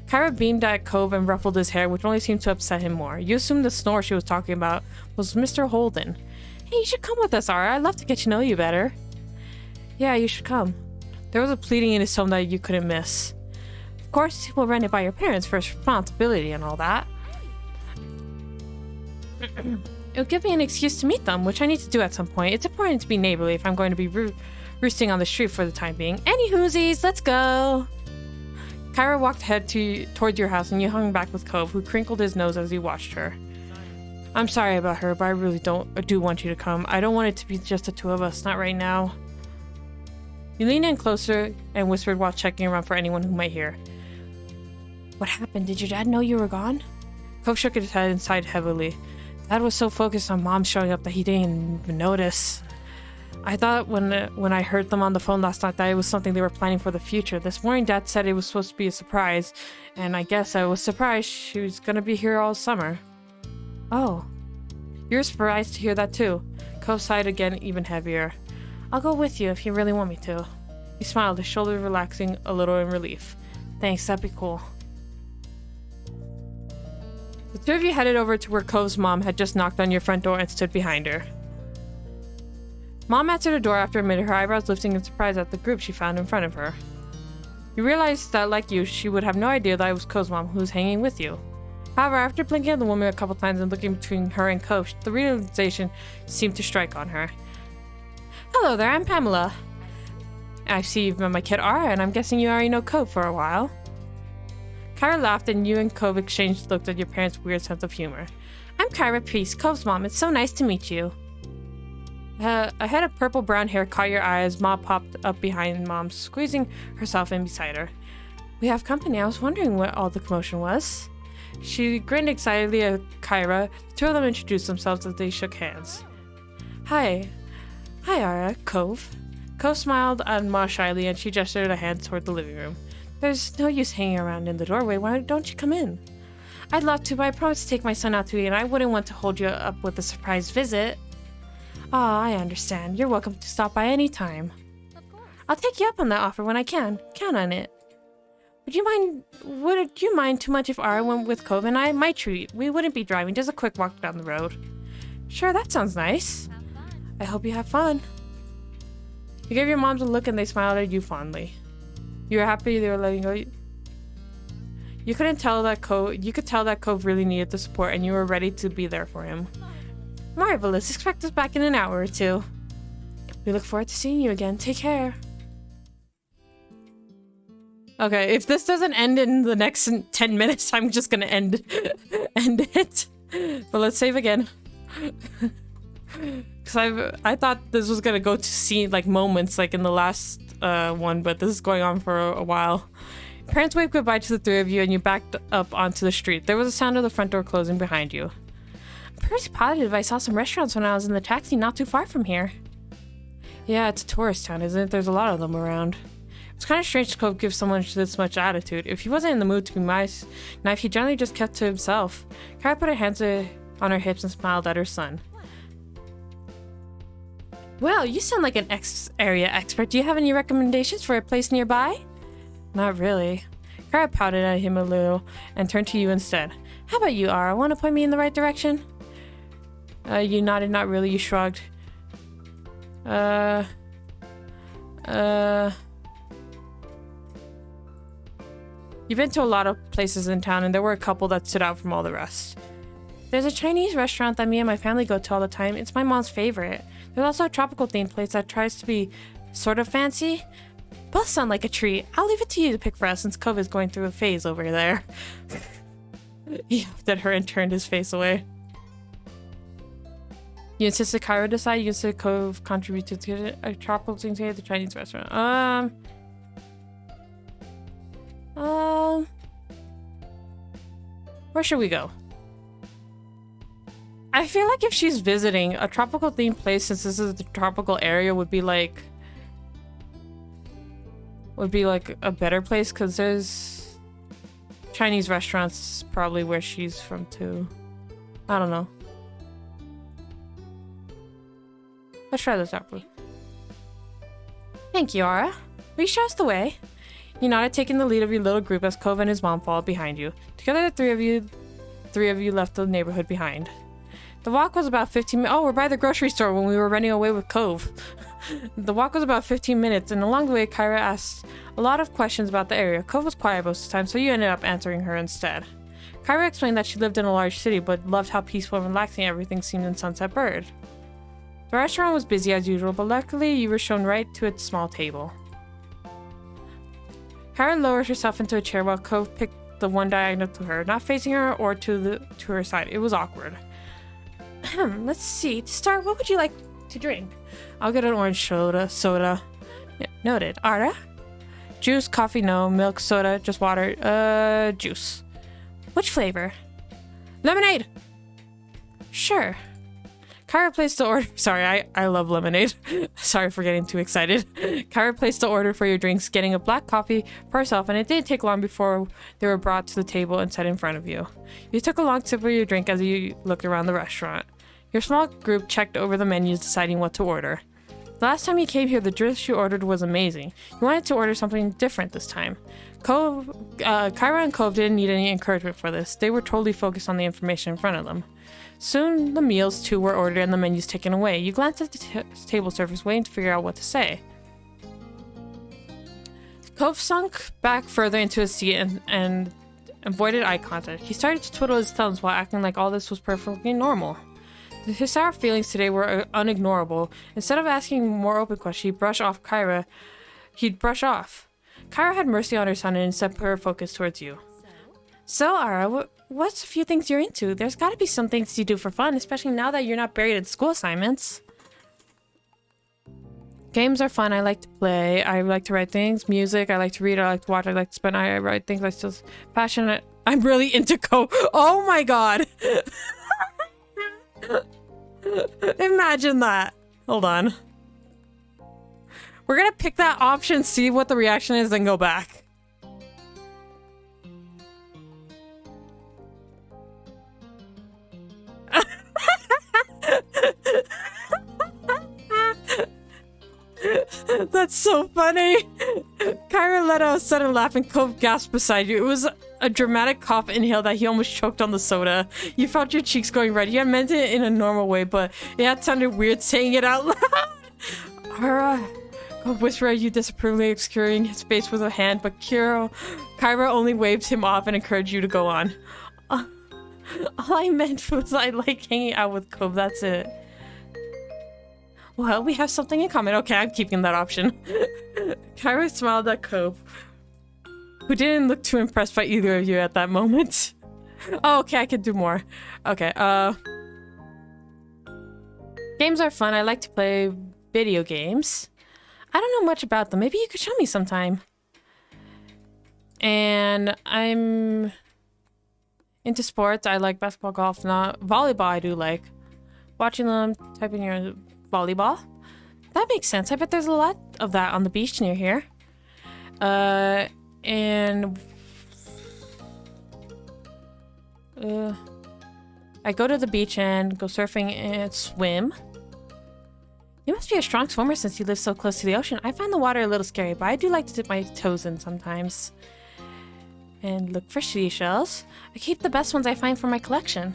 Kyra beamed at Cove and ruffled his hair, which only seemed to upset him more. You assumed the snore she was talking about was Mr. Holden. Hey, you should come with us, Ara. I'd love to get to know you better. Yeah, you should come. There was a pleading in his tone that you couldn't miss. Of course, we'll run it by your parents for responsibility and all that. It'll give me an excuse to meet them, which I need to do at some point. It's important to be neighborly if I'm going to be roosting on the street for the time being. Any whoosies, let's go! Kyra walked ahead toward your house, and you hung back with Cove, who crinkled his nose as he watched her. I'm sorry about her, but I really do want you to come. I don't want it to be just the two of us, not right now. You leaned in closer and whispered while checking around for anyone who might hear. What happened? Did your dad know you were gone? Cove shook his head and sighed heavily. Dad was so focused on Mom showing up that he didn't even notice. I thought when I heard them on the phone last night that it was something they were planning for the future. This morning Dad said it was supposed to be a surprise, and I guess I was surprised she was gonna be here all summer. Oh. You're surprised to hear that too. Cove sighed again, even heavier. I'll go with you if you really want me to. He smiled, his shoulders relaxing a little in relief. Thanks, that'd be cool. The two of you headed over to where Cove's mom had just knocked on your front door and stood behind her. Mom answered the door after a minute, her eyebrows lifting in surprise at the group she found in front of her. You realized that, like you, she would have no idea that it was Cove's mom who was hanging with you. However, after blinking at the woman a couple times and looking between her and Cove, the realization seemed to strike on her. Hello there, I'm Pamela. I see you've met my kid Ara, and I'm guessing you already know Cove for a while. Kyra laughed, and you and Cove exchanged looks at your parents' weird sense of humor. I'm Kyra Priest, Cove's mom. It's so nice to meet you. A head of purple-brown hair caught your eye as Ma popped up behind Mom, squeezing herself in beside her. We have company. I was wondering what all the commotion was. She grinned excitedly at Kyra. The two of them introduced themselves as they shook hands. Hi. Hi, Ara. Cove. Cove smiled at Ma shyly, and she gestured a hand toward the living room. There's no use hanging around in the doorway. Why don't you come in? I'd love to, but I promised to take my son out to eat, and I wouldn't want to hold you up with a surprise visit. I understand. You're welcome to stop by any time. Of course. I'll take you up on that offer when I can. Count on it. Would you mind too much if Ara went with Cove and I? My treat. We wouldn't be driving, just a quick walk down the road. Sure, that sounds nice. Have fun. I hope you have fun. You gave your moms a look and they smiled at you fondly. You were happy they were letting go. You could tell that Cove really needed the support and you were ready to be there for him. Marvelous. Expect us back in an hour or two. We look forward to seeing you again. Take care. Okay, if this doesn't end in the next 10 minutes, I'm just gonna end it. But let's save again. Because I thought this was gonna go to scene, like moments, like in the last one, but this is going on for a while. Parents waved goodbye to the three of you and you backed up onto the street. There was a sound of the front door closing behind you. I'm pretty positive I saw some restaurants when I was in the taxi not too far from here. Yeah, it's a tourist town, isn't it? There's a lot of them around. It's kind of strange to give someone this much attitude. If he wasn't in the mood to be nice, he generally just kept to himself. Kyra put her hands on her hips and smiled at her son. Well, you sound like an area expert. Do you have any recommendations for a place nearby? Not really. Kyra pouted at him a little and turned to you instead. How about you, Ara? Want to point me in the right direction? You nodded, not really. You shrugged. You've been to a lot of places in town, and there were a couple that stood out from all the rest. There's a Chinese restaurant that me and my family go to all the time. It's my mom's favorite. There's also a tropical themed place that tries to be sort of fancy. Both sound like a treat. I'll leave it to you to pick for us since Cove is going through a phase over there. He laughed at her and turned his face away. You insisted Kyra decide. You insisted Cove contributed to a tropical thing to the Chinese restaurant. Where should we go? I feel like if she's visiting a tropical themed place, since this is the tropical area, would be like a better place because there's Chinese restaurants probably where she's from too. I don't know. Let's try this out. Thank you, Ara. Will you show us the way? You nodded, taking the lead of your little group as Cove and his mom followed behind you. Together, the three of you left the neighborhood behind. The walk was about 15 minutes. Oh, we're by the grocery store when we were running away with Cove. The walk was about 15 minutes, and along the way, Kyra asked a lot of questions about the area. Cove was quiet most of the time, so you ended up answering her instead. Kyra explained that she lived in a large city, but loved how peaceful and relaxing everything seemed in Sunset Bird. The restaurant was busy as usual, but luckily you were shown right to its small table. Kyra lowered herself into a chair while Cove picked the one diagonal to her, not facing her or to her side. It was awkward. Let's see. To start, what would you like to drink? I'll get an orange soda. Yeah, noted. Ara? Juice, coffee, no. Milk, soda, just water. Juice. Which flavor? Lemonade! Sure. Kyra placed the order. Sorry, I love lemonade. Sorry for getting too excited. Kyra placed the order for your drinks, getting a black coffee for herself, and it didn't take long before they were brought to the table and set in front of you. You took a long sip of your drink as you looked around the restaurant. Your small group checked over the menus, deciding what to order. The last time you came here, the dish you ordered was amazing. You wanted to order something different this time. Kyra and Cove didn't need any encouragement for this. They were totally focused on the information in front of them. Soon, the meals, too, were ordered and the menus taken away. You glanced at the table surface, waiting to figure out what to say. Cove sunk back further into his seat and avoided eye contact. He started to twiddle his thumbs while acting like all this was perfectly normal. His sour feelings today were unignorable. Instead of asking more open questions, he'd brush off. Kyra had mercy on her son and instead put her focus towards you. So, Ara, what's a few things you're into? There's got to be some things you do for fun, especially now that you're not buried in school assignments. Games are fun. I like to play. I like to write things. Music. I like to read. I like to watch. I like to spend. I write things. I still passionate. I'm really into Oh my god. Imagine that. Hold on. We're gonna pick that option, see what the reaction is, then go back. That's so funny. Kyra let out a sudden laugh and Cove gasped beside you. It was a dramatic cough inhale that he almost choked on the soda. You felt your cheeks going red. You had meant it in a normal way, but it had sounded weird saying it out loud. Ara, Cove whispered at you disapprovingly, obscuring his face with a hand, but Kyra only waved him off and encouraged you to go on. All I meant was I like hanging out with Cove, that's it. Well, we have something in common. Okay, I'm keeping that option. Kyra smiled at Cove, who didn't look too impressed by either of you at that moment. Oh, okay, I could do more. Okay, games are fun. I like to play video games. I don't know much about them. Maybe you could show me sometime. And I'm into sports. I like basketball, golf, not volleyball. I do like watching them. Type in your volleyball. That makes sense. I bet there's a lot of that on the beach near here. And I go to the beach and go surfing and swim. You must be a strong swimmer since you live so close to the ocean. I find the water a little scary, but I do like to dip my toes in sometimes. And look for seashells. I keep the best ones I find for my collection.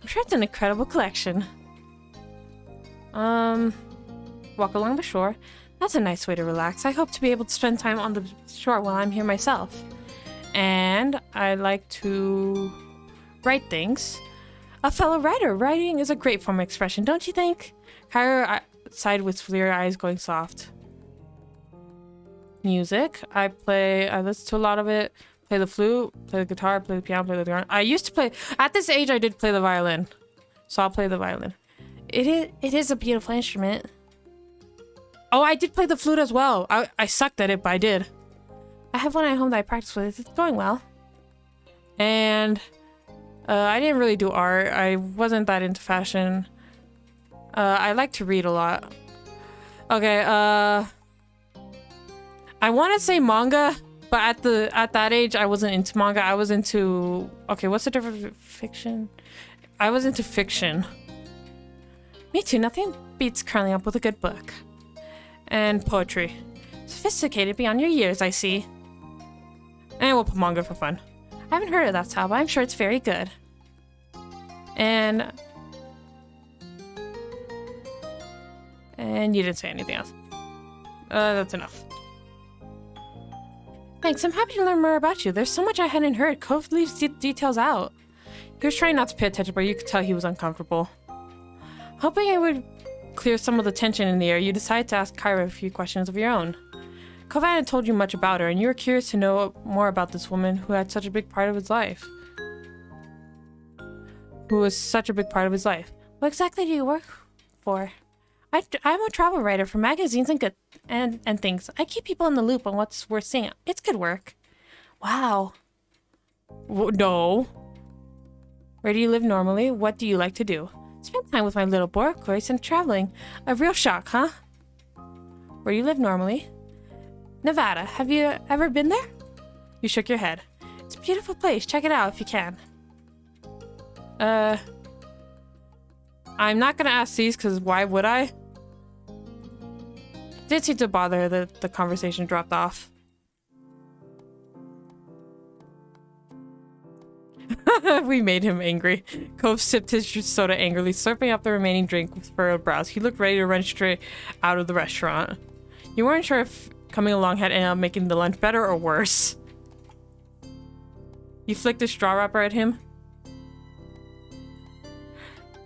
I'm sure it's an incredible collection. Walk along the shore. That's a nice way to relax. I hope to be able to spend time on the shore while I'm here myself. And I like to write things. A fellow writer. Writing is a great form of expression, don't you think? Kyra sighed with clear eyes going soft. Music. I listen to a lot of it. Play the flute, play the guitar, play the piano, play the drum. I used to play, at this age I did play the violin. So I'll play the violin. It is a beautiful instrument. Oh, I did play the flute as well. I sucked at it, but I did. I have one at home that I practice with. It's going well. And I didn't really do art. I wasn't that into fashion. I like to read a lot. Okay, I want to say manga, but at that age I wasn't into manga. I was into, okay, what's the difference? Fiction? I was into fiction. Me too. Nothing beats curling up with a good book. And poetry. Sophisticated beyond your years, I see. And we'll put manga for fun. I haven't heard of that style, but I'm sure it's very good. And you didn't say anything else. That's enough. Thanks, I'm happy to learn more about you. There's so much I hadn't heard. Cove leaves details out. He was trying not to pay attention, but you could tell he was uncomfortable. Hoping it would clear some of the tension in the air, you decided to ask Kyra a few questions of your own. Cove hadn't told you much about her, and you were curious to know more about this woman who had such a big part of his life. Who was such a big part of his life. What exactly do you work for? I'm a travel writer for magazines and things. I keep people in the loop on what's worth seeing. It's good work. Wow. No. Where do you live normally? What do you like to do? Spend time with my little boy, of course, and traveling. A real shock, huh? Where do you live normally? Nevada. Have you ever been there? You shook your head. It's a beautiful place. Check it out if you can. I'm not gonna ask these because why would I? Didn't seem to bother that the conversation dropped off. We made him angry. Cove sipped his soda angrily, slurping up the remaining drink with furrowed brows. He looked ready to run straight out of the restaurant. You weren't sure if coming along had ended up making the lunch better or worse. You flicked the straw wrapper at him.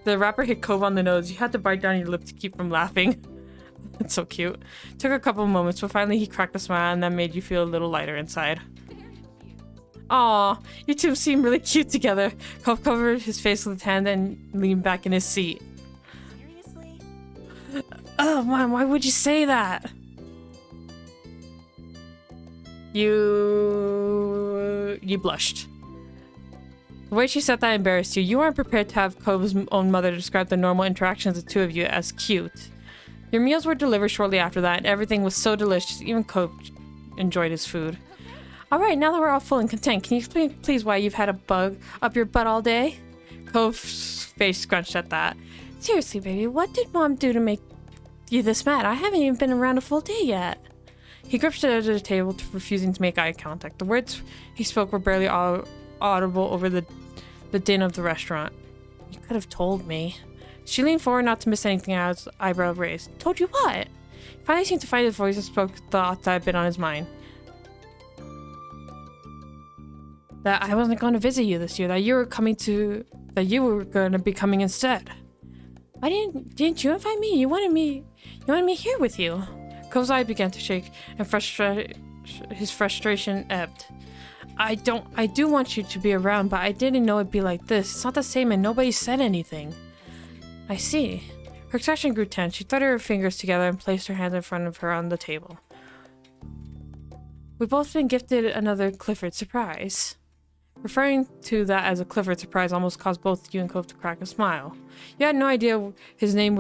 The wrapper hit Cove on the nose. You had to bite down your lip to keep from laughing. It's so cute. Took a couple of moments, but finally he cracked a smile and that made you feel a little lighter inside. Aw, you two seem really cute together. Cove covered his face with his hand and leaned back in his seat. Seriously? Oh, Mom, why would you say that? You blushed. The way she said that embarrassed you. You weren't prepared to have Cove's own mother describe the normal interactions of the two of you as cute. Your meals were delivered shortly after that, and everything was so delicious, even Cove enjoyed his food. Alright, now that we're all full and content, can you explain please why you've had a bug up your butt all day? Cove's face scrunched at that. Seriously, baby, what did Mom do to make you this mad? I haven't even been around a full day yet. He gripped the edge of the table, refusing to make eye contact. The words he spoke were barely audible over the din of the restaurant. You could have told me. She leaned forward not to miss anything as eyebrow raised. Told you what? He finally seemed to find his voice and spoke the thought that had been on his mind. That I wasn't going to visit you this year, that you were going to be coming instead. Why didn't you invite me? You wanted me here with you. Cove's eye began to shake and his frustration ebbed. I do want you to be around, but I didn't know it'd be like this. It's not the same and nobody said anything. I see. Her expression grew tense. She threaded her fingers together and placed her hands in front of her on the table. We've both been gifted another Clifford surprise. Referring to that as a Clifford surprise almost caused both you and Cove to crack a smile. You had no idea his name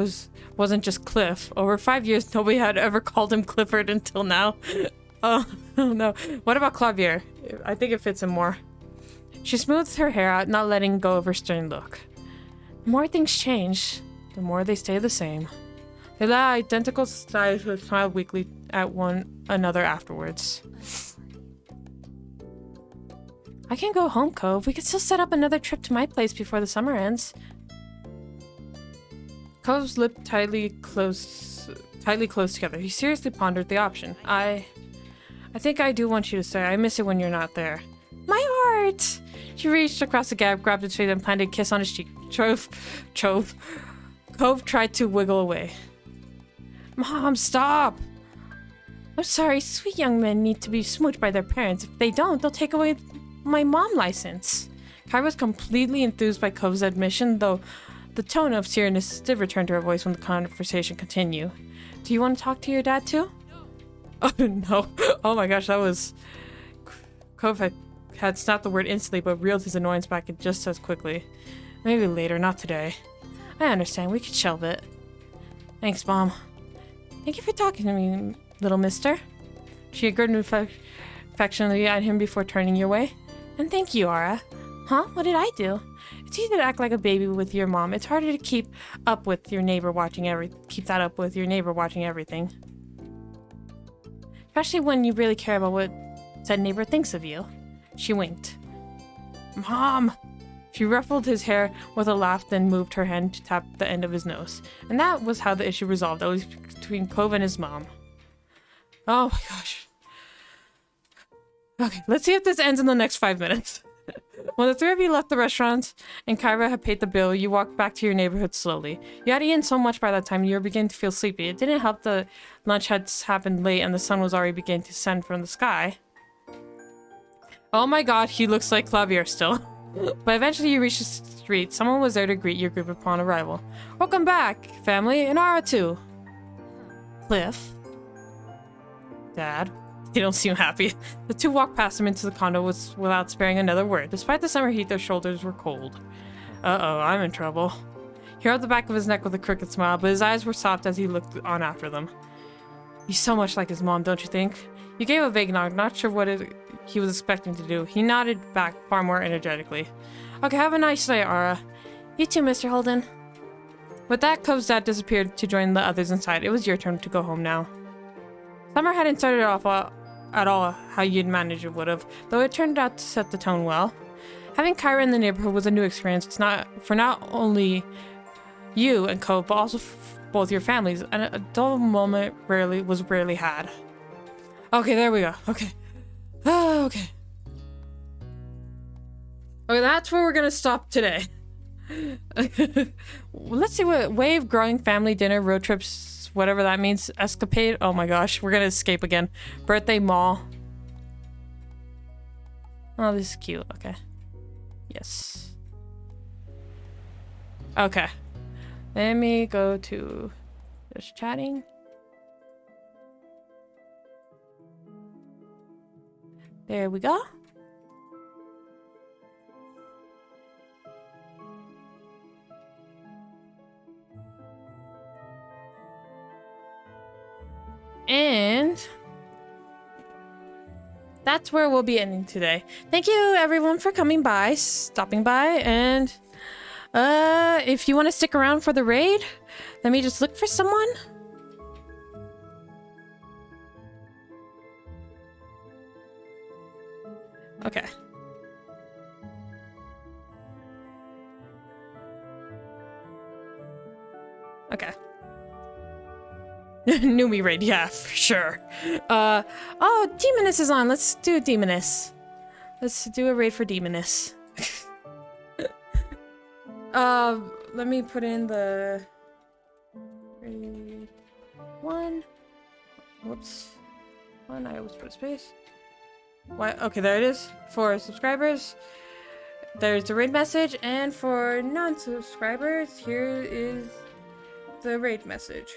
wasn't just Cliff. Over 5 years, nobody had ever called him Clifford until now. Oh, no. What about Clavier? I think it fits him more. She smoothed her hair out, not letting go of her stern look. The more things change, the more they stay the same. They let identical sides but smiled weakly at one another afterwards. I can go home, Cove. We could still set up another trip to my place before the summer ends. Cove's lips tightly closed together. He seriously pondered the option. I think I do want you to stay. I miss it when you're not there. My heart! She reached across the gap, grabbed his face, and planted a kiss on his cheek. Cove tried to wiggle away. Mom, stop! I'm sorry, sweet young men need to be smooched by their parents. If they don't, they'll take away my mom license. Kai was completely enthused by Cove's admission, though the tone of seriousness did return to her voice when the conversation continued. Do you want to talk to your dad too? Oh no. Oh my gosh, that was... Cove had snapped the word instantly, but reeled his annoyance back just as quickly. Maybe later, not today. I understand, we could shelve it. Thanks, Mom. Thank you for talking to me, little mister. She grinned affectionately at him before turning your way. And thank you, Ara. Huh? What did I do? It's easy to act like a baby with your mom. It's harder to keep up with your neighbor watching everything. Especially when you really care about what said neighbor thinks of you. She winked. Mom! She ruffled his hair with a laugh, then moved her hand to tap the end of his nose. And that was how the issue resolved, at least between Cove and his mom. Oh my gosh. Okay, let's see if this ends in the next 5 minutes. When the three of you left the restaurant and Kyra had paid the bill, you walked back to your neighborhood slowly. You had eaten so much by that time you were beginning to feel sleepy. It didn't help the lunch had happened late and the sun was already beginning to descend from the sky. Oh my god, he looks like Clavier still. But eventually you reached the street. Someone was there to greet your group upon arrival. Welcome back, family, and Ara too. Cliff. Dad. They don't seem happy. The two walked past him into the condo without sparing another word. Despite the summer heat, their shoulders were cold. Uh-oh, I'm in trouble. He rubbed the back of his neck with a crooked smile, but his eyes were soft as he looked on after them. He's so much like his mom, don't you think? You gave a vague nod, not sure what he was expecting to do. He nodded back far more energetically. Okay, have a nice day, Ara. You too, Mr. Holden. With that, Cove's dad disappeared to join the others inside. It was your turn to go home now. Summer hadn't started off at all how you'd managed it would have, though it turned out to set the tone well. Having Kyra in the neighborhood was a new experience for not only you and Cove, but also both your families, and a dull moment was rarely had. Okay, there we go. Okay. Oh, okay. Okay, that's where we're gonna stop today. Let's see what wave, growing family dinner, road trips, whatever that means, escapade. Oh my gosh, we're gonna escape again. Birthday mall. Oh, this is cute. Okay. Yes. Okay. Let me go to just chatting. There we go. And that's where we'll be ending today. Thank you everyone for coming by, stopping by, and if you want to stick around for the raid, let me just look for someone. Okay. Okay. Newbie raid, yeah, for sure. Oh, Demoness is on. Let's do Demoness. Let's do a raid for Demoness. Let me put in the raid 1. Whoops. 1, I always put a space. Why? Okay, there it is. For subscribers, there's the raid message, and for non-subscribers, here is the raid message.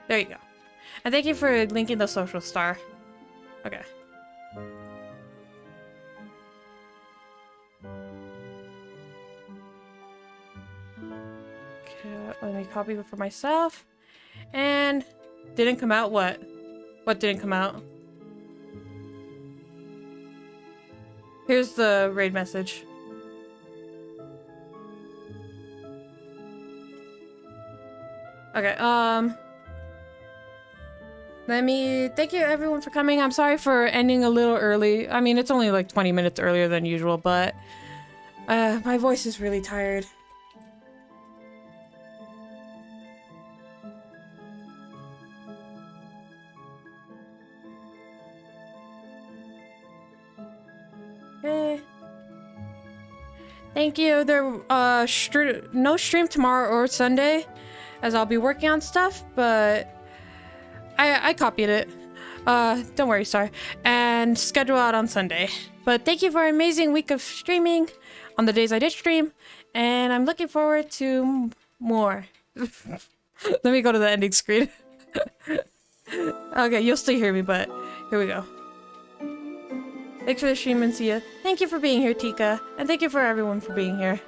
There you go. And thank you for linking the social star. Okay. Okay, let me copy it for myself. And didn't come out what? What didn't come out? Here's the raid message. Okay, thank you everyone for coming. I'm sorry for ending a little early. I mean, it's only like 20 minutes earlier than usual, but my voice is really tired. Okay. Thank you. There no stream tomorrow or Sunday, as I'll be working on stuff, but I copied it. Don't worry, Star. And schedule out on Sunday. But thank you for an amazing week of streaming on the days I did stream, and I'm looking forward to more. Let me go to the ending screen. Okay, you'll still hear me, but here we go. Thanks for the stream, and see ya. Thank you for being here, Tika, and thank you for everyone for being here.